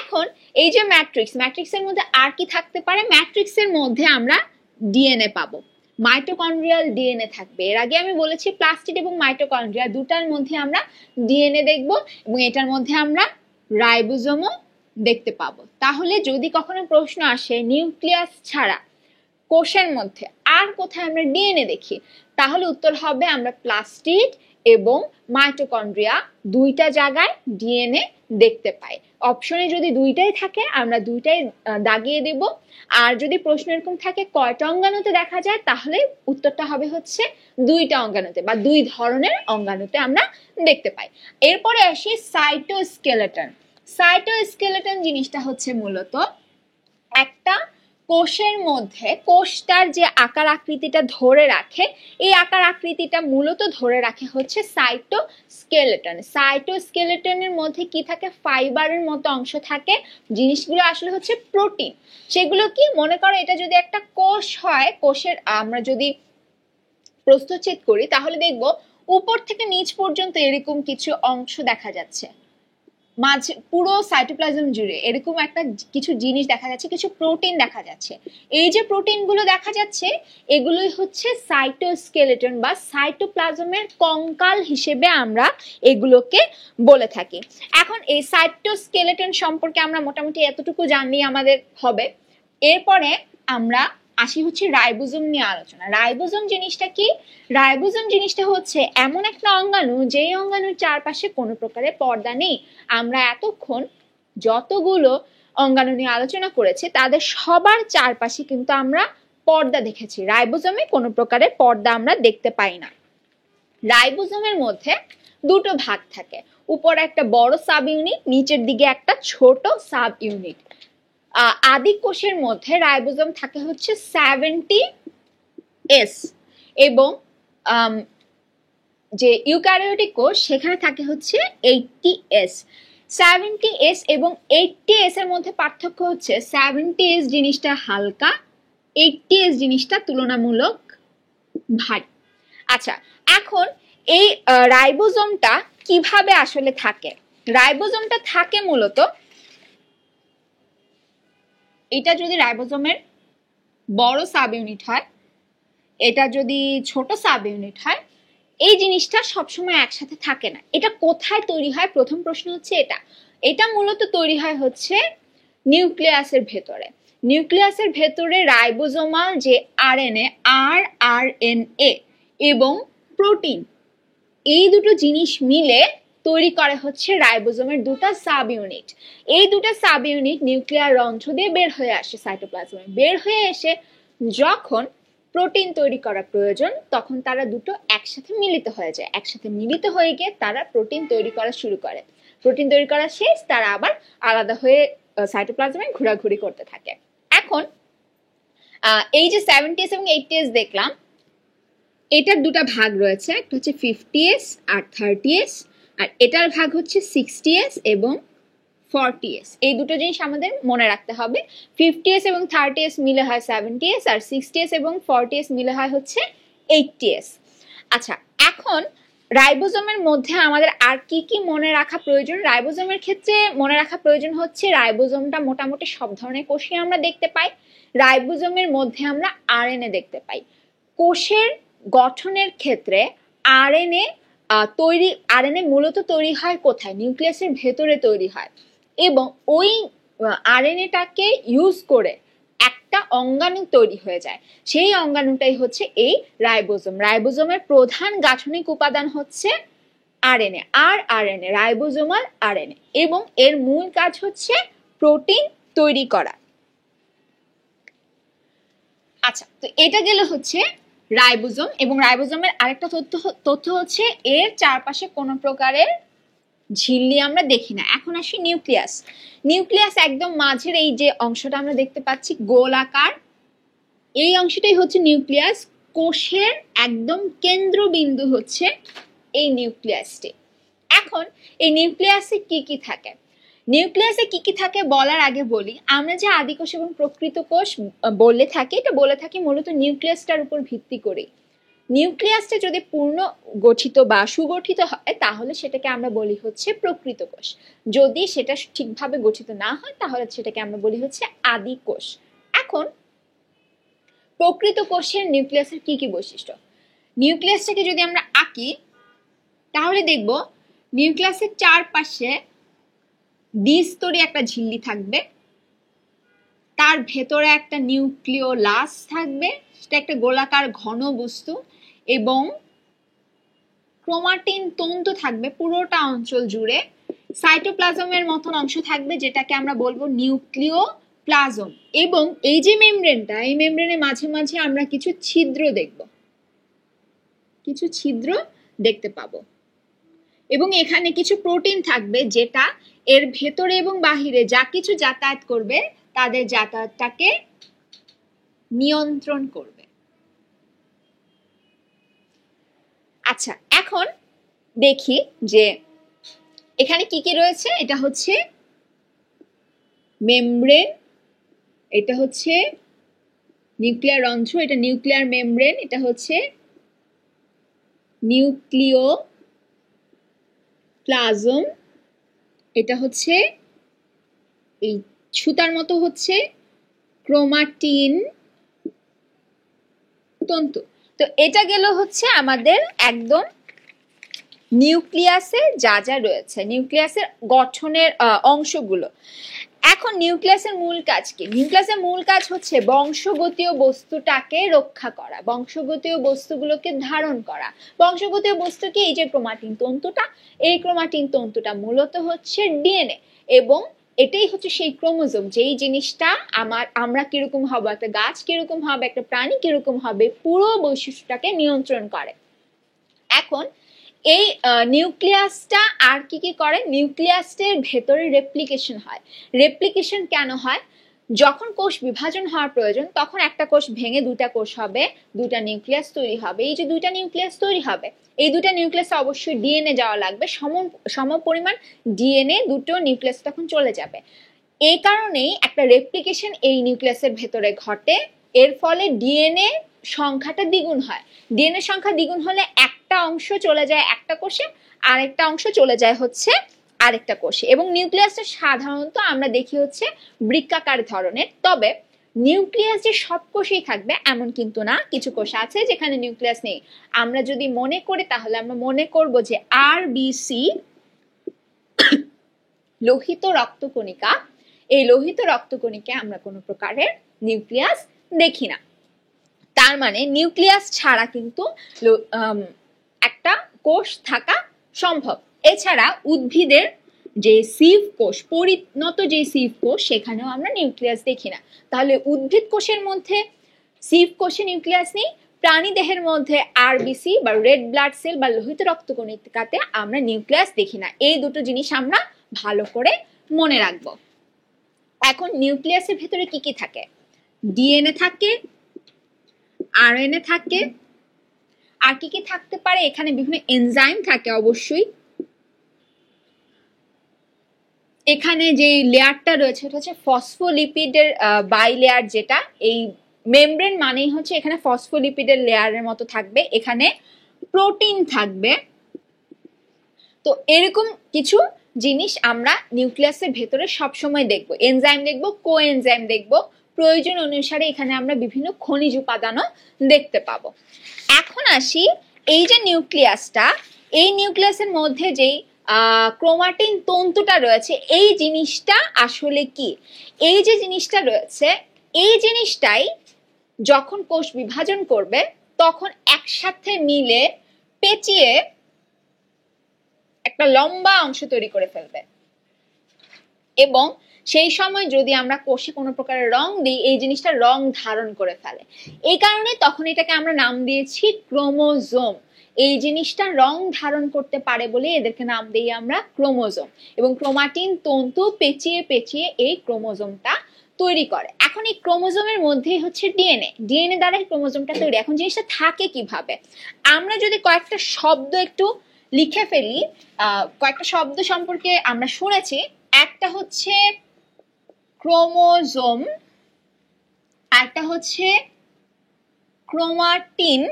Speaker 1: এখন এই যে ম্যাট্রিক্সের মধ্যে আর কি থাকতে পারে? ম্যাট্রিক্সের মধ্যে আমরা ডিএনএ পাবো, মাইটোকন্ড্রিয়াল ডিএনএ থাকবে। এর আগে আমি বলেছি প্লাস্টিড এবং মাইটোকন্ড্রিয়া দুটার মধ্যে আমরা ডিএনএ দেখব এবং এটার মধ্যে আমরা রাইবোজোমও দেখতে পাবো। তাহলে যদি কখনো প্রশ্ন আসে নিউক্লিয়াস ছাড়া কোষের মধ্যে আর কোথায় আমরা ডিএনএ দেখি, তাহলে উত্তর হবে আমরা প্লাস্টিড এবং মাইটোকন্ড্রিয়া দুইটা জায়গায় ডিএনএ দেখতে পাই। অপশনে যদি দুইটাই থাকে আমরা দুইটাই দাগিয়ে দেব। আর যদি প্রশ্ন এরকম থাকে কয়টা অঙ্গাণুতে দেখা যায়, তাহলে উত্তরটা হবে হচ্ছে দুইটা অঙ্গাণুতে বা দুই ধরনের অঙ্গাণুতে আমরা দেখতে পাই। এরপরে আসি সাইটোস্কেলেটন। সাইটোস্কেলেটন জিনিসটা হচ্ছে মূলত একটা কোষের মধ্যে কোষটার যে আকার আকৃতিটা ধরে রাখে, এই আকার আকৃতিটা মূলত ধরে রাখে হচ্ছে সাইটোস্কেলেটন। সাইটোস্কেলেটনের মধ্যে কি থাকে? ফাইবারের মতো অংশ থাকে। জিনিসগুলো আসলে হচ্ছে প্রোটিন। সেগুলো কি, মনে করো এটা যদি একটা কোষ হয়, কোষের আমরা যদি প্রস্থচ্ছেদ করি তাহলে দেখব উপর থেকে নিচ পর্যন্ত এরকম কিছু অংশ দেখা যাচ্ছে, মাঝে পুরো সাইটোপ্লাজম জুড়ে এরকম একটা কিছু জিনিস দেখা যাচ্ছে, কিছু প্রোটিন দেখা যাচ্ছে। এই যে প্রোটিনগুলো দেখা যাচ্ছে, এগুলোই হচ্ছে সাইটোস্কেলেটন বা সাইটোপ্লাজমের কঙ্কাল হিসেবে আমরা এগুলোকে বলে থাকি। এখন এই সাইটোস্কেলেটন সম্পর্কে আমরা মোটামুটি এতটুকু জানলেই আমাদের হবে। এরপরে আমরা আসি হচ্ছে রাইবোজোম নিয়ে আলোচনা। রাইবোজোম জিনিসটা কি? রাইবোজোম জিনিসটা হচ্ছে এমন একটা অঙ্গাণু, যেই অঙ্গাণুর চারপাশে কোনো প্রকারের পর্দা নেই। আমরা এতক্ষণ যতগুলো অঙ্গাণু নিয়ে আলোচনা করেছি তাদের সবার চারপাশে কিন্তু আমরা পর্দা দেখেছি। রাইবোজোমে কোনো প্রকারের পর্দা আমরা দেখতে পাই না। রাইবোজোমের মধ্যে দুটো ভাগ থাকে, উপরে একটা বড় সাব ইউনিট, নিচের দিকে একটা ছোট সাব ইউনিট। আদি কোষের মধ্যে রাইবোজোম থাকে হচ্ছে 70S এবং যে ইউক্যারিওটিক কোষ সেখানে থাকে হচ্ছে 80S। 70S এবং 80S এর মধ্যে পার্থক্য হচ্ছে 70S জিনিসটা হালকা, 80S জিনিসটা তুলনামূলক ভারী। আচ্ছা, এখন এই রাইবোজোমটা কিভাবে আসলে থাকে? রাইবোজোমটা থাকে মূলত, এটা যদি রাইবোজোমের বড় সাব ইউনিট হয়, এটা যদি ছোট সাব ইউনিট হয়, এই জিনিসটা সবসময় একসাথে থাকে না। এটা কোথায় তৈরি হয়? প্রথম প্রশ্ন হচ্ছে এটা। এটা মূলত তৈরি হয় হচ্ছে নিউক্লিয়াসের ভেতরে। নিউক্লিয়াসের ভেতরে রাইবোজোমাল যে আরএনএ, আরএনএ এবং প্রোটিন, এই দুটো জিনিস মিলে তৈরি করে হচ্ছে রাইবোজোমের দুটো সাব ইউনিট। এই দুটো সাব ইউনিট নিউক্লিয়ার রন্ধ্র দিয়ে বের হয়ে আসে সাইটোপ্লাজমে। বের হয়ে এসে যখন প্রোটিন তৈরি করা প্রয়োজন, তখন তারা দুটো একসাথে মিলিত হয়ে যায়। একসাথে মিলিত হয়ে গিয়ে তারা প্রোটিন তৈরি করা শুরু করে। প্রোটিন তৈরি করা শেষ, তারা আবার আলাদা হয়ে সাইটোপ্লাজমে ঘোরাঘুরি করতে থাকে। এখন এই যে 70s এবং 80s দেখলাম, এটার দুটো ভাগ রয়েছে, একটা হচ্ছে 50s আর 30s, আর এটার ভাগ হচ্ছে 60s এবং 40s। এই দুটো জিনিস আমাদের মনে রাখতে হবে। 50s এবং 30s মিলে হয় 70s, আর 60s এবং 40s মিলে হয় হচ্ছে 80s। আচ্ছা, এখন রাইবোজোমের মধ্যে আমাদের আর কি কি মনে রাখা প্রয়োজন? রাইবোজোমের ক্ষেত্রে মনে রাখা প্রয়োজন হচ্ছে রাইবোজোমটা মোটামুটি সব ধরনের কোষে আমরা দেখতে পাই। রাইবোজোমের মধ্যে আমরা আরএনএ দেখতে পাই। কোষের গঠনের ক্ষেত্রে আরএনএ মূলত তৈরি হয় কোথায়? নিউক্লিয়াসের ভেতরে তৈরি হয়, এবং ওই আরএনএটাকে ইউজ করে একটা অঙ্গাণু তৈরি হয়ে যায়। সেই অঙ্গাণুটাই হচ্ছে এই রাইবোজোম। রাইবোজোমের প্রধান গাঠনিক উপাদান হচ্ছে আরএনএ, আরএনএ রাইবোজোমাল আরএনএ, এবং এর মূল কাজ হচ্ছে প্রোটিন তৈরি করা। আচ্ছা, তো এটা গেল হচ্ছে রাইবোজোম। এবং রাইবোজোমের আরেকটা তথ্য হচ্ছে এর চারপাশে কোনো প্রকারের ঝিল্লি আমরা দেখি না। এখন আসি নিউক্লিয়াস। নিউক্লিয়াস একদম মাঝের এই যে অংশটা আমরা দেখতে পাচ্ছি গোলাকার, এই অংশটাই হচ্ছে নিউক্লিয়াস। কোষের একদম কেন্দ্রবিন্দু হচ্ছে এই নিউক্লিয়াসটি। এখন এই নিউক্লিয়াসে কি কি থাকে? নিউক্লিয়াসে কি কি থাকে বলার আগে বলি, আমরা যে আদিকোষ এবং প্রকৃত কোষ বলে থাকি, এটা বলে থাকি মূলত নিউক্লিয়াসটার উপর ভিত্তি করে। নিউক্লিয়াসটা যদি পূর্ণ গঠিত বা সুগঠিত হয় তাহলে সেটাকে আমরা বলি হচ্ছে প্রকৃত কোষ। যদি সেটা ঠিকভাবে গঠিত না হয় তাহলে সেটাকে আমরা বলি হচ্ছে আদি কোষ। এখন প্রকৃত কোষের নিউক্লিয়াসের কি কি বৈশিষ্ট্য? নিউক্লিয়াসটাকে যদি আমরা আঁকি তাহলে দেখব নিউক্লিয়াসের চারপাশে দ্বিস্তরী একটা ঝিল্লি থাকবে, তার ভেতরে একটা নিউক্লিওলাস থাকবে, সেটা একটা গোলাকার ঘন বস্তু, এবং ক্রোমাটিন তন্তু থাকবে পুরোটা অঞ্চল জুড়ে। সাইটোপ্লাজমের মতন অংশ থাকবে যেটাকে আমরা বলবো নিউক্লিওপ্লাজম, এবং এই যে মেমব্রেনটা, এই মেমব্রেনের মাঝে মাঝে আমরা কিছু ছিদ্র দেখতে পাবো, এবং এখানে কিছু প্রোটিন থাকবে যেটা এর ভেতরে এবং বাহিরে যা কিছু যাতায়াত করবে তাদের যাতায়াতটাকে নিয়ন্ত্রণ করবে। আচ্ছা, এখন দেখি যে এখানে কি কি রয়েছে। এটা হচ্ছে মেমব্রেন, এটা হচ্ছে নিউক্লিয়ার রন্ধ্র, এটা নিউক্লিয়ার মেমব্রেন, এটা হচ্ছে নিউক্লিওপ্লাজম, এটা হচ্ছে এই সুতার মতো হচ্ছে ক্রোমাটিন তন্তু। তো এটা গেল হচ্ছে আমাদের একদম নিউক্লিয়াসে যা যা রয়েছে, নিউক্লিয়াসের গঠনের অংশগুলো। এখন নিউক্লিয়াসের মূল কাজ কি? নিউক্লিয়াসের মূল কাজ হচ্ছে বংশগতীয় বস্তুটাকে রক্ষা করা, বংশগতীয় বস্তুগুলোকে ধারণ করা। বংশগতীয় বস্তু কি? এই যে ক্রোমাটিন তন্তুটা, এই ক্রোমাটিন তন্তুটা মূলত হচ্ছে ডিএনএ, এবং এটাই হচ্ছে সেই ক্রোমোজোম যেই জিনিসটা আমরা কিরকম হব, একটা গাছ কিরকম হবে, একটা প্রাণী কিরকম হবে, পুরো বৈশিষ্ট্যটাকে নিয়ন্ত্রণ করে। এখন এই নিউক্লিয়াসটা আর কি কি করে? নিউক্লিয়াসের ভেতরে রেপ্লিকেশন হয়। রেপ্লিকেশন কেন হয়? যখন কোষ বিভাজন হওয়ার প্রয়োজন তখন একটা কোষ ভেঙে দুটা কোষ হবে, দুটা নিউক্লিয়াস তৈরি হবে। এই যে দুইটা নিউক্লিয়াস তৈরি হবে, এই দুটা নিউক্লিয়াসে অবশ্যই ডিএনএ যাওয়া লাগবে, সম পরিমাণ ডিএনএ দুটো নিউক্লিয়াস তখন চলে যাবে। এই কারণেই একটা রেপ্লিকেশন এই নিউক্লিয়াসের ভেতরে ঘটে। এর ফলে ডিএনএ সংখ্যাটা দ্বিগুণ হয়। ডিএনএ সংখ্যা দ্বিগুণ হলে একটা অংশ চলে যায় একটা কোষে, আরেকটা অংশ চলে যায় হচ্ছে আরেকটা কোষে। এবং নিউক্লিয়াসটা সাধারণত আমরা দেখি হচ্ছে বৃত্তাকার ধরনের। তবে নিউক্লিয়াস যে সব কোষেই থাকবে এমন কিন্তু না, কিছু কোষ আছে যেখানে নিউক্লিয়াস নেই। আমরা যদি মনে করি তাহলে আমরা মনে করব যে আরবিসি, লোহিত রক্তকণিকা, এই লোহিত রক্তকণিকায় আমরা কোনো প্রকারের নিউক্লিয়াস দেখি না। তার মানে নিউক্লিয়াস ছাড়া কিন্তু একটা কোষ থাকা সম্ভব। এছাড়া উদ্ভিদের যে সিভ কোষ, পরিণত যে সিভ কোষ, সেখানেও আমরা নিউক্লিয়াস দেখি না। তাহলে উদ্ভিদ কোষের মধ্যে সিভ কোষে নিউক্লিয়াস নেই, প্রাণী দেহের মধ্যে আরবিসি বা রেড ব্লাড সেল বা লোহিত রক্তকণিকাতে আমরা নিউক্লিয়াস দেখি না। এই দুটো জিনিস আমরা ভালো করে মনে রাখবো। এখন নিউক্লিয়াসের ভেতরে কি কি থাকে? ডিএনএ থাকে, আরএনএ থাকে, আর কি কি থাকতে পারে? এখানে বিভিন্ন এনজাইম থাকে অবশ্যই। এখানে যে লেয়ারটা রয়েছে এটা হচ্ছে ফসফোলিপিডের বাইলেয়ার, যেটা এই মেমব্রেন মানেই হচ্ছে এখানে ফসফোলিপিডের লেয়ারের মতো থাকবে, এখানে প্রোটিন থাকবে। তো এরকম কিছু জিনিস আমরা নিউক্লিয়াসের ভেতরে সবসময় দেখব। এনজাইম দেখব, কোএনজাইম দেখব, প্রয়োজন অনুসারে এখানে আমরা বিভিন্ন খনিজ উপাদানও দেখতে পাবো। এখন আসি এই যে নিউক্লিয়াসটা, এই নিউক্লিয়াসের মধ্যে যেই ক্রোমাটিন তন্তুটা রয়েছে, এই জিনিসটা আসলে কি? এই যে জিনিসটা রয়েছে, এই জিনিসটাই যখন কোষ বিভাজন করবে তখন একসাথে মিলে পেঁচিয়ে একটা লম্বা অংশ তৈরি করে ফেলবে, এবং সেই সময় যদি আমরা কোষে কোনো প্রকারের রং দিই, এই জিনিসটা রং ধারণ করে ফেলে। এই কারণে তখন এটাকে আমরা নাম দিয়েছি ক্রোমোজোম। এই জিনিসটা রং ধারণ করতে পারে বলে এদেরকে নাম দিই আমরা ক্রোমোজোম, এবং ক্রোমাটিন তন্তু পেঁচিয়ে পেঁচিয়ে এই ক্রোমোজোমটা তৈরি করে। এখন এই ক্রোমোজোমের মধ্যেই হচ্ছে ডিএনএ, ডিএনএ দ্বারা এই ক্রোমোজোমটা তৈরি। এখন জিনিসটা থাকে কিভাবে? আমরা যদি কয়েকটা শব্দ একটু লিখে ফেলি, কয়েকটা শব্দ সম্পর্কে আমরা শুনেছি। একটা হচ্ছে ক্রোমোজোম, একটা হচ্ছে ক্রোমাটিন,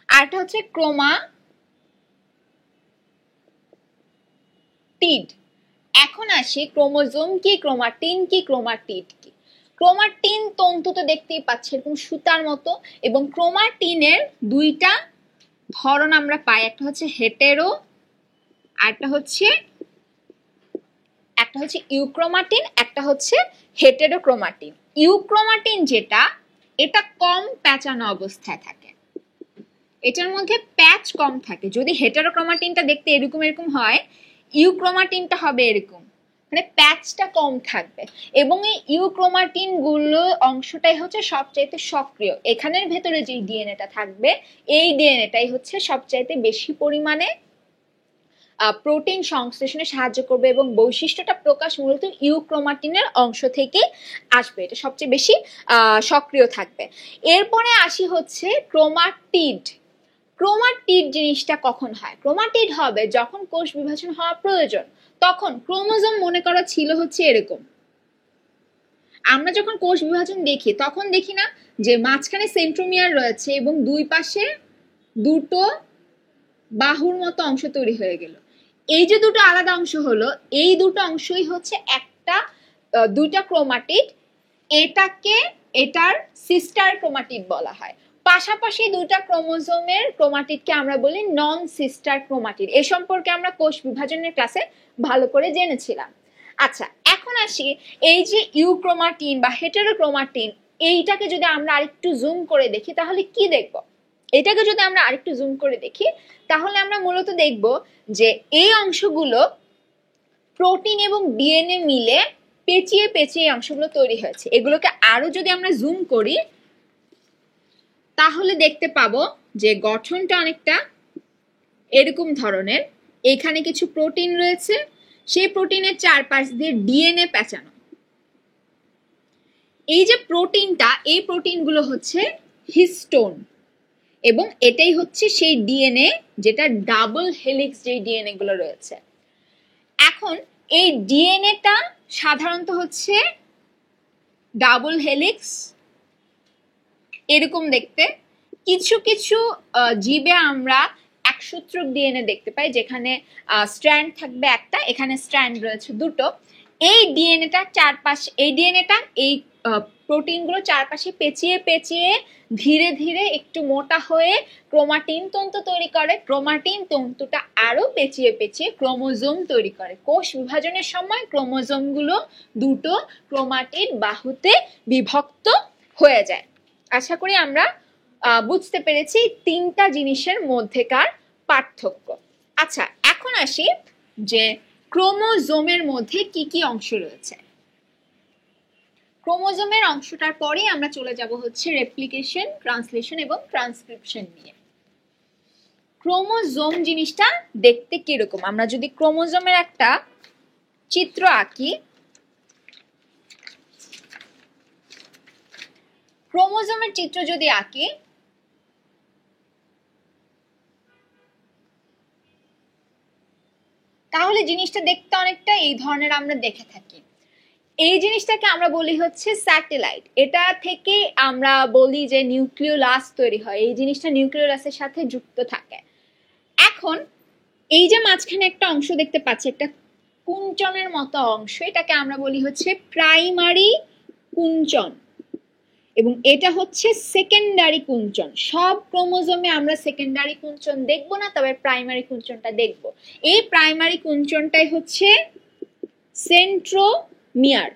Speaker 1: আরটা হচ্ছে ক্রোমাটিড। এখন আসি ক্রোমোজোম কি, ক্রোমাটিন কি, ক্রোমাটিড কি। ক্রোমাটিন তন্তু তো দেখতেই পাচ্ছি এরকম সুতার মতো, এবং ক্রোমাটিনের দুইটা ধরন আমরা পাই, একটা হচ্ছে হেটেরো, আরটা হচ্ছে ইউক্রোমাটিন, একটা হচ্ছে হেটেরোক্রোমাটিন। ইউক্রোমাটিন যেটা, এটা কম প্যাঁচানো অবস্থায় থাকে, এটার মধ্যে প্যাচ কম থাকে। যদি হেটেরোক্রোমাটিনটা দেখতে এরকম এরকম হয়, ইউক্রোমাটিনটা হবে এরকম, মানে প্যাচটা কম থাকবে। এবং এই ইউক্রোমাটিন গুলো অংশটাই হচ্ছে সবচাইতে সক্রিয়। এখানের ভেতরে যে ডিএনএটা থাকবে, এই ডিএনএটাই হচ্ছে সবচাইতে বেশি পরিমাণে প্রোটিন সংশ্লেষণে সাহায্য করবে, এবং বৈশিষ্ট্যটা প্রকাশ মূলত ইউক্রোমাটিনের অংশ থেকে আসবে, এটা সবচেয়ে বেশি সক্রিয় থাকবে। এরপরে আসি হচ্ছে ক্রোমাটিড। ক্রোমাটিড জিনিসটা কখন হয়? ক্রোমাটিড হবে যখন কোষ বিভাজন হওয়া প্রয়োজন। তখন ক্রোমোজোম মনে করা ছিল হচ্ছে এরকম। আমরা যখন কোষ বিভাজন দেখি তখন দেখি না যে মাঝখানে সেন্ট্রোমিয়ার রয়েছে এবং দুই পাশে দুটো বাহুর মতো অংশ তৈরি হয়ে গেল। এই যে দুটো আলাদা অংশ হলো, এই দুটো অংশই হচ্ছে দুইটা ক্রোমাটিড। এটার সিস্টার ক্রোমাটিড বলা হয়। পাশাপাশি দুইটা ক্রোমোজোমের ক্রোমাটিডকে আমরা বলি নন সিস্টার ক্রোমাটিড। এ সম্পর্কে আমরা কোষ বিভাজনের ক্লাসে ভালো করে জেনেছিলাম। আচ্ছা, এখন আসি এই যে ইউক্রোমাটিন বা হেটেরোক্রোমাটিন, এইটাকে যদি আমরা আরেকটু জুম করে দেখি তাহলে কি দেখব? এটাকে যদি আমরা আরেকটু জুম করে দেখি তাহলে আমরা মূলত দেখব যে এই অংশগুলো প্রোটিন এবং ডিএনএ মিলে পেঁচিয়ে পেঁচিয়ে অংশগুলো তৈরি হয়েছে। এগুলোকে আরো যদি আমরা জুম করি তাহলে দেখতে পাবো যে গঠনটা অনেকটা এরকম ধরনের। এখানে কিছু প্রোটিন রয়েছে, সেই প্রোটিনের চারপাশ দিয়ে ডিএনএ পেঁচানো। এই যে প্রোটিনটা, এই প্রোটিনগুলো হচ্ছে হিস্টোন, এবং এটাই হচ্ছে সেই ডিএনএ যেটা ডাবল হেলিক্স, যে ডিএনএ গুলো রয়েছে। এখন এই ডিএনএটা সাধারণত হচ্ছে ডাবল হেলিক্স এরকম দেখতে। কিছু কিছু জীবে আমরা একসূত্রক ডিএনএ দেখতে পাই, যেখানে স্ট্র্যান্ড থাকবে একটা, এখানে স্ট্র্যান্ড রয়েছে দুটো। এই ডিএনএটা এই প্রোটিনগুলো চারপাশে পেঁচিয়ে পেঁচিয়ে ধীরে ধীরে একটু মোটা হয়ে ক্রোমাটিন তন্তু তৈরি করে। ক্রোমাটিন তন্তুটা আরো পেঁচিয়ে পেঁচিয়ে ক্রোমোজোম তৈরি করে। কোষ বিভাজনের সময় ক্রোমোজোমগুলো দুটো ক্রোমাটিড বাহুতে বিভক্ত হয়ে যায়। আশা করি আমরা বুঝতে পেরেছি তিনটা জিনিসের মধ্যেকার পার্থক্য। আচ্ছা, এখন আসি যে ক্রোমোজোমের মধ্যে কি কি অংশ রয়েছে। ক্রোমোজোমের অংশটার পরেই আমরা চলে যাব হচ্ছে রেপ্লিকেশন, ট্রান্সলেশন এবং ট্রান্সক্রিপশন নিয়ে। ক্রোমোজোম জিনিসটা দেখতে কিরকম, আমরা যদি ক্রোমোজোমের একটা চিত্র আঁকি, ক্রোমোজোমের চিত্র যদি আঁকি তাহলে জিনিসটা দেখতে অনেকটা এই ধরনের আমরা দেখে থাকি। এই জিনিসটাকে আমরা বলি হচ্ছে স্যাটেলাইট। এটা থেকে আমরা বলি যে নিউক্লিওলাস তৈরি হয়, এই জিনিসটা নিউক্লিওলাসের সাথে যুক্ত থাকে। এখন এই যে মাঝখানে একটা অংশ দেখতে পাচ্ছি, একটা কুঞ্চনের মতো অংশ, এটাকে আমরা বলি হচ্ছে প্রাইমারি কুঞ্চন এবং এটা হচ্ছে সেকেন্ডারি কুঞ্চন। সব ক্রোমোজোমে আমরা সেকেন্ডারি কুঞ্চন দেখবো না, তবে প্রাইমারি কুঞ্চনটা দেখব। এই প্রাইমারি কুঞ্চনটাই হচ্ছে সেন্ট্রোমিয়ার।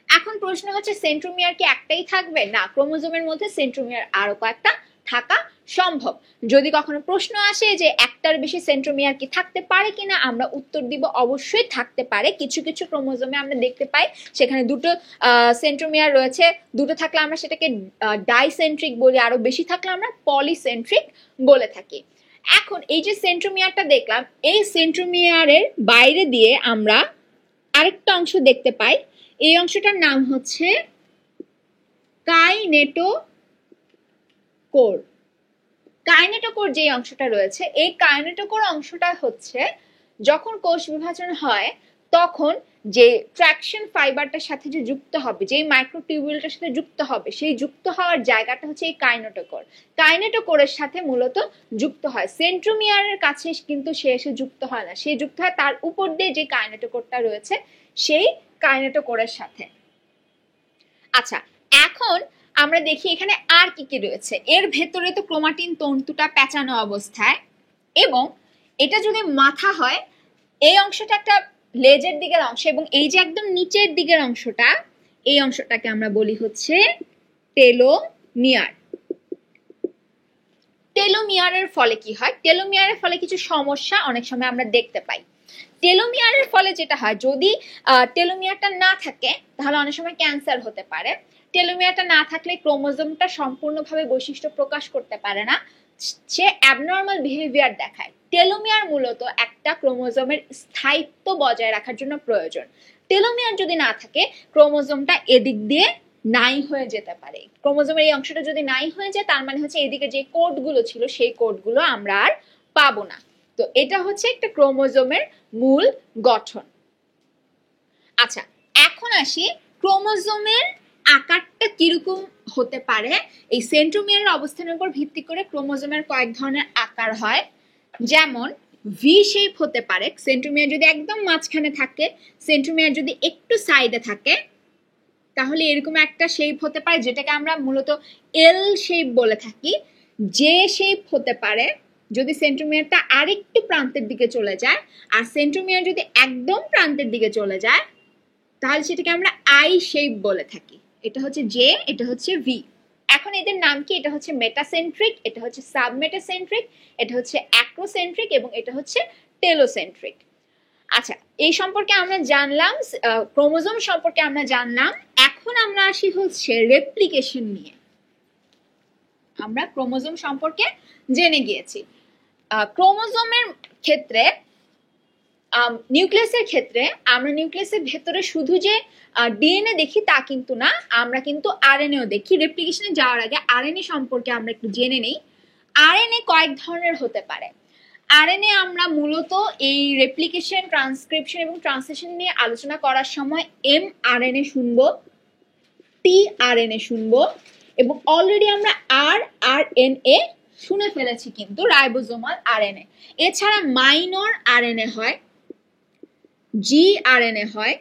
Speaker 1: এখন প্রশ্ন হচ্ছে সেন্ট্রোমিয়ার কি একটাই থাকবে? না, ক্রোমোজোমের মধ্যে সেন্ট্রোমিয়ার আরো কয়েকটা থাকা সম্ভব। যদি কখনো প্রশ্ন আসে যে একটার বেশি সেন্ট্রোমিয়ার কি থাকতে পারে কিনা, আমরা উত্তর দিব অবশ্যই থাকতে পারে। কিছু কিছু ক্রোমোজোমে আমরা দেখতে পাই সেখানে দুটো সেন্ট্রোমিয়ার রয়েছে, দুটো থাকলে আমরা সেটাকে ডাইসেন্ট্রিক বলি, আরো বেশি থাকলে আমরা পলিসেন্ট্রিক বলে থাকি। এখন এই যে সেন্ট্রোমিয়ারটা দেখলাম, এই সেন্ট্রোমিয়ারের বাইরে দিয়ে আমরা আরেকটা অংশ দেখতে পাই, এই অংশটার নাম হচ্ছে কাইনেটোকোর। কাইনেটোকোর যে অংশটা রয়েছে, এই কাইনেটোকোর অংশটা হচ্ছে যখন কোষ বিভাজন হয় তখন যে ট্রাকশন ফাইবারটার সাথে যে যুক্ত হবে, যে মাইক্রোটিউবিউলটার সাথে যুক্ত হবে, সেই যুক্ত হওয়ার জায়গাটা হচ্ছে এই কাইনেটোকোর। কাইনেটোকোরের সাথে মূলত যুক্ত হয়। সেন্ট্রোমিয়ারের কাছে কিন্তু সে এসে যুক্ত হয় না, সে যুক্ত হয় তার উপর দিয়ে যে কাইনেটোকোরটা রয়েছে সেই কাইনেটোকোরের সাথে। আচ্ছা, এখন আমরা দেখি এখানে আর কি কি রয়েছে। এর ভেতরে তো ক্রোমাটিন তন্তুটা পেঁচানো অবস্থায়, এবং এটা যদি মাথা হয়, এই অংশটা একটা লেজের দিকের অংশ, এবং এই যে একদম নিচের দিকের অংশটা, এই অংশটাকে আমরা বলি হচ্ছে টেলোমিয়ার। টেলোমিয়ারের ফলে কি হয়? টেলোমিয়ারের ফলে কিছু সমস্যা অনেক সময় আমরা দেখতে পাই। টেলোমিয়ারের ফলে যেটা হয়, যদি টেলোমিয়ারটা না থাকে তাহলে অনেক সময় ক্যান্সার হতে পারে। টেলোমিয়ারটা না থাকলে ক্রোমোজোমটা সম্পূর্ণভাবে বৈশিষ্ট্য প্রকাশ করতে পারে না, সে অ্যাবনর্মাল বিহেভিয়ার দেখায়। টেলোমিয়ার মূলত একটা ক্রোমোজোমের স্থায়িত্ব বজায় রাখার জন্য প্রয়োজন। টেলোমিয়ার যদি না থাকে ক্রোমোজোমটা এদিক দিয়ে নাই হয়ে যেতে পারে। ক্রোমোজোমের এই অংশটা যদি নাই হয়ে যায় তার মানে হচ্ছে এদিকে যে কোডগুলো ছিল সেই কোডগুলো আমরা আর পাবো না। তো এটা হচ্ছে একটা ক্রোমোজোমের মূল গঠন। আচ্ছা, এখন আসি ক্রোমোজোমের আকারটা কিরকম হতে পারে। এই সেন্ট্রোমিয়ারের অবস্থানের উপর ভিত্তি করে ক্রোমোজোমের কয়েক ধরনের আকার হয়, যেমন ভি শেপ হতে পারে। সেন্ট্রোমিয়ার যদি একদম মাঝখানে থাকে, সেন্ট্রোমিয়ার যদি একটু সাইডে থাকে, তাহলে এরকম একটা শেপ হতে পারে যেটাকে আমরা মূলত এল শেপ বলে থাকি। জে শেপ হতে পারে যদি সেন্ট্রোমিয়ারটা আরেকটু প্রান্তের দিকে চলে যায়, আর সেন্ট্রোমিয়ার যদি একদম প্রান্তের দিকে চলে যায় তাহলে সেটাকে আমরা আই শেপ বলে থাকি। এটা হচ্ছে জে, এটা হচ্ছে ভি। এখন এদের নাম কি? এটা হচ্ছে মেটাসেন্ট্রিক, এটা হচ্ছে সাবমেটাসেন্ট্রিক, এটা হচ্ছে অ্যাক্রোসেন্ট্রিক এবং এটা হচ্ছে টেলোসেন্ট্রিক। আচ্ছা, এই সম্পর্কে আমরা জানলাম, ক্রোমোজোম সম্পর্কে আমরা জানলাম। এখন আমরা আসি হচ্ছে রেপ্লিকেশন নিয়ে। আমরা ক্রোমোজোম সম্পর্কে জেনে গিয়েছি। ক্রোমোজোমের ক্ষেত্রে, নিউক্লিয়াসের ক্ষেত্রে আমরা নিউক্লিয়াসের ভেতরে শুধু যে ডিএনএ দেখি তা কিন্তু না, আমরা কিন্তু আরএনএও দেখি। রেপ্লিকেশনে যাওয়ার আগে আরএনএ সম্পর্কে আমরা একটু জেনে নেই। আরএনএ কয়েক ধরনের হতে পারে। আরএনএ আমরা মূলত এই রেপ্লিকেশন, ট্রান্সক্রিপশন এবং ট্রান্সলেশন নিয়ে আলোচনা করার সময় এমআরএনএ শুনবো, টিআরএনএ শুনবো, এবং অলরেডি আমরা আরএনএ শুনে ফেলেছি কিন্তু, রাইবোজোমাল আরএনএ। এছাড়া মাইনর আরএনএ হয়, জিআরএনএ হয়,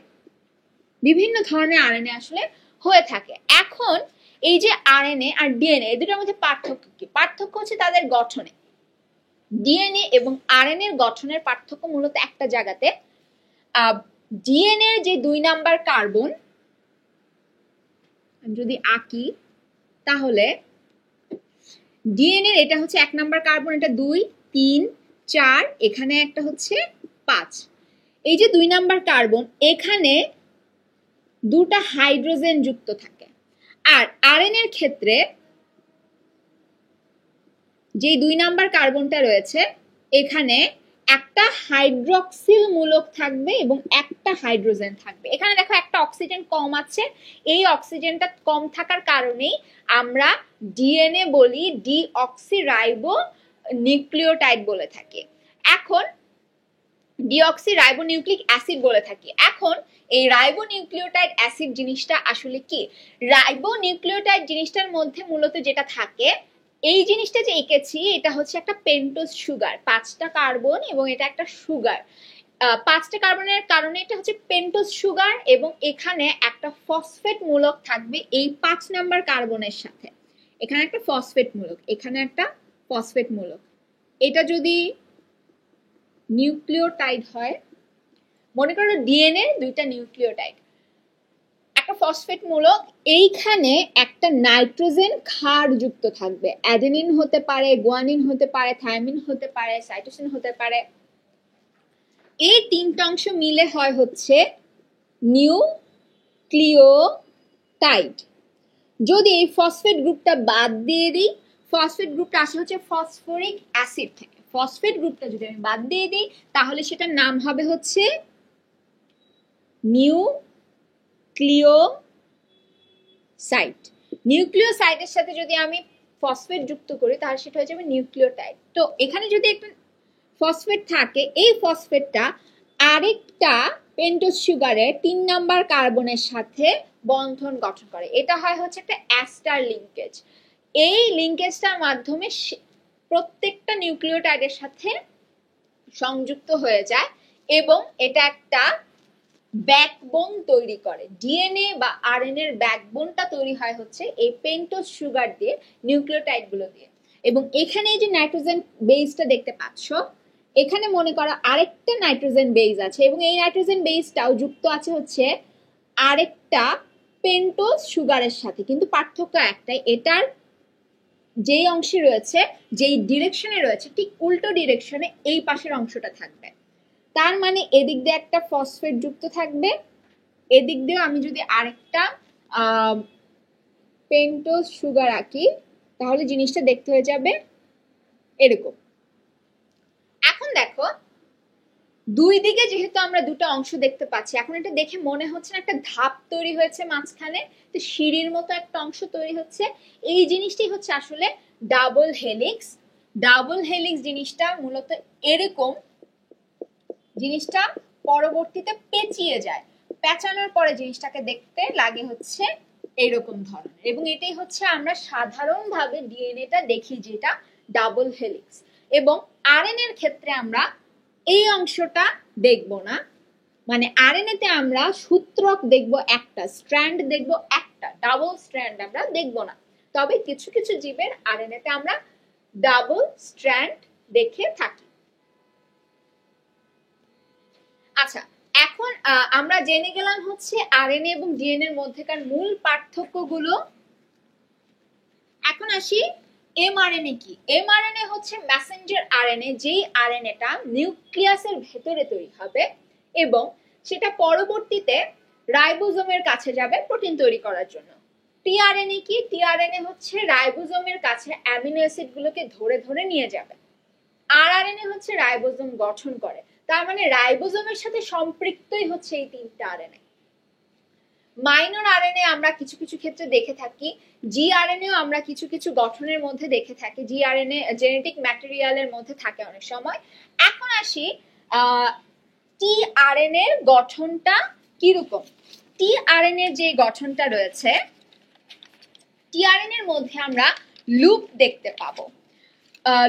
Speaker 1: বিভিন্ন ধরনের আরএনএ আসলে হয়ে থাকে। এখন এই যে আরএনএ আর ডিএনএ, এই দুটোর মধ্যে পার্থক্য কি? পার্থক্য হচ্ছে তাদের গঠনে। ডিএনএ এবং আরএনএ এর গঠনের পার্থক্য মূলত একটা জায়গাতে। ডিএনএ এর যে 2 নাম্বার কার্বন যদি আঁকি, তাহলে ডিএনএ এটা হচ্ছে 1 নাম্বার কার্বন, এটা 2, 3, 4, এখানে একটা হচ্ছে 5। এই যে 2 নাম্বার কার্বন, এখানে দুটা হাইড্রোজেন যুক্ত থাকে। আর আরএনএ এর ক্ষেত্রে যে 2 নাম্বার কার্বনটা রয়েছে এখানে একটা হাইড্রক্সিল মূলক থাকবে এবং একটা হাইড্রোজেন থাকবে। এখানে দেখো একটা অক্সিজেন কম আছে, এই অক্সিজেনটা কম থাকার কারণেই আমরা ডিএনএ বলি ডিঅক্সিরাইবো নিউক্লিওটাইড বলে থাকি। এখন ডিঅক্সিরাইবোনিউক্লিক অ্যাসিড বলে থাকি। এখন এই রাইবোনিউক্লিওটাইড অ্যাসিড জিনিসটা আসলে কি? রাইবোনিউক্লিওটাইড জিনিসটার মধ্যে মূলত যেটা থাকে, এই জিনিসটা যে এঁকেছি এটা হচ্ছে একটা পেন্টোজ সুগার, 5টা কার্বন এবং এটা একটা সুগার। 5টা কার্বনের কারণে এটা হচ্ছে পেন্টোজ সুগার এবং এখানে একটা ফসফেট মূলক থাকবে এই 5 নাম্বার কার্বনের সাথে। এখানে একটা ফসফেট মূলক, এখানে একটা ফসফেট মূলক। এটা যদি নিউক্লিওটাইড হয়, মনে করো ডিএনএ 2টা নিউক্লিওটাইড, একটা ফসফেট মূলক, এইখানে একটা নাইট্রোজেন ক্ষার যুক্ত থাকবে। অ্যাডেনিন হতে পারে, গুয়ানিন হতে পারে, থায়ামিন হতে পারে, সাইটোসিন হতে পারে। এই 3টা অংশ মিলে হয় হচ্ছে নিউক্লিওটাইড। যদি এই ফসফেট গ্রুপটা বাদ দিয়ে দিই, ফসফেট গ্রুপটা আসে হচ্ছে ফসফরিক অ্যাসিড থেকে, ফসফেট গ্রুপটা যদি আমি বাদ দিয়ে দিই তাহলে সেটার নাম হবে হচ্ছে নিউক্লিওসাইড। নিউক্লিওসাইডের সাথে যদি আমি ফসফেট যুক্ত করি তাহলে সেটা হয়ে যাবে নিউক্লিওটাইড। তো এখানে যদি একটা ফসফেট থাকে, এই ফসফেটটা আরেকটা পেন্টোজ সুগারের 3 নাম্বার কার্বনের সাথে বন্ধন গঠন করে। এটা হয় হচ্ছে একটা অ্যাস্টার লিঙ্কেজ। এই লিঙ্কেজটার মাধ্যমে প্রত্যেকটা নিউক্লিওটাইডের সাথে সংযুক্ত হয়ে যায় এবং এটা একটা ব্যাকবোন তৈরি করে। ডিএনএ বা আরএনএ এর ব্যাকবোনটা তৈরি হয় হচ্ছে এই পেন্টোজ সুগার দিয়ে, নিউক্লিওটাইড গুলো দিয়ে। এবং এখানে এই যে নাইট্রোজেন বেসটা দেখতে পাচ্ছ, এখানে মনে করো আরেকটা নাইট্রোজেন বেস আছে এবং এই নাইট্রোজেন বেসটাও যুক্ত আছে হচ্ছে আরেকটা পেন্টোজ সুগারের সাথে, কিন্তু পার্থক্য একটাই, এটার যেই অংশে রয়েছে, যেই ডিরেকশনে রয়েছে, ঠিক উল্টো ডিরেকশনে এই পাশের অংশটা থাকবে। তার মানে এদিক দিয়ে একটা ফসফেট যুক্ত থাকবে, এদিক দিয়েও আমি যদি আরেকটা পেন্টোজ সুগার আঁকি তাহলে জিনিসটা দেখতে হয়ে যাবে এরকম। এখন দেখো দুই দিকে যেহেতু আমরা দুটো অংশ দেখতে পাচ্ছি, এখন এটা দেখে মনে হচ্ছে না একটা ধাপ তৈরি হয়েছে মাঝখানে, তো সিঁড়ির মতো একটা অংশ তৈরি হচ্ছে। এই জিনিসটাই হচ্ছে আসলে ডাবল হেলিক্স। ডাবল হেলিক্স জিনিসটা মূলত এরকম, জিনিসটা পরবর্তীতে পেঁচিয়ে যায়, পেঁচানোর পরে জিনিসটাকে দেখতে লাগে হচ্ছে এইরকম ধরনের। এবং এটাই হচ্ছে আমরা সাধারণভাবে ডিএনএটা দেখি যেটা ডাবল হেলিক্স। এবং আরএনএ এর ক্ষেত্রে আমরা এই অংশটা দেখব না, মানে আরএনএ তে আমরা সূত্রক দেখব একটা, স্ট্র্যান্ড দেখব একটা, ডাবল স্ট্র্যান্ড আমরা দেখব না। তবে কিছু কিছু জীবের আরএনএ তে আমরা ডাবল স্ট্র্যান্ড দেখে থাকি। আচ্ছা, এখন আমরা জেনে গেলাম হচ্ছে আরএনএ এবং ডিএনএ এর মধ্যেকার মূল পার্থক্যগুলো। এখন আসি এমআরএনএ কি। এমআরএনএ হচ্ছে মেসেঞ্জার আরএনএ, যেই আরএনএটা নিউক্লিয়াসের ভেতরে তৈরি হবে এবং সেটা পরবর্তীতে রাইবোজোমের কাছে যাবে প্রোটিন তৈরি করার জন্য। টিআরএনএ কি? টিআরএনএ হচ্ছে রাইবোজোমের কাছে অ্যামিনো অ্যাসিড গুলোকে ধরে ধরে নিয়ে যাবে। আরআরএনএ হচ্ছে রাইবোজোম গঠন করে। তার মানে রাইবোজোমের সাথে সম্পৃক্তই হচ্ছে এই 3টা আরএনএ। মাইনর আরএনএ আমরা কিছু কিছু ক্ষেত্রে দেখে থাকি, জিআরএনএও আমরা কিছু কিছু গঠনের মধ্যে দেখে থাকি, জিআরএনএ জেনেটিক ম্যাটেরিয়ালের মধ্যে থাকে অনেক সময়। এখন আসি টিআরএনএ এর গঠনটা কিরকম। টিআরএনএ এর যে গঠনটা রয়েছে, টিআরএনএ এর মধ্যে আমরা লুপ দেখতে পাবো।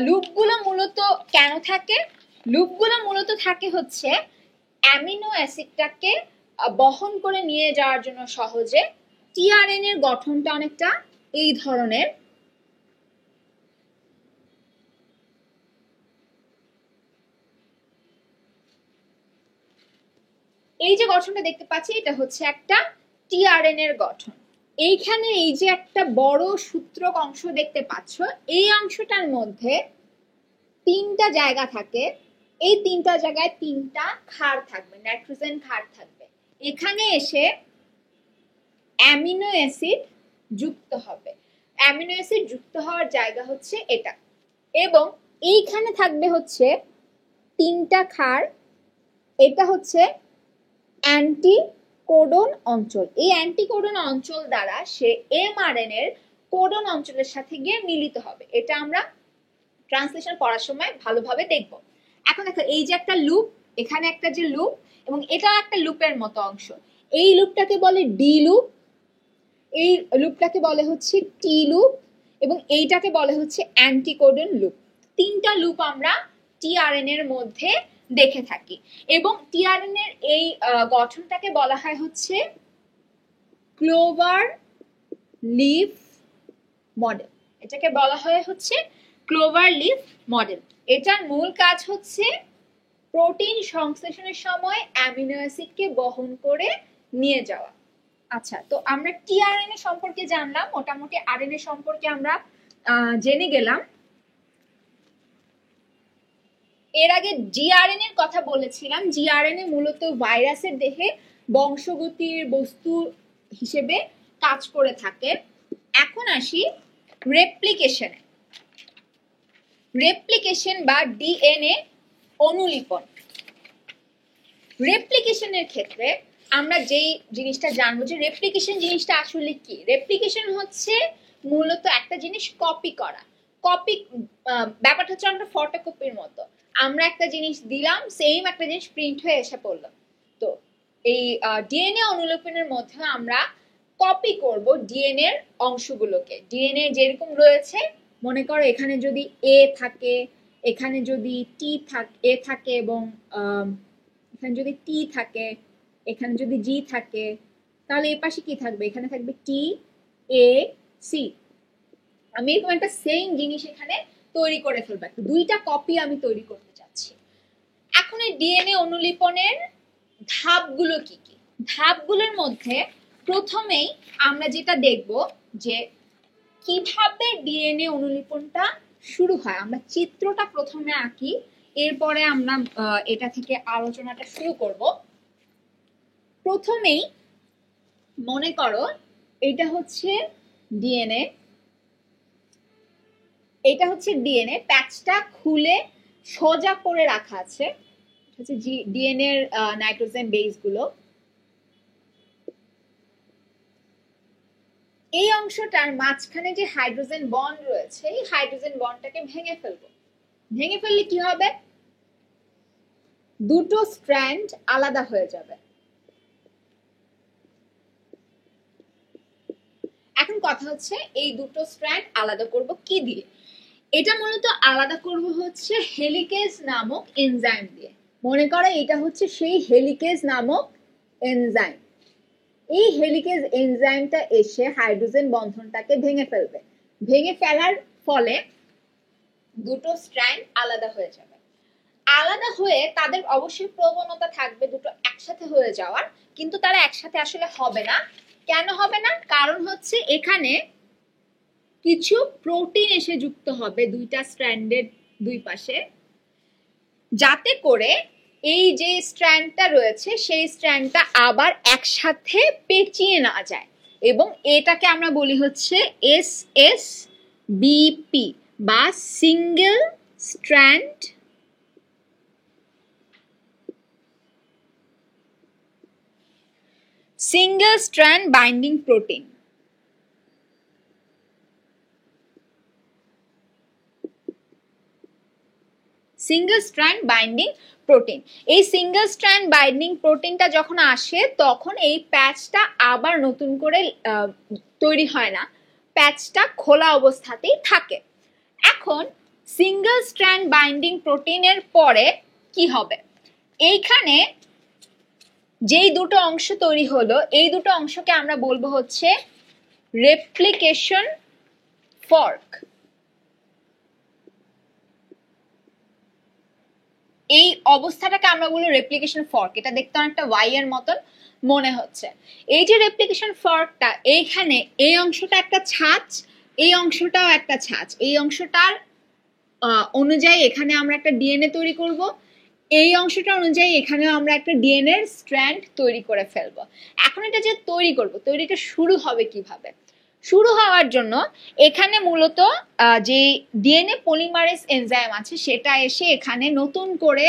Speaker 1: লুপগুলো মূলত কেন থাকে? লুপগুলো মূলত থাকে হচ্ছে অ্যামিনো অ্যাসিডটাকে বহন করে নিয়ে যাওয়ার জন্য সহজে। টিআরএনএ এর গঠনটা অনেকটা এই ধরনের। এই যে গঠনটা দেখতে পাচ্ছি এটা হচ্ছে একটা টিআরএনএ এর গঠন। এইখানে এই যে একটা বড় সূত্রক অংশ দেখতে পাচ্ছ, এই অংশটার মধ্যে 3টা জায়গা থাকে। এই 3টা জায়গায় 3টা ক্ষার থাকবে, নাইট্রোজেন ক্ষার থাকবে। এখানে এসে অ্যামিনো অ্যাসিড যুক্ত হবে। অ্যামিনো অ্যাসিড যুক্ত হওয়ার জায়গা হচ্ছে এটা, এবং এইখানে থাকবে হচ্ছে 3টা ক্ষার। এটা হচ্ছে অ্যান্টিকোডন অঞ্চল। এই অ্যান্টিকোডন অঞ্চল দ্বারা সে এমআরএনএ এর কোডন অঞ্চলের সাথে গিয়ে মিলিত হবে। এটা আমরা ট্রান্সলেশন পড়ার সময় ভালোভাবে দেখব। এখন দেখো, এই যে একটা লুপ, এখানে একটা যে লুপ, এবং এটা একটা লুপের মতো অংশ। এই লুপটাকে বলে ডি লুপ, এই লুপটাকে বলে হচ্ছে টি লুপ, এবং এইটাকে বলে হচ্ছে অ্যান্টিকোডন লুপ। 3টা লুপ আমরা টিআরএনএ এর মধ্যে দেখে থাকি, এবং টিআরএনএ এর এই গঠনটাকে বলা হয় হচ্ছে ক্লোভার লিফ মডেল। এটাকে বলা হয় হচ্ছে ক্লোভার লিফ মডেল। এটার মূল কাজ হচ্ছে প্রোটিন সংশ্লেষণের সময় অ্যামিনো অ্যাসিডকে বহন করে নিয়ে যাওয়া। আচ্ছা, তো আমরা টিআরএনএ সম্পর্কে জানলাম, মোটামুটি আরএনএ সম্পর্কে আমরা জেনে গেলাম। এর আগে জিআরএনএ এর কথা বলেছিলাম। জিআরএনএ মূলত ভাইরাসের দেহে বংশগতির বস্তু হিসেবে কাজ করে থাকে। এখন আসি রেপ্লিকেশনে। রেপ্লিকেশন বা ডিএনএ অনুলিপন। রেপ্লিকেশনের ক্ষেত্রে আমরা যেই জিনিসটা জানবো যে রেপ্লিকেশন জিনিসটা আসলে কি। রেপ্লিকেশন হচ্ছে মূলত একটা জিনিস কপি করা। কপি ব্যাপারটা হচ্ছে আমরা ফটোকপির মতো, আমরা একটা জিনিস দিলাম, সেম একটা জিনিস প্রিন্ট হয়ে এসে পড়লো। তো এই ডিএনএ অনুলিপনের মধ্যে আমরা কপি করব ডিএনএ এর অংশগুলোকে। ডিএনএ যেরকম রয়েছে, মনে করো এখানে যদি এ থাকে, এখানে যদি টি এ থাকে, এবং এখানে যদি টি থাকে, এখানে যদি জি থাকে, তাহলে এর পাশে কি থাকবে? এখানে থাকবে টি এ সি। আমি এরকম একটা সেম জিনিস এখানে তৈরি করে ফেলবো, 2টা কপি আমি তৈরি করতে চাচ্ছি। এখন এই ডিএনএ অনুলিপনের ধাপগুলো কি কি? ধাপগুলোর মধ্যে প্রথমেই আমরা যেটা দেখব যে কিভাবে ডিএনএ অনুলিপনটা শুরু হয়। আমরা চিত্রটা প্রথমে আঁকি, এরপরে আমরা এটা থেকে আলোচনাটা শুরু করব। প্রথমেই মনে করো এটা হচ্ছে ডিএনএ, এটা হচ্ছে ডিএনএ। প্যাচটা খুলে সোজা করে রাখা আছে, হচ্ছে ডিএনএ এর নাইট্রোজেন বেস গুলো। এই অংশটার মাঝখানে যে হাইড্রোজেন বন্ড রয়েছে, এই হাইড্রোজেন বন্ডটাকে ভেঙে ফেলবো। ভেঙে ফেললে কি হবে? 2টো স্ট্র্যান্ড আলাদা হয়ে যাবে। এখন কথা হচ্ছে এই 2টো স্ট্র্যান্ড আলাদা করব কি দিয়ে? এটা মূলত আলাদা করব হচ্ছে হেলিকেজ নামক এনজাইম দিয়ে। মনে করো এটা হচ্ছে সেই হেলিকেজ নামক এনজাইম। এই হেলিকেজ এনজাইমটা এসে হাইড্রোজেন বন্ধনটাকে ভেঙে ফেলবে। ভেঙে ফেলার ফলে 2টো স্ট্র্যান্ড আলাদা হয়ে যাবে। আলাদা হয়ে তাদের অবশ্যই প্রবণতা থাকবে 2টো একসাথে হয়ে যাওয়ার, কিন্তু তারা একসাথে আসলে হবে না। কেন হবে না? কারণ হচ্ছে এখানে কিছু প্রোটিন এসে যুক্ত হবে 2টা স্ট্র্যান্ডের 2 পাশে, যাতে করে এই যে স্ট্র্যান্ডটা রয়েছে সেই স্ট্র্যান্ডটা আবার একসাথে পেঁচিয়ে না যায়। এবং এটাকে আমরা বলি হচ্ছে SSBP বা single strand binding protein. Single strand binding protein. এই সিঙ্গেল স্ট্র্যান্ড বাইন্ডিং প্রোটিনটা যখন আসে, তখন এই প্যাচটা আবার নতুন করে তৈরি হয় না, প্যাচটা খোলা অবস্থাতেই থাকে। এখন সিঙ্গেল স্ট্র্যান্ড বাইন্ডিং প্রোটিনের পরে কি হবে? এইখানে যেই 2টো অংশ তৈরি হলো, এই 2টো অংশকে আমরা বলবো হচ্ছে রেপ্লিকেশন ফর্ক। এই অবস্থাটাকে আমরা বলি রেপ্লিকেশন ফর্ক। এটা দেখতে অনেকটা ওয়াই এর মতন মনে হচ্ছে। এই যে রেপ্লিকেশন ফর্কটা, এইখানে এই অংশটা একটা ছাঁচ, এই অংশটাও একটা ছাঁচ। এই অংশটার অনুযায়ী এখানে আমরা একটা ডিএনএ তৈরি করব, এই অংশটা অনুযায়ী এখানেও আমরা একটা ডিএনএ স্ট্র্যান্ড তৈরি করে ফেলবো। এখন এটা যে তৈরিটা শুরু হবে কিভাবে? শুরু হওয়ার জন্য এখানে মূলত যে ডিএনএ পলিমারেজ এনজাইম আছে সেটা এসে এখানে নতুন করে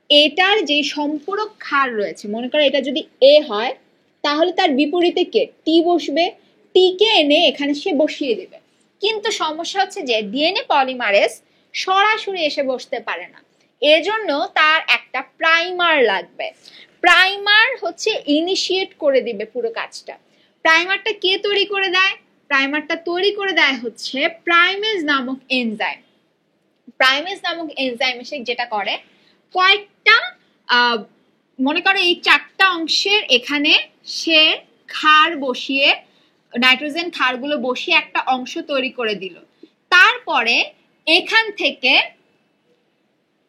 Speaker 1: এটার যে সম্পূরক ক্ষার রয়েছে, মনে করো এটা যদি এ হয় তাহলে তার বিপরীতে কে টি বসবে, টি কে এনে এখানে সে বসিয়ে দেবে। কিন্তু সমস্যা হচ্ছে যে ডিএনএ পলিমারেজ সরাসরি এসে বসতে পারে না, এজন্য তার একটা প্রাইমার লাগবে। প্রাইমার হচ্ছে ইনিশিয়েট করে দিবে পুরো কাজটা। প্রাইমারটা কে তৈরি করে দেয়? প্রাইমারটা তৈরি করে দেয় হচ্ছে প্রাইমেজ নামক এনজাইম। প্রাইমেজ নামক এনজাইম এসে যেটা করে, কয়েকটা মনে করো এই 4টা অংশের এখানে সে ক্ষার বসিয়ে, নাইট্রোজেন ক্ষারগুলো বসিয়ে একটা অংশ তৈরি করে দিল। তারপরে এখান থেকে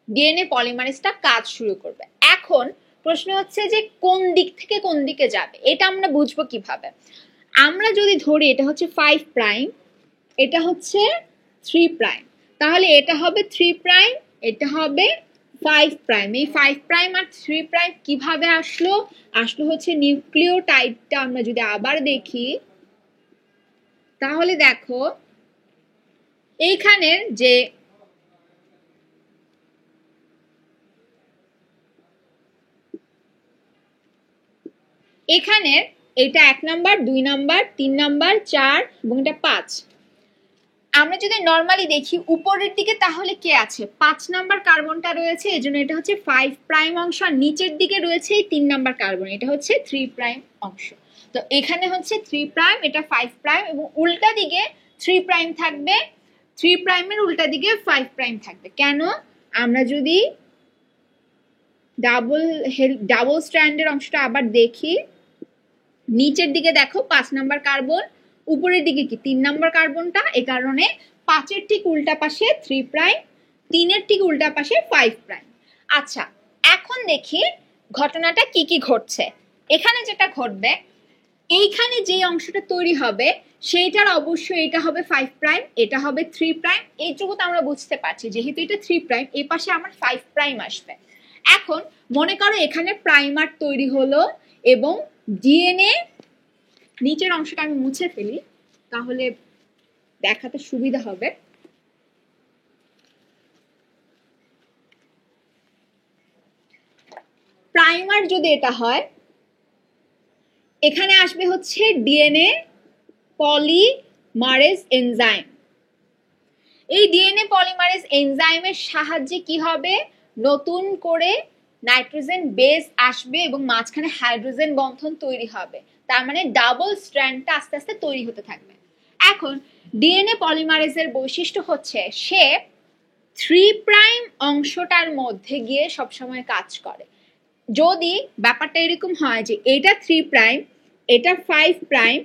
Speaker 1: ডিএনএ পলিমারেজটা কাজ শুরু করবে। এখন প্রশ্ন হচ্ছে যে কোন দিক থেকে কোন দিকে যাবে, এটা আমরা বুঝবো কিভাবে? আমরা যদি ধরি এটা হচ্ছে 5 প্রাইম, এটা হচ্ছে 3 প্রাইম, তাহলে এটা হবে 3 প্রাইম, এটা হবে 5 প্রাইম। এই 5 প্রাইম আর 3 প্রাইম কিভাবে আসলো? হচ্ছে নিউক্লিওটাইডটা আমরা যদি আবার দেখি তাহলে দেখো এইখানের যে এখানের এটা 1 নাম্বার, 2 নাম্বার, 3 নাম্বার, 4 এবং এটা 5। আমরা যদি নরমালি দেখি উপরের দিকে তাহলে কে আছে? 5 নাম্বার কার্বনটা রয়েছে, এজন্য এটা হচ্ছে 5 প্রাইম অংশ। আর নিচের দিকে রয়েছে এই 3 নাম্বার কার্বন, এটা হচ্ছে 3 প্রাইম অংশ। তো এখানে হচ্ছে 3 প্রাইম, এটা 5 প্রাইম, এবং উল্টা দিকে 3 প্রাইম থাকবে, 3 প্রাইমের উল্টা দিকে 5 প্রাইম থাকবে। কেন? আমরা যদি ডাবল স্ট্র্যান্ডের অংশটা আবার দেখি, নিচের দিকে দেখো 5 নাম্বার কার্বন, উপরের দিকে কি 3 নাম্বার কার্বনটা, এই কারণে 5-এর ঠিক উল্টা পাশে 3 প্রাইম, 3-এর ঠিক উল্টা পাশে 5 প্রাইম। আচ্ছা, এখন দেখি ঘটনাটা কি কি ঘটছে। এখানে যেটা ঘটবে, এইখানে যে অংশটা তৈরি হবে সেইটার অবশ্যই এটা হবে 5 প্রাইম, এটা হবে 3 প্রাইম। এইটুকু তো আমরা বুঝতে পারছি, যেহেতু এটা 3 প্রাইম, এই পাশে আমার 5 প্রাইম আসবে। এখন মনে করো এখানে প্রাইমার তৈরি হলো এবং ডিএনএ, নিচের অংশটা আমি মুছে ফেলি তাহলে দেখাতে সুবিধা হবে। প্রাইমার যদি এটা হয়, এখানে আসবে হচ্ছে ডিএনএ পলিমারেজ এনজাইম। এই ডিএনএ পলিমারেজ এনজাইমের সাহায্যে কি হবে? নতুন করে নাইট্রোজেন বেস আসবে এবং মাঝখানে হাইড্রোজেন বন্ধন তৈরি হবে। তার মানে ডাবল স্ট্র্যান্ডটা আস্তে আস্তে তৈরি হতে থাকবে। এখন ডিএনএ পলিমারেজের বৈশিষ্ট্য হচ্ছে সে 3 প্রাইম অংশটার মধ্যে গিয়ে সবসময় কাজ করে। যদি ব্যাপারটা এরকম হয় যে এটা 3 প্রাইম, এটা 5 প্রাইম,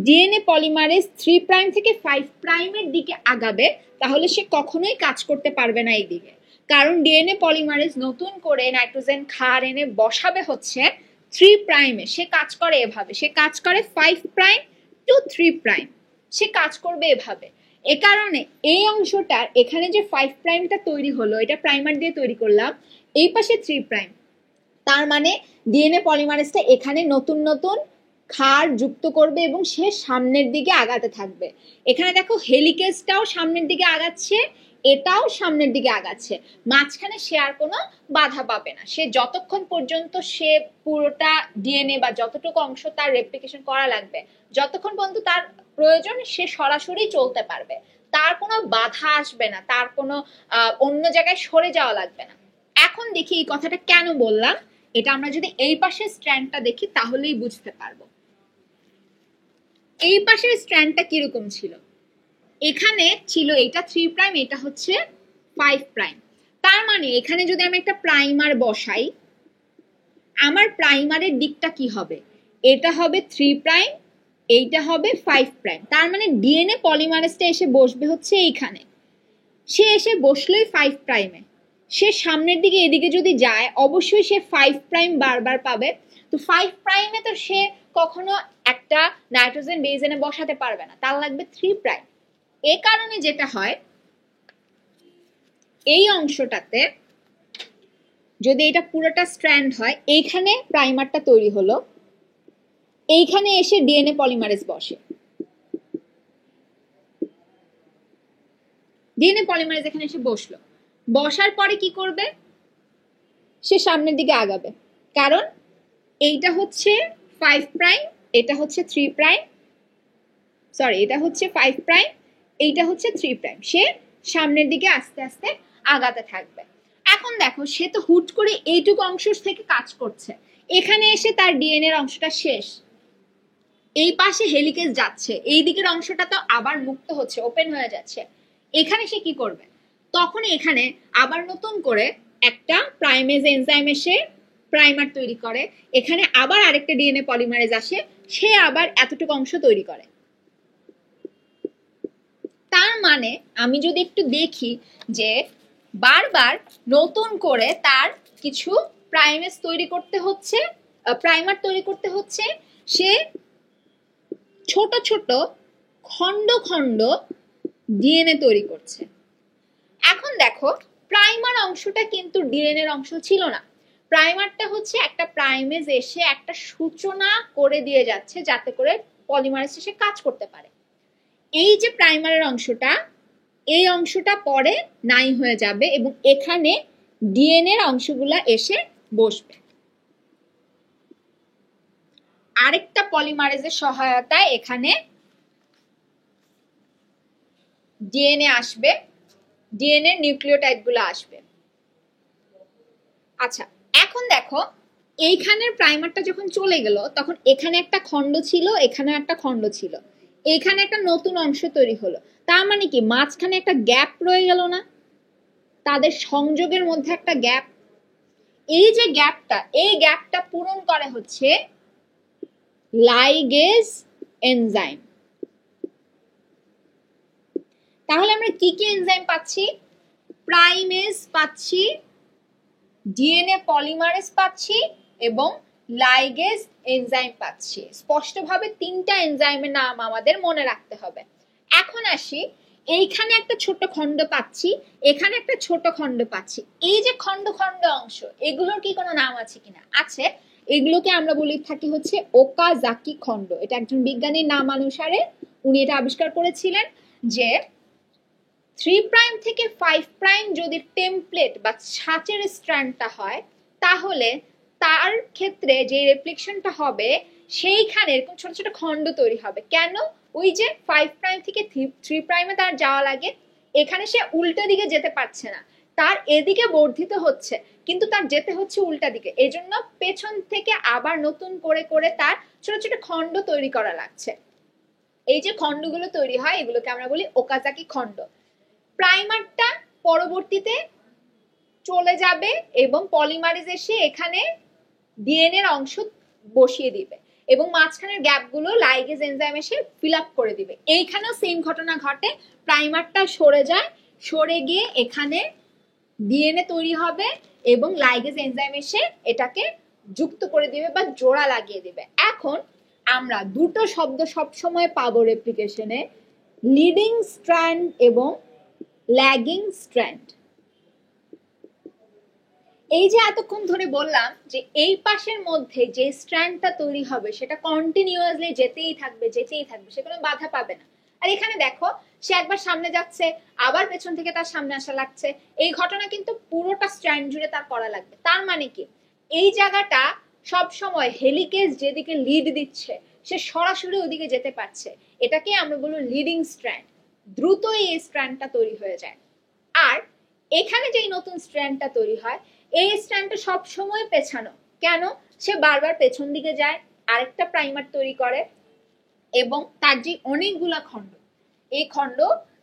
Speaker 1: ডিএনএ পলিমারেজ 3 প্রাইম থেকে 5 প্রাইমের দিকে আগাবে, তাহলে সে কখনোই কাজ করতে পারবে না এই দিকে। কারণ ডিএনএ পলিমারেজ নতুন করে নাইট্রোজেন ক্ষার এনে বসাবে হচ্ছে 3 প্রাইমে। সে কাজ করে এভাবে, সে কাজ করে 5 প্রাইম টু 3 প্রাইম, সে কাজ করবে এভাবে। এ কারণে এই অংশটার এখানে যে 5 প্রাইমটা তৈরি হলো, এটা প্রাইমার দিয়ে তৈরি করলাম, এই পাশে 3 প্রাইম, তার মানে ডিএনএ পলিমারেজটা এখানে নতুন নতুন ক্ষার যুক্ত করবে এবং সে সামনের দিকে আগাতে থাকবে। এখানে দেখো হেলিকেজটাও সামনের দিকে আগাচ্ছে, এটাও সামনের দিকে আগাচ্ছে, মাঝখানে সে আর কোনো বাধা পাবে না। সে যতক্ষণ পর্যন্ত সে পুরোটা ডিএনএ বা যতটুকু অংশ তার রেপ্লিকেশন করা লাগবে, যতক্ষণ পর্যন্ত তার প্রয়োজন, সে সরাসরি চলতে পারবে, তার কোনো বাধা আসবে না, তার কোনো অন্য জায়গায় সরে যাওয়া লাগবে না। এখন দেখি এই কথাটা কেন বললাম, এটা আমরা যদি এই পাশের স্ট্র্যান্ডটা দেখি তাহলেই বুঝতে পারবো। এই পাশের স্ট্র্যান্ডটা কিরকম ছিল? এখানে ছিল এটা 3 প্রাইম, এটা হচ্ছে 5 প্রাইম। তার মানে এখানে যদি আমি একটা প্রাইমার বসাই, আমার প্রাইমারের দিকটা কি হবে? এটা হবে 3 প্রাইম, এইটা হবে 5 প্রাইম। তার মানে ডিএনএ পলিমারেজটা এসে বসবে হচ্ছে এইখানে। সে এসে বসলোই 5 প্রাইমে, সে সামনের দিকে এদিকে যদি যায় অবশ্যই সে 5 প্রাইম বারবার পাবে। তো 5 প্রাইমে তো সে কখনো একটা নাইট্রোজেন বেস এনে বসাতে পারবে না, তার লাগবে 3 প্রাইম। এই কারণে যেটা হয়, এই অংশটাতে যদি এটা পুরোটা স্ট্র্যান্ড হয়, এইখানে প্রাইমারটা তৈরি হলো, এইখানে এসে ডিএনএ পলিমারেজ বসে। ডিএনএ পলিমারেজ এখানে এসে বসলো, বসার পরে কি করবে, সে সামনের দিকে আগাবে, কারণ এইটা হচ্ছে 5 প্রাইম, এটা হচ্ছে 3 প্রাইম, সরি এটা হচ্ছে 5 প্রাইম, এইটা হচ্ছে 3 প্রাইম। সে সামনের দিকে আস্তে আস্তে আগাতে থাকবে। এখন দেখো সে তো হুট করে এইটুকু অংশ থেকে কাজ করছে, এখানে এসে তার ডিএনএ এর অংশটা শেষ, এই পাশে হেলিকেজ যাচ্ছে, এই দিকের অংশটা তো আবার মুক্ত হচ্ছে, ওপেন হয়ে যাচ্ছে। এখানে সে কি করবে, তখন এখানে আবার নতুন করে একটা প্রাইমেজ এনজাইম এসে প্রাইমার তৈরি করে, এখানে আবার আরেকটা ডিএনএ পলিমারেজ আসে, সে আবার এতটুকু অংশ তৈরি করে। তার মানে আমি যদি একটু দেখি যে বারবার নতুন করে তার কিছু প্রাইমেজ তৈরি করতে হচ্ছে, প্রাইমার তৈরি করতে হচ্ছে, সে ছোট ছোট খন্ড খন্ড ডিএনএ তৈরি করছে। এখন দেখো প্রাইমার অংশটা কিন্তু ডিএনএ এর অংশ ছিল না, প্রাইমারটা হচ্ছে একটা প্রাইমেজ এসে একটা সূচনা করে দিয়ে যাচ্ছে যাতে করে পলিমারেজ এসে কাজ করতে পারে। এই যে প্রাইমারের অংশটা, এই অংশটা পরে নাই হয়ে যাবে এবং এখানে ডিএনএ এর অংশগুলা এসে বসবে। আরেকটা পলিমারেজের সহায়তায় এখানে ডিএনএ আসবে, ডিএনএ নিউক্লিওটাইড গুলো আসবে। আচ্ছা এখন দেখো এইখানের প্রাইমারটা যখন চলে গেল, তখন এখানে একটা খন্ড ছিল, এখানে একটা খন্ড ছিল, এখানে একটা নতুন অংশ তৈরি হলো। তার মানে কি মাঝখানে একটা গ্যাপ রয়ে গেল না, তাদের সংযোগের মধ্যে একটা গ্যাপ। এই যে গ্যাপটা, এই গ্যাপটা পূরণ করে হচ্ছে লাইগেজ এনজাইম। তাহলে আমরা কি কি এনজাইম পাচ্ছি, প্রাইমেজ পাচ্ছি, ডিএনএ পলিমারেজ পাচ্ছি এবং লাইগেজ এনজাইম পাচ্ছি। স্পষ্টভাবে তিনটা এনজাইমের নাম আমাদের মনে রাখতে হবে। এখন আসি, এইখানে একটা ছোট খন্ড পাচ্ছি, এখানে একটা ছোট খন্ড পাচ্ছি, এই যে খন্ড খন্ড অংশ, এগুলোর কি কোনো নাম আছে কিনা? আছে, এগুলোকে আমরা বলি থাকি হচ্ছে ওকাজাকি খন্ড। এটা একজন বিজ্ঞানীর নাম অনুসারে উনি এটা আবিষ্কার করেছিলেন যে 3 প্রাইম থেকে 5 প্রাইম যদি টেমপ্লেট বা ছাঁচের স্ট্র্যান্ডটা হয়, তাহলে তার ক্ষেত্রে যে রেপ্লিকেশনটা হবে সেইখানে এরকম ছোট ছোট খন্ড তৈরি হবে। কেন? ওই যে 5 প্রাইম থেকে 3 প্রাইমে তার যাওয়া লাগে, এখানে সে উল্টা দিকে যেতে পারছে না, তার এদিকে বর্ধিত হচ্ছে কিন্তু তার যেতে হচ্ছে উল্টা দিকে, এজন্য পেছন থেকে আবার নতুন করে করে তার ছোট ছোট খন্ড তৈরি করা লাগছে। এই যে খন্ডগুলো তৈরি হয় এগুলোকে আমরা বলি ওকাজাকি খন্ড। প্রাইমারটা পরবর্তীতে চলে যাবে এবং পলিমারেজ এসে এখানে ডিএনএ এর অংশ বসিয়ে দিবে এবং মাঝখানের গ্যাপগুলো লাইগেজ এনজাইম এসে ফিল আপ করে দিবে। এইখানেও সেম ঘটনা ঘটে, প্রাইমারটা সরে যায়, সরে গিয়ে এখানে ডিএনএ তৈরি হবে এবং লাইগেজ এনজাইম এসে এটাকে যুক্ত করে দিবে বা জোড়া লাগিয়ে দিবে। এখন আমরা দুটো শব্দ সবসময় পাবো রেপ্লিকেশনে, লিডিং স্ট্র্যান্ড এবং ল্যাগিং স্ট্র্যান্ড। এই যে এতক্ষণ ধরে বললাম যে এই পাশের মধ্যে যে স্ট্র্যান্ডটা তৈরি হবে সেটা কন্টিনিউয়াসলি যেতেই থাকবে যেতেই থাকবে, সে কোনো বাধা পাবে না। আর এখানে দেখো সে একবার সামনে যাচ্ছে, আবার পেছন থেকে তার সামনে আসা লাগছে, এই ঘটনা কিন্তু পুরোটা স্ট্র্যান্ড জুড়ে তার করা লাগবে। তার মানে কি এই জায়গাটা সব সময় হেলিকেজ যেদিকে লিড দিচ্ছে সে সরাসরি ওদিকে যেতে পারছে, এটাকে আমরা বলবো লিডিং স্ট্র্যান্ড। দ্রুত এই স্ট্র্যান্ডটা তৈরি হয়ে যায়। আর এখানে যেই নতুন স্ট্র্যান্ডটা তৈরি হয়, এই স্ট্র্যান্ডটা সব সময় পেছানো। কেন? সে বারবার পেছন দিকে যায়, আরেকটা প্রাইমার তৈরি করে এবং তার যে অনেকগুলা খন্ড, এই খন্ড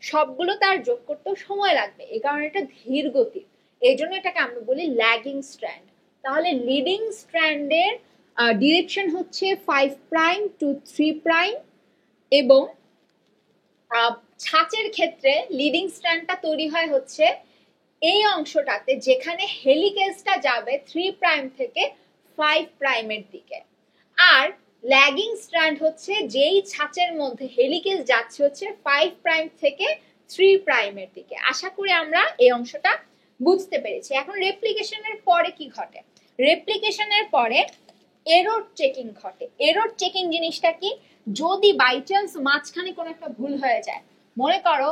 Speaker 1: সবগুলো তার যোগ করতেও সময় লাগবে, এই কারণে এটা ধীর গতির, এই জন্য এটাকে আমরা বলি ল্যাগিং স্ট্র্যান্ড। তাহলে লিডিং স্ট্র্যান্ডের ডিরেকশন হচ্ছে 5 প্রাইম টু 3 প্রাইম এবং ছাঁচের ক্ষেত্রে লিডিং স্ট্র্যান্ডটা তৈরি হয় হচ্ছে এই অংশটাতে যেখানে হেলিকেজটা যাবে 3 প্রাইম থেকে 5 প্রাইমের দিকে, আর ল্যাগিং স্ট্র্যান্ড হচ্ছে যেই ছাঁচের মধ্যে হেলিকেজ যাচ্ছে হচ্ছে 5 প্রাইম থেকে 3 প্রাইমের দিকে। আশা করি আমরা এই অংশটা বুঝতে পেরেছি। এখন রেপ্লিকেশনের পরে কি ঘটে? রেপ্লিকেশনের পরে এরর চেকিং ঘটে। এরর চেকিং জিনিসটা কি? যদি বাই চান্স মাঝখানে কোনো একটা ভুল হয়ে যায়, মনে করো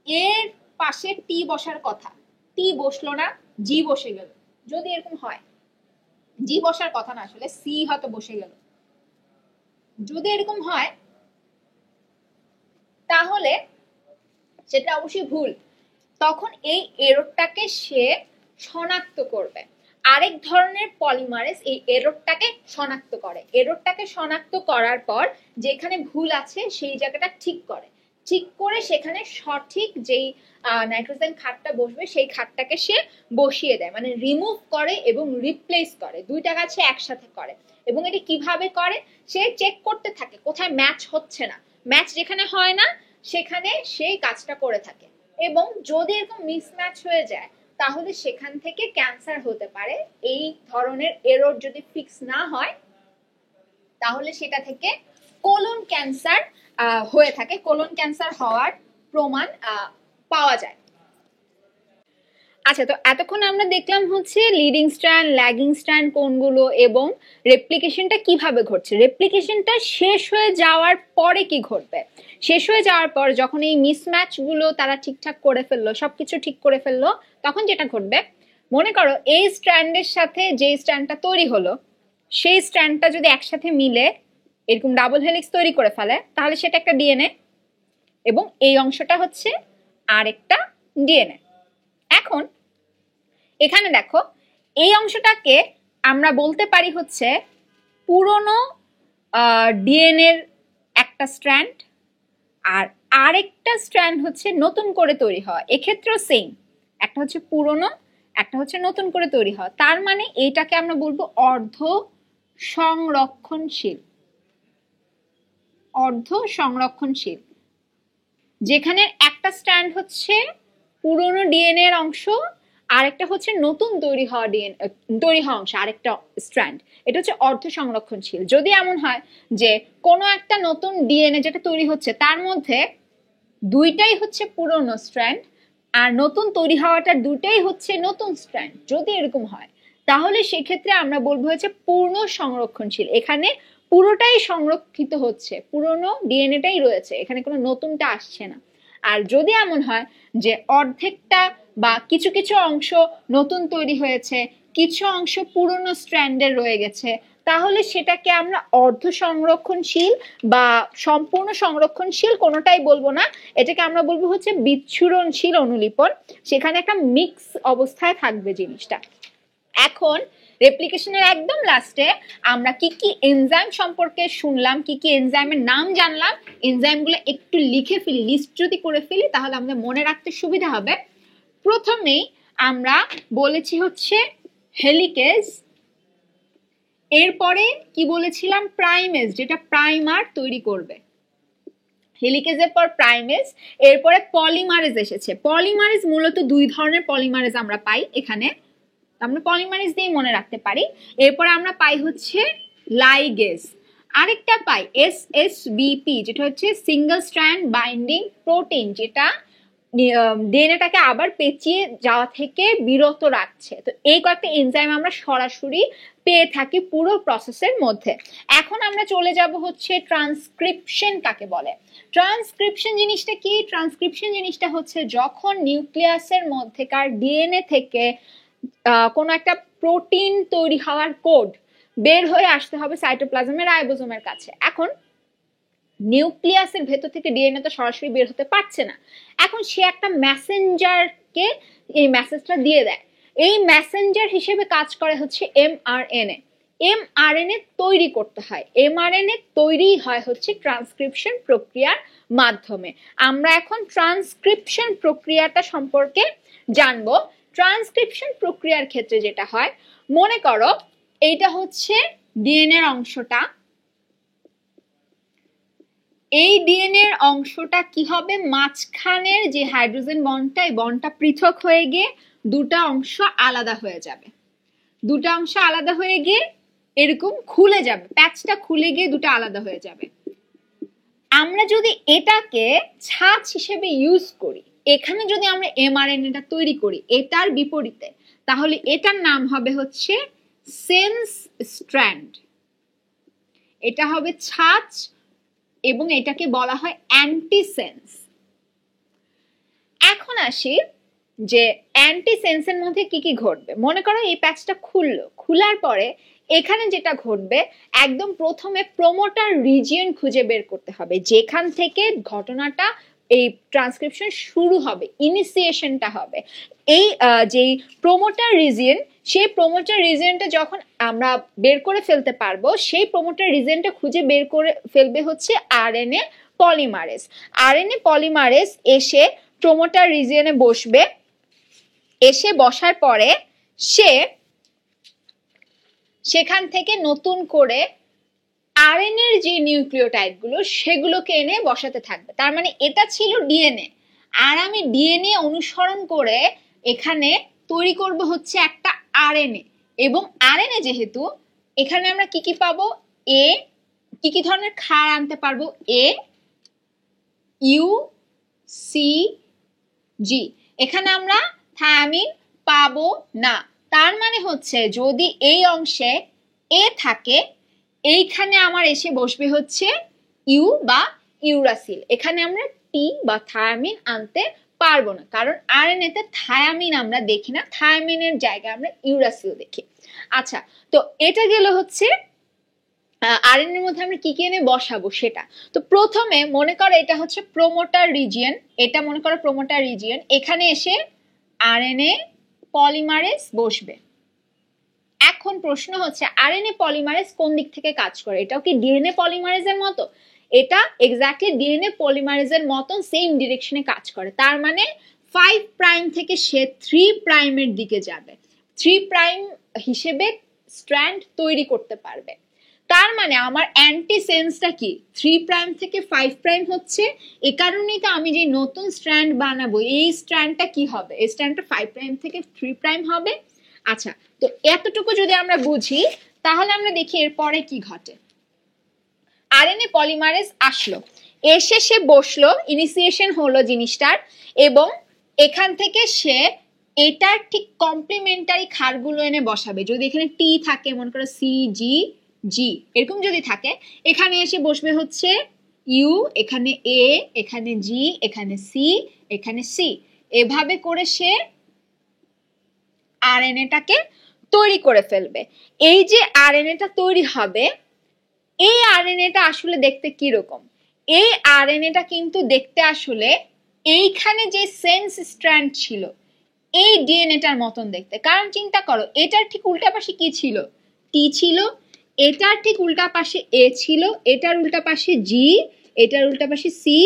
Speaker 1: এর পাশে টি বসার কথা, টি বসলো না, জি বসে গেল, যদি এরকম হয়, জি বসার কথা না, আসলে সি হয়তো বসে গেল, যদি এরকম হয় তাহলে সেটা অবশ্যই ভুল। তখন এই এররটাকে সে শনাক্ত করবে। আরেক ধরনের পলিমারেজ এই এররটাকে শনাক্ত করে। এররটাকে শনাক্ত করার পর যেখানে ভুল আছে সেই জায়গাটা ঠিক করে, ঠিক করে সেখানে সঠিক যেই নাইট্রোজেন খাতটা বসবে সেই খাতটাকে সে বসিয়ে দেয়, মানে রিমুভ করে এবং রিপ্লেস করে, দুইটা কাছে একসাথে করে। এবং এটি কিভাবে করে? সে চেক করতে থাকে কোথায় ম্যাচ হচ্ছে না, ম্যাচ যেখানে হয় না সেখানে সেই কাজটা করে থাকে। এবং যদি এরকম মিসম্যাচ হয়ে যায় তাহলে সেখান থেকে ক্যান্সার হতে পারে। এই ধরনের এরর যদি ফিক্স না হয় তাহলে সেটা থেকে কোলন ক্যান্সার হয়ে থাকে, কোলন ক্যান্সার হওয়ার প্রমাণ পাওয়া যায়। আচ্ছা, তো এতক্ষণ আমরা দেখলাম হচ্ছে লিডিং স্ট্র্যান্ড, ল্যাগিং স্ট্র্যান্ড কোনগুলো এবং রেপ্লিকেশনটা কিভাবে ঘটছে। রেপ্লিকেশনটা শেষ হয়ে যাওয়ার পরে কি ঘটবে? শেষ হয়ে যাওয়ার পর যখন এই মিসম্যাচ গুলো তারা ঠিকঠাক করে ফেললো, সবকিছু ঠিক করে ফেললো, তখন যেটা ঘটবে, মনে করো এই স্ট্র্যান্ডের সাথে যে স্ট্র্যান্ডটা তৈরি হলো সেই স্ট্র্যান্ডটা যদি একসাথে মিলে এরকম ডাবল হেলিক্স তৈরি করে ফেলে তাহলে সেটা একটা ডিএনএ এবং এই অংশটা হচ্ছে আরেকটা ডিএনএ। এখন এখানে দেখো এই অংশটাকে আমরা বলতে পারি হচ্ছে পুরনো ডিএনএর একটা স্ট্র্যান্ড, আর আরেকটা স্ট্র্যান্ড হচ্ছে নতুন করে তৈরি হওয়া। এক্ষেত্রেও সেম, একটা হচ্ছে পুরনো, একটা হচ্ছে নতুন করে তৈরি হওয়া। তার মানে এইটাকে আমরা বলবো অর্ধ সংরক্ষণশীল। অর্ধ সংরক্ষণশীল, যেখানে একটা স্ট্র্যান্ড হচ্ছে পুরনো ডিএনএ এর অংশ, আরেকটা হচ্ছে নতুন তৈরি হওয়া অংশ, আরেকটা স্ট্র্যান্ড। এটা হচ্ছে অর্ধ সংরক্ষণশীল। যদি এমন হয় যে কোনো একটা নতুন ডিএনএ যেটা তৈরি হচ্ছে তার মধ্যে দুইটাই হচ্ছে পুরনো স্ট্র্যান্ড আর নতুন তৈরি হওয়াটা দুটাই হচ্ছে নতুন স্ট্র্যান্ড, যদি এরকম হয় তাহলে সেক্ষেত্রে আমরা বলবো হচ্ছে পূর্ণ সংরক্ষণশীল। এখানে পুরোটাই সংরক্ষিত হচ্ছে, পুরনো ডিএনএটাই রয়েছে, এখানে কোনো নতুনটা আসছে না। আর যদি এমন হয় যে অর্ধেকটা বা কিছু কিছু অংশ নতুন তৈরি হয়েছে, কিছু অংশ পুরনো স্ট্র্যান্ডের রয়ে গেছে, তাহলে সেটাকে আমরা অর্ধ সংরক্ষণশীল বা সম্পূর্ণ সংরক্ষণশীল কোনোটাই বলবো না, এটাকে আমরা বলবো হচ্ছে বিচ্ছুরণশীল অনুলিপন। সেখানে একটা মিক্স অবস্থায় থাকবে জিনিসটা। এখন রেপ্লিকেশনের একদম লাস্টে আমরা কি কি এনজাইম সম্পর্কে শুনলাম, কি কি এনজাইমের নাম জানলাম, এনজাইমগুলো একটু লিখে ফেলি, লিস্ট যদি করে ফেলি তাহলে আমাদের মনে রাখতে সুবিধা হবে। প্রথমেই আমরা বলেছি হচ্ছে হেলিকেজ, এরপরে কি বলেছিলাম প্রাইমেজ, যেটা প্রাইমার তৈরি করবে। হেলিকেজের পর প্রাইমেজ, এরপরে পলিমারেজ এসেছে। পলিমারেজ মূলত দুই ধরনের পলিমারেজ আমরা পাই এখানে, আমরা পলিমারেজ দিয়ে মনে রাখতে পারি। এরপরে আমরা পাই হচ্ছে লাইগেজ, আরেকটা পাই এসএসবিপি যেটা হচ্ছে সিঙ্গেল স্ট্র্যান্ড বাইন্ডিং প্রোটিন, যেটা ডিএনএটাকে আবার পেঁচিয়ে যাওয়া থেকে বিরত রাখছে। তো এই কয়েকটা এনজাইম আমরা সরাসরি পেয়ে থাকি পুরো প্রসেসের মধ্যে। এখন আমরা চলে যাব হচ্ছে ট্রান্সক্রিপশন কাকে বলে। ট্রান্সক্রিপশন জিনিসটা কি? ট্রান্সক্রিপশন জিনিসটা হচ্ছে যখন নিউক্লিয়াসের মধ্যেকার ডিএনএ থেকে কোনো একটা প্রোটিন তৈরি হওয়ার কোড বের হয়ে আসতে হবে সাইটোপ্লাজমের রাইবোজোমের কাছে। এখন নিউক্লিয়াসের ভেতর থেকে ডিএনএ তো সরাসরি বের হতে পারছে না, এখন সে একটা মেসেঞ্জারকে এই মেসেজটা দিয়ে দেয়। এই মেসেঞ্জার হিসেবে কাজ করে হচ্ছে এমআরএনএ। এমআরএনএ তৈরি করতে হয়, এমআরএনএ তৈরি হয় হচ্ছে ট্রান্সক্রিপশন প্রক্রিয়ার মাধ্যমে। আমরা এখন ট্রান্সক্রিপশন প্রক্রিয়াটা সম্পর্কে জানবো। ট্রান্সক্রিপশন প্রক্রিয়ার ক্ষেত্রে যেটা হয়, মনে করো এইটা হচ্ছে ডিএনএ এর অংশটা, এই ডিএনএ এর অংশটা কি হবে, মাঝখানের যে হাইড্রোজেন বন্ডটা, এই বন্ডটা পৃথক হয়ে গিয়ে দুটা অংশ আলাদা হয়ে যাবে। দুটা অংশ আলাদা হয়ে গিয়ে এরকম খুলে যাবে, প্যাচটা খুলে গিয়ে দুটো আলাদা হয়ে যাবে। আমরা যদি এটাকে ছাঁচ হিসেবে ইউজ করি, এখানে যদি আমরা এমআরএনএটা তৈরি করি এটার বিপরীতে, তাহলে এটার নাম হবে হচ্ছে সেন্স স্ট্র্যান্ড, এটা হবে ছাঁচ এবং এটাকে বলা হয় অ্যান্টিসেন্স। এখন আসি যে অ্যান্টিসেন্সের মধ্যে কি কি ঘটবে। মনে করো এই প্যাচটা খুললো, খোলার পরে এখানে যেটা ঘটবে, একদম প্রথমে প্রমোটার রিজিয়ন খুঁজে বের করতে হবে, যেখান থেকে ঘটনাটা এই ট্রান্সক্রিপশন শুরু হবে, ইনিশিয়েশনটা হবে। এই যেই প্রমোটার রিজিয়ন, সেই প্রমোটার রিজিয়নটা যখন আমরা বের করে ফেলতে পারবো, সেই প্রমোটার রিজিয়নটা খুঁজে বের করে ফেলবে হচ্ছে আরএনএ পলিমারেজ। আরএনএ পলিমারেজ এসে প্রমোটার রিজিয়নে বসবে, এসে বসার পরে সেখান থেকে নতুন করে আরএনএর যে নিউক্লিওটাইড গুলো সেগুলোকে এনে বসাতে থাকবে। তার মানে এটা ছিল ডিএনএ, আর আমি ডিএনএ অনুসরণ করে এখানে তৈরি করব হচ্ছে একটা আরএনএ। এবং আরএনএ যেহেতু, এখানে আমরা কি কি পাবো, এ কি কি ধরনের ক্ষার আনতে পারবো, এ ইউ সি জি, এখানে আমরা থায়ামিন পাবো না। তার মানে হচ্ছে যদি এই অংশে এ থাকে, এইখানে আমার এসে বসবে হচ্ছে ইউ বা ইউরাসিল। এখানে আমরা টি বা থায়ামিন আনতে পারবো না, কারণ আরএনএ তে থায়ামিন আমরা দেখি না, থায়ামিনের জায়গায় আমরা ইউরাসিল দেখি। আচ্ছা, তো এটা গেল হচ্ছে আরএনএ এর মধ্যে আমরা কি কি এনে বসাবো সেটা। তো প্রথমে মনে করো এটা হচ্ছে প্রমোটার রিজিয়ন, এটা মনে করো প্রমোটার রিজিয়ন, এখানে এসে আরএনএ পলিমারেজ বসবে। এখন প্রশ্ন হচ্ছে আরএনএ পলিমারেজ কোন দিক থেকে কাজ করে? এটাও কি ডিএনএ পলিমারেজের মতো? এটা এক্স্যাক্টলি ডিএনএ পলিমারেজের মতন সেম ডিরেকশনে কাজ করে। তার মানে 5 প্রাইম থেকে সে 3 প্রাইমের দিকে যাবে, 3 প্রাইম হিসেবে স্ট্র্যান্ড তৈরি করতে পারবে। তার মানে আমার অ্যান্টিসেন্সটা কি 3 প্রাইম থেকে 5 প্রাইম হচ্ছে। এ কারণেই তো আমি যে নতুন স্ট্র্যান্ড বানাবো, এই স্ট্র্যান্ডটা কি হবে, এই স্ট্র্যান্ডটা 5 প্রাইম থেকে 3 প্রাইম হবে। আচ্ছা, তো এতটুকু যদি আমরা বুঝি তাহলে আমরা দেখি এরপরে কি ঘটে। আরএনএ পলিমারেজ আসলো, এসে সে বসলো, ইনিশিয়েশন হলো জিনিসটার, এবং এখান থেকে সে এটার ঠিক কমপ্লিমেন্টারি ক্ষারগুলো এনে বসাবে। যদি এখানে টি থাকে, মনে করো সি জি জি এরকম যদি থাকে, এখানে এসে বসবে হচ্ছে ইউ, এখানে এ, এখানে জি, এখানে সি, এখানে সি। এভাবে করে সে আরএনএটাকে তৈরি করে ফেলবে। এই যে আরএনএটা তৈরি হবে, এই আরএনএটা আসলে দেখতে কি রকম? এই আরএনএটা কিন্তু দেখতে আসলে এইখানে যে সেন্স স্ট্র্যান্ড ছিল এই ডিএনএটার মতন দেখতে। কারণ চিন্তা করো, এটার ঠিক উল্টা পাশে কি ছিল, টি ছিল, এটার ঠিক উল্টা পাশে এ ছিল, এটার উল্টা পাশে জি, এটার উল্টা পাশে সি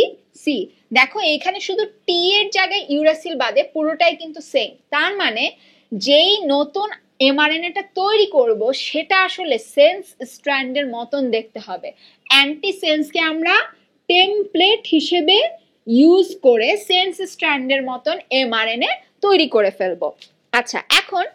Speaker 1: সি। দেখো এখানে শুধু টি এর জায়গায় ইউরাসিল বাদে পুরোটাই কিন্তু সেম। তার মানে যেই নতুন এমআরএনএটা তৈরি করব সেটা আসলে সেন্স স্ট্র্যান্ডের মতন দেখতে হবে। অ্যান্টিসেন্সকে আমরা টেমপ্লেট হিসেবে ইউজ করে সেন্স স্ট্র্যান্ডের মতন এমআরএনএ তৈরি করে ফেলবো। আচ্ছা, এখন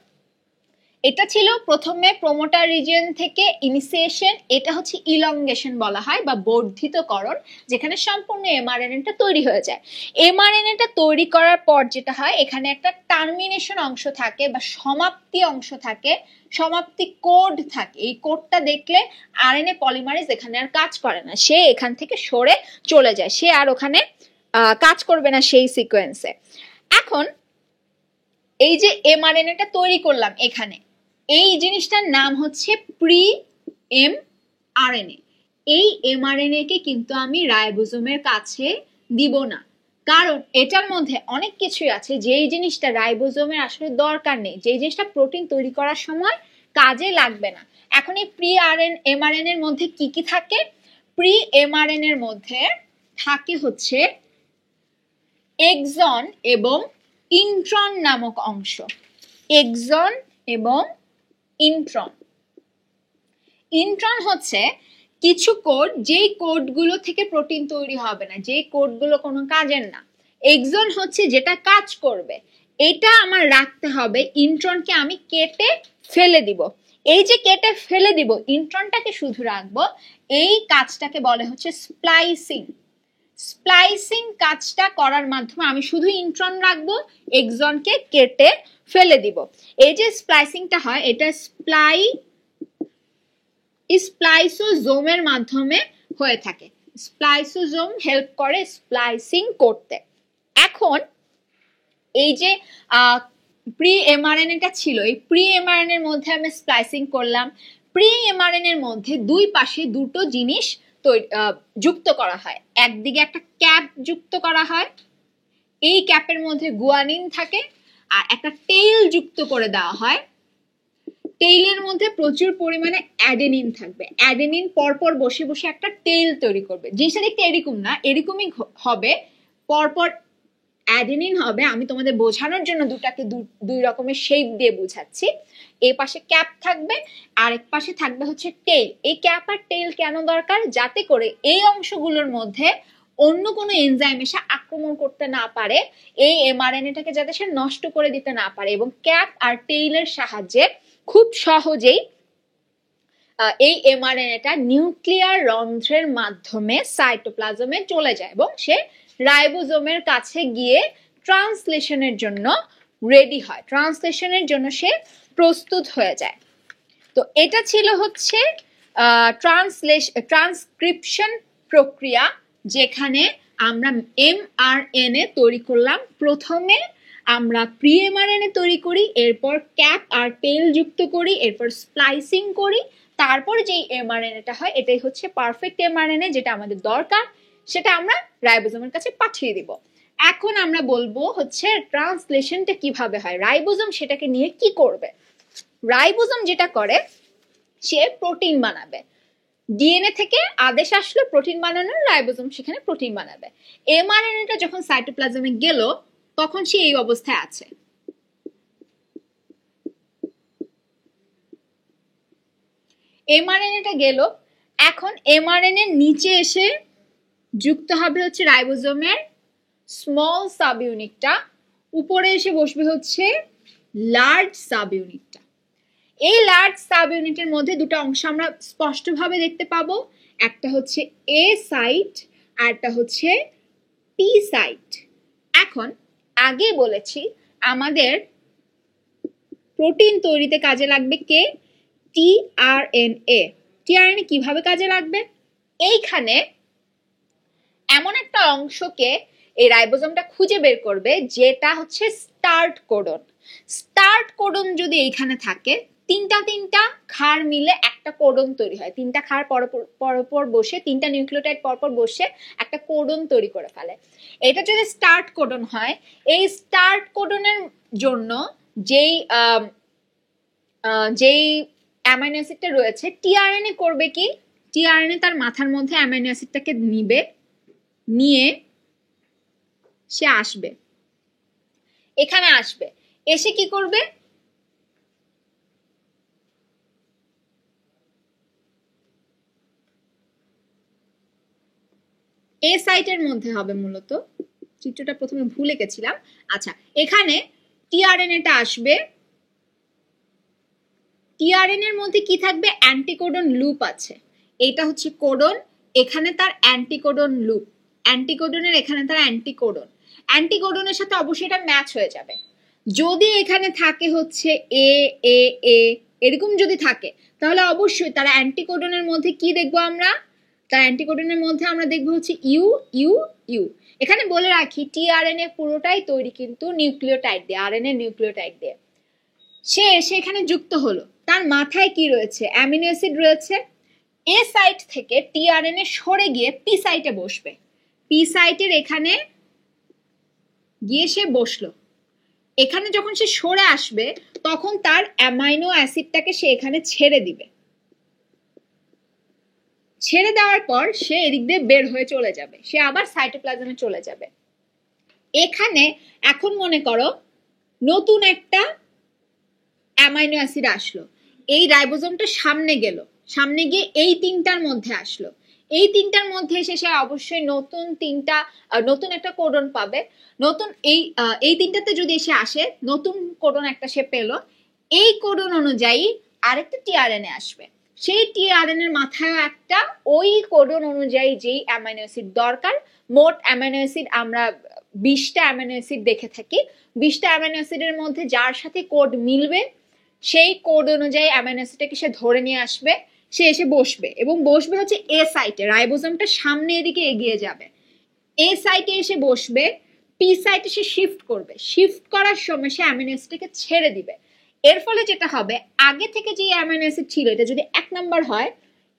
Speaker 1: এটা ছিল প্রথমে প্রমোটার রিজিয়ন থেকে ইনিশিয়েশন, এটা হচ্ছে ইলংগেশন বলা হয় বা বর্ধিতকরণ, যেখানে সম্পূর্ণ এমআরএনএটা তৈরি হয়ে যায়। এমআরএনএটা তৈরি করার পর যেটা হয়, এখানে একটা টার্মিনেশন অংশ থাকে বা সমাপ্তি অংশ থাকে, সমাপ্তি কোড থাকে। এই কোডটা দেখলে আরএনএ পলিমারেজ এখানে আর কাজ করে না, সে এখান থেকে সরে চলে যায়, সে আর ওখানে কাজ করবে না সেই সিকোয়েন্সে। এখন এই যে এমআরএনএটা তৈরি করলাম এখানে, এই জিনিসটার নাম হচ্ছে প্রি এম আরএনএ। এই এমআরএনএ কে কিন্তু আমি রাইবোজোমের কাছে দিব না, কারণ এটার মধ্যে অনেক কিছুই আছে যেই জিনিসটা রাইবোজোমের আসলে দরকার নেই, যেই জিনিসটা প্রোটিন তৈরি করার সময় কাজে লাগবে না। এখন এই প্রি এমআরএনএ এর মধ্যে কি কি থাকে? প্রি এমআরএনএ এর মধ্যে থাকে হচ্ছে এক্সন এবং ইন্ট্রন নামক অংশ। এক্সন এবং ইন্ট্রন। ইন্ট্রন হচ্ছে কিছু কোড, যেই কোডগুলো থেকে প্রোটিন তৈরি হবে না, যেই কোডগুলো কোনো কাজের না। এক্সন হচ্ছে যেটা কাজ করবে, এটা আমার রাখতে হবে। ইন্ট্রনকে আমি কেটে ফেলে দিব। এই যে কেটে ফেলে দিব, ইন্ট্রনটাকে শুধু রাখবো, এই কাজটাকে বলে হচ্ছে স্প্লাইসিং। স্প্লাইসিং কাজটা করার মাধ্যমে আমি শুধু ইন্ট্রন রাখবো, এক্সনকে কেটে ফেলে দিব। এই যে স্প্লাইসিংটা হয় এটা স্প্লাইসোজোমের মাধ্যমে হয়ে থাকে। স্প্লাইসোজোম হেল্প করে স্প্লাইসিং করতে। এখন এই যে প্রি এমআরএনএটা ছিল, এই প্রি এমআরএনএ এর মধ্যে আমি স্প্লাইসিং করলাম। প্রি এমআরএনএ এর মধ্যে দুই পাশে দুটো জিনিস যুক্ত করা হয়। একদিকে একটা ক্যাপ যুক্ত করা হয়, এই ক্যাপের মধ্যে গুয়ানিন থাকে, আর একটা টেইল যুক্ত করে দেওয়া হয়। টেইলের মধ্যে প্রচুর পরিমাণে অ্যাডেনিন থাকবে। অ্যাডেনিন পরপর বসে বসে একটা টেইল তৈরি করবে। জিনিসটা দেখতে এরকম না, এরকমই হবে, পরপর অ্যাডেনিন হবে। আমি তোমাদের বোঝানোর জন্য দুটাকে দুই রকমের শেপ দিয়ে বুঝাচ্ছি। এই পাশে ক্যাপ থাকবে, আরেক পাশে থাকবে হচ্ছে টেইল। এই ক্যাপ আর টেইল কেন দরকার? যাতে করে এই অংশগুলোর মধ্যে অন্য কোনো এনজাইম এসে আক্রমণ করতে না পারে, এই এমআরএনএটাকে যাতে সে নষ্ট করে দিতে না পারে। এবং ক্যাপ আর টেইলের সাহায্যে খুব সহজেই এই এমআরএনএটা নিউক্লিয়ার রন্ধ্রের মাধ্যমে সাইটোপ্লাজমে চলে যায় এবং সে রাইবোজোমের কাছে গিয়ে ট্রান্সলেশনের জন্য রেডি হয়, ট্রান্সলেশনের জন্য সে প্রস্তুত হয়ে যায়। তো এটা ছিল হচ্ছে ট্রান্সক্রিপশন প্রক্রিয়া, যেখানে আমরা এমআরএনএ তৈরি করলাম। প্রথমে আমরা প্রি এমআরএনএ তৈরি করি, এরপর ক্যাপ আর টেইল যুক্ত করি, এরপর স্প্লাইসিং করি, তারপর যেই এমআরএনএটা হয় এটাই হচ্ছে পারফেক্ট এমআরএনএ, যেটা আমাদের দরকার, সেটা আমরা রাইবোজোমের কাছে পাঠিয়ে দিব। এখন আমরা বলবো হচ্ছে ট্রান্সলেশনটা কিভাবে হয়, রাইবোজোম সেটাকে নিয়ে কি করবে। রাইবোজোম যেটা করে, সে প্রোটিন বানাবে। ডিএনএ থেকে আদেশ আসলো প্রোটিন বানানোর, রাইবোজোম সেখানে প্রোটিন বানাবে। এমআরএনএটা যখন সাইটোপ্লাজমে গেল তখন সে এই অবস্থায় আছে। এমআরএনএটা গেল, এখন এমআরএনএ নিচে এসে যুক্ত হবে হচ্ছে রাইবোজোমের স্মল সাব ইউনিটটা, উপরে এসে বসবে হচ্ছে লার্জ সাব ইউনিটটা। এই লার্জ সাব ইউনিটের মধ্যে দুটো অংশ আমরা স্পষ্টভাবে দেখতে পাবো, একটা হচ্ছে এ সাইট আর একটা হচ্ছে পি সাইট। এখন আগে বলেছি আমাদের প্রোটিন তৈরিতে কাজে লাগবে কে? টিআরএনএ। টিআরএনএ কিভাবে কাজে লাগবে? এইখানে এমন একটা অংশকে এই রাইবোজোমটা খুঁজে বের করবে যেটা হচ্ছে স্টার্ট কোডন। স্টার্ট কোডন যদি এইখানে থাকে, তিনটা ক্ষার মিলে একটা কোডন তৈরি হয়। তিনটা ক্ষার পরপর বসে, তিনটা নিউক্লিওটাইড পরপর বসে একটা কোডন তৈরি করে ফেলে। এটা যদি স্টার্ট কোডন হয়, এই স্টার্ট কোডনের জন্য যেই অ্যামাইনো অ্যাসিডটা রয়েছে, টিআরএনএ করবে কি? টিআরএনএ তার মাথার মধ্যে অ্যামাইনো অ্যাসিডটাকে নিয়ে সে আসবে, এখানে আসবে, এসে কি করবে? এ সাইটের মধ্যে হবে, মূলত চিত্রটা প্রথমে ভুলে গেছিলাম। আচ্ছা, এখানে টিআরএনএটা আসবে। টিআরএনএ এর মধ্যে কি থাকবে? অ্যান্টিকোডন লুপ আছে। এটা হচ্ছে কোডন, এখানে তার অ্যান্টিকোডন লুপ, অ্যান্টিকোডনের এখানে তার অ্যান্টিকোডন। অ্যান্টিকোডনের সাথে অবশ্যই এটা ম্যাচ হয়ে যাবে। যদি এখানে থাকে হচ্ছে এ এ এ এরকম যদি থাকে, তাহলে অবশ্যই তারা অ্যান্টিকোডনের মধ্যে কি দেখবো আমরা? তার অ্যান্টিকোডনের মধ্যে আমরা দেখবো হচ্ছে ইউ ইউ ইউ। এখানে বলে রাখি, টিআরএনএ পুরোটাই তৈরি কিন্তু নিউক্লিওটাইড দিয়ে, আরএনএ নিউক্লিওটাইড দিয়ে। সে এখানে যুক্ত হলো, তার মাথায় কি রয়েছে? অ্যামিনো অ্যাসিড রয়েছে। এ সাইট থেকে টিআরএনএ সরে গিয়ে পি সাইটে বসবে। পি সাইটের এখানে গিয়ে সে বসলো। এখানে যখন সে সরে আসবে তখন তার অ্যামাইনো অ্যাসিডটাকে সে এখানে ছেড়ে দিবে। ছেড়ে দেওয়ার পর সে এদিক দিয়ে বের হয়ে চলে যাবে, সে আবার সাইটোপ্লাজমে চলে যাবে। এখানে এখন মনে করো নতুন একটা অ্যামাইনো অ্যাসিড আসলো, এই রাইবোজোমটা সামনে গেল, সামনে গিয়ে এই তিনটার মধ্যে আসলো। এই তিনটার মধ্যে এসে সে অবশ্যই নতুন একটা কোডন পাবে। নতুন এই তিনটাতে যদি এসে আসে, নতুন কোডন একটা সে পেলো। এই কোডন অনুযায়ী আরেকটা টিআরএনএ আসবে, সেই টিআরএনএ এর মাথায় একটা ওই কোডন অনুযায়ী যেই অ্যামাইনো অ্যাসিড দরকার, মোট অ্যামাইনো অ্যাসিড আমরা 20টা অ্যামাইনো অ্যাসিড দেখে থাকি, 20টা অ্যামাইনো অ্যাসিডের মধ্যে যার সাথে কোড মিলবে সেই কোড অনুযায়ী অ্যামাইনো অ্যাসিডটাকে সে ধরে নিয়ে আসবে, সে এসে বসবে এবং বসবে হচ্ছে এ সাইটে, রাইবোজোমটা সামনে এদিকে এগিয়ে যাবে, এ সাইটে এসে বসবে, পি সাইটে সে শিফট করবে, শিফট করার সময় সে অ্যামিনো অ্যাসিডটাকে ছেড়ে দিবে। এর ফলে যেটা হবে, আগে থেকে যে অ্যামিনো অ্যাসিড ছিল এটা যদি 1 নাম্বার হয়,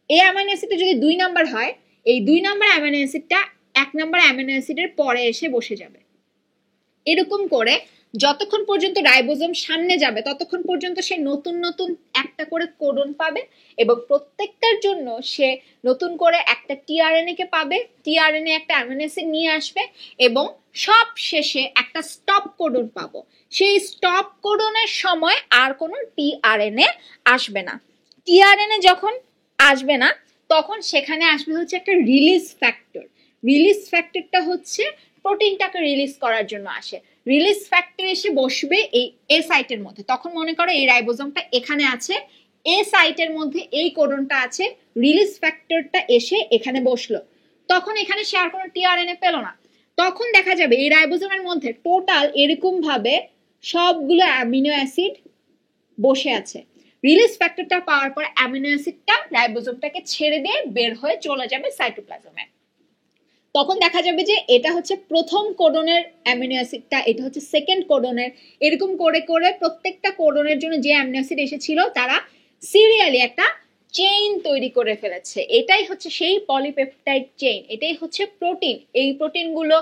Speaker 1: এই অ্যামিনো অ্যাসিডটা যদি 2 নাম্বার হয়, এই 2 নাম্বার অ্যামিনো অ্যাসিডটা 1 নাম্বার অ্যামিনো অ্যাসিডের পরে এসে বসে যাবে। এরকম করে যতক্ষণ পর্যন্ত রাইবোজোম সামনে যাবে ততক্ষণ পর্যন্ত সে নতুন নতুন একটা করে কোডন পাবে এবং প্রত্যেকটার জন্য সে নতুন করে একটা টিআরএনএ কে পাবে, টিআরএনএ একটা অ্যামিনো অ্যাসিড নিয়ে আসবে এবং সব শেষে একটা স্টপ কোডন পাবো। সেই স্টপ কোডনের সময় আর কোনো টিআরএনএ আসবে না। টিআরএনএ যখন আসবে না তখন সেখানে আসবে হচ্ছে একটা রিলিজ ফ্যাক্টর। রিলিজ ফ্যাক্টরটা হচ্ছে প্রোটিনটাকে রিলিজ করার জন্য আসে। রিলিজ ফ্যাক্টর এসে বসবে এই এ সাইটের মধ্যে। তখন মনে করো এই রাইবোজোমটা এখানে আছে, এ সাইটের মধ্যে এই কোডনটা আছে, রিলিজ ফ্যাক্টরটা এসে এখানে বসলো, তখন এখানে সে আর কোনো টিআরএনএ পেল না। তখন দেখা যাবে এই রাইবোজোমের মধ্যে টোটাল এরকম ভাবে সবগুলো অ্যামিনো অ্যাসিড বসে আছে। রিলিজ ফ্যাক্টরটা পাওয়ার পর অ্যামিনো অ্যাসিডটা রাইবোজোমটাকে ছেড়ে দিয়ে বের হয়ে চলে যাবে সাইটোপ্লাজমে। তখন দেখা যাবে যে এটা হচ্ছে প্রথম কোডনের অ্যামিনো অ্যাসিডটা, এটা হচ্ছে সেকেন্ড কোডনের, এরকম করে করে প্রত্যেকটা কোডনের জন্য যে অ্যামিনো অ্যাসিড এসেছিল তারা সিরিয়ালি একটা চেইন তৈরি করে ফেলেছে। এটাই হচ্ছে সেই পলিপেপটাইড চেইন, এটাই হচ্ছে প্রোটিন। এই প্রোটিনগুলো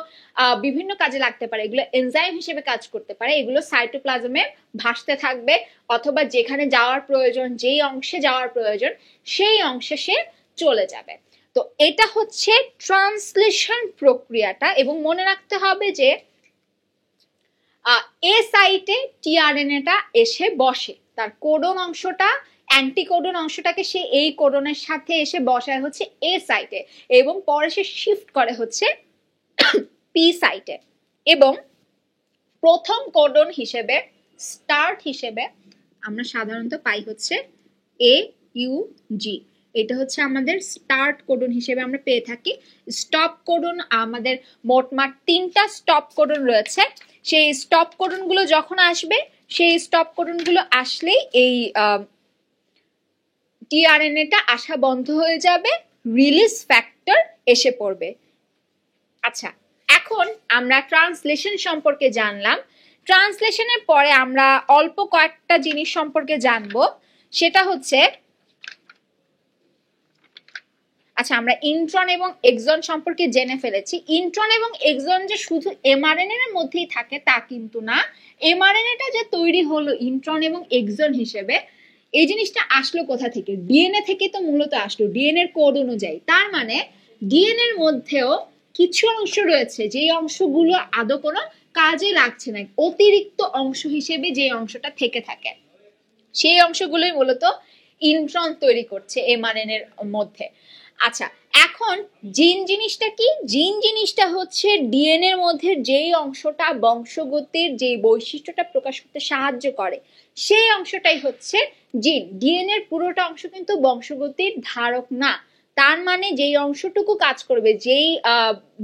Speaker 1: বিভিন্ন কাজে লাগতে পারে, এগুলো এনজাইম হিসেবে কাজ করতে পারে, এগুলো সাইটোপ্লাজমে ভাসতে থাকবে অথবা যেখানে যাওয়ার প্রয়োজন, যেই অংশে যাওয়ার প্রয়োজন সেই অংশে সে চলে যাবে। তো এটা হচ্ছে ট্রান্সলেশন প্রক্রিয়াটা। এবং মনে রাখতে হবে যে এ সাইটে টিআরএনএটা এসে বসে, তার কোডন অংশটা, অ্যান্টিকোডন অংশটাকে সে এই কোডনের সাথে এসে বসায় হচ্ছে এ সাইটে এবং পরে সে শিফট করে হচ্ছে পি সাইটে। এবং প্রথম কোডন হিসেবে, স্টার্ট হিসেবে আমরা সাধারণত পাই হচ্ছে AUG। এটা হচ্ছে আমাদের স্টার্ট কোডন হিসেবে আমরা পেয়ে থাকি। স্টপ কোডন আমাদের মোটমাট 3টা স্টপ কোডন রয়েছে। সেই স্টপ কোডন গুলো যখন আসবে, সেই স্টপ কোডন গুলো আসলেই এই টিআরএনএটা আসা বন্ধ হয়ে যাবে, রিলিজ ফ্যাক্টর এসে পড়বে। আচ্ছা, এখন আমরা ট্রান্সলেশন সম্পর্কে জানলাম। ট্রান্সলেশনের পরে আমরা অল্প কয়েকটা জিনিস সম্পর্কে জানবো, সেটা হচ্ছে আচ্ছা আমরা ইন্ট্রন এবং এক্সন সম্পর্কে জেনে ফেলেছি। ইন্ট্রন এবং এক্সন যে শুধু এমআরএনএ এর মধ্যেই থাকে তা কিন্তু না। এমআরএনএটা যে তৈরি হলো ইন্ট্রন এবং এক্সন হিসেবে, এই জিনিসটা আসলো কোথা থেকে? ডিএনএ থেকে তো মূলত আসলো, ডিএনএ এর কোড অনুযায়ী। তার মানে ডিএনএ এর মধ্যেও কিছু অংশ রয়েছে যেই অংশগুলো আদৌ কোনো কাজে লাগছে না, অতিরিক্ত অংশ হিসেবে যে অংশটা থেকে থাকে, সেই অংশগুলোই মূলত ইন্ট্রন তৈরি করছে এমআরএনএ এর মধ্যে। আচ্ছা, এখন জিন জিনিসটা কি? জিন জিনিসটা হচ্ছে ডিএনএ এর মধ্যে যেই অংশটা বংশগতির যে বৈশিষ্ট্যটা প্রকাশ করতে সাহায্য করে, সেই অংশটাই হচ্ছে জিন। ডিএনএ এর পুরোটা অংশ কিন্তু বংশগতির ধারক না। তার মানে যেই অংশটুকু কাজ করবে, যেই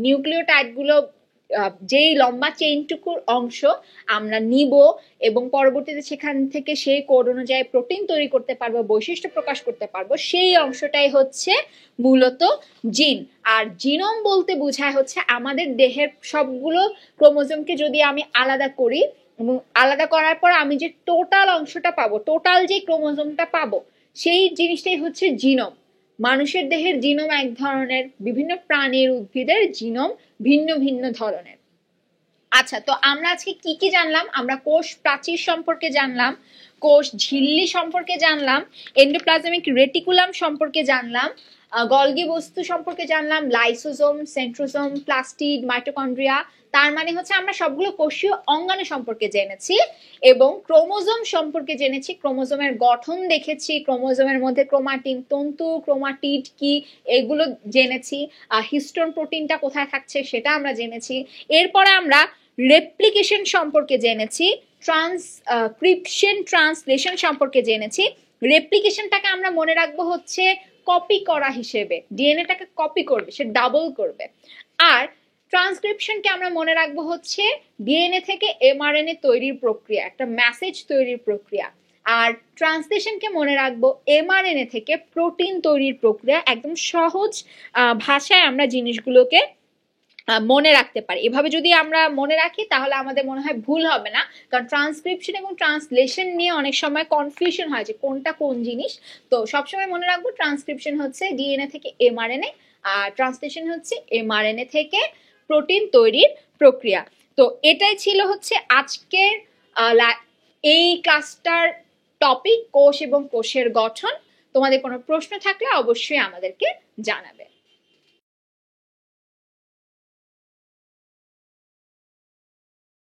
Speaker 1: নিউক্লিওটাইড গুলো, যেই লম্বা চেইনটুকুর অংশ আমরা নিব এবং পরবর্তীতে সেখান থেকে সেই কোড অনুযায়ী প্রোটিন তৈরি করতে পারবো, বৈশিষ্ট্য প্রকাশ করতে পারবো, সেই অংশটাই হচ্ছে মূলত জিন। আর জিনোম বলতে বোঝায় হচ্ছে আমাদের দেহের সবগুলো ক্রোমোজোমকে যদি আমি আলাদা করি এবং আলাদা করার পর আমি যে টোটাল অংশটা পাবো, টোটাল যে ক্রোমোজোমটা পাবো, সেই জিনিসটাই হচ্ছে জিনোম। মানুষের দেহের জিনোম এক ধরনের, বিভিন্ন প্রাণীর, উদ্ভিদের জিনোম ভিন্ন ভিন্ন ধরনের। আচ্ছা, তো আমরা আজকে কি কি জানলাম? আমরা কোষ প্রাচীর সম্পর্কে জানলাম, কোষ ঝিল্লি সম্পর্কে জানলাম, এন্ডোপ্লাজমিক রেটিকুলাম সম্পর্কে জানলাম, গলগি বস্তু সম্পর্কে জানলাম, লাইসোজোম, সেন্ট্রোজোম, প্লাস্টিড, মাইটোকন্ড্রিয়া। তার মানে হচ্ছে আমরা সবগুলো কোষীয় অঙ্গাণু সম্পর্কে জেনেছি এবং ক্রোমোজোম সম্পর্কে জেনেছি, ক্রোমোজোমের গঠন দেখেছি, ক্রোমোজোমের মধ্যে ক্রোমাটিন তন্তু, ক্রোমাটিড কি, এগুলো জেনেছি, হিস্টোন প্রোটিনটা কোথায় থাকছে সেটা আমরা জেনেছি। এরপরে আমরা রেপ্লিকেশন সম্পর্কে জেনেছি, ট্রান্সক্রিপশন, ট্রান্সলেশন সম্পর্কে জেনেছি রেপ্লিকেশনটাকে আমরা মনে রাখবো হচ্ছে কপি করা হিসেবে, ডিএনএটাকে কপি করবে, সে ডাবল করবে। আর ট্রান্সক্রিপশনকে আমরা মনে রাখবো হচ্ছে ডিএনএ থেকে এমআরএনএ তৈরির প্রক্রিয়া, একটা মেসেজ তৈরির প্রক্রিয়া। আর ট্রান্সলেশনকে মনে রাখবো এমআরএনএ থেকে প্রোটিন তৈরির প্রক্রিয়া। একদম সহজ ভাষায় আমরা জিনিসগুলোকে মনে রাখতে পারি। এভাবে যদি আমরা মনে রাখি তাহলে আমাদের মনে হয় ভুল হবে না, কারণ ট্রান্সক্রিপশন এবং ট্রান্সলেশন নিয়ে অনেক সময় কনফিউশন হয় যে কোনটা কোন জিনিস। তো সবসময় মনে রাখবো ট্রান্সক্রিপশন হচ্ছে ডিএনএ থেকে এমআরএনএ, আর ট্রান্সলেশন হচ্ছে এমআরএনএ থেকে প্রোটিন তৈরির প্রক্রিয়া। তো এটাই ছিল হচ্ছে আজকের এই ক্লাসটার টপিক, কোষ এবং কোষের গঠন। তোমাদের কোনো প্রশ্ন থাকলে অবশ্যই আমাদেরকে জানাবে।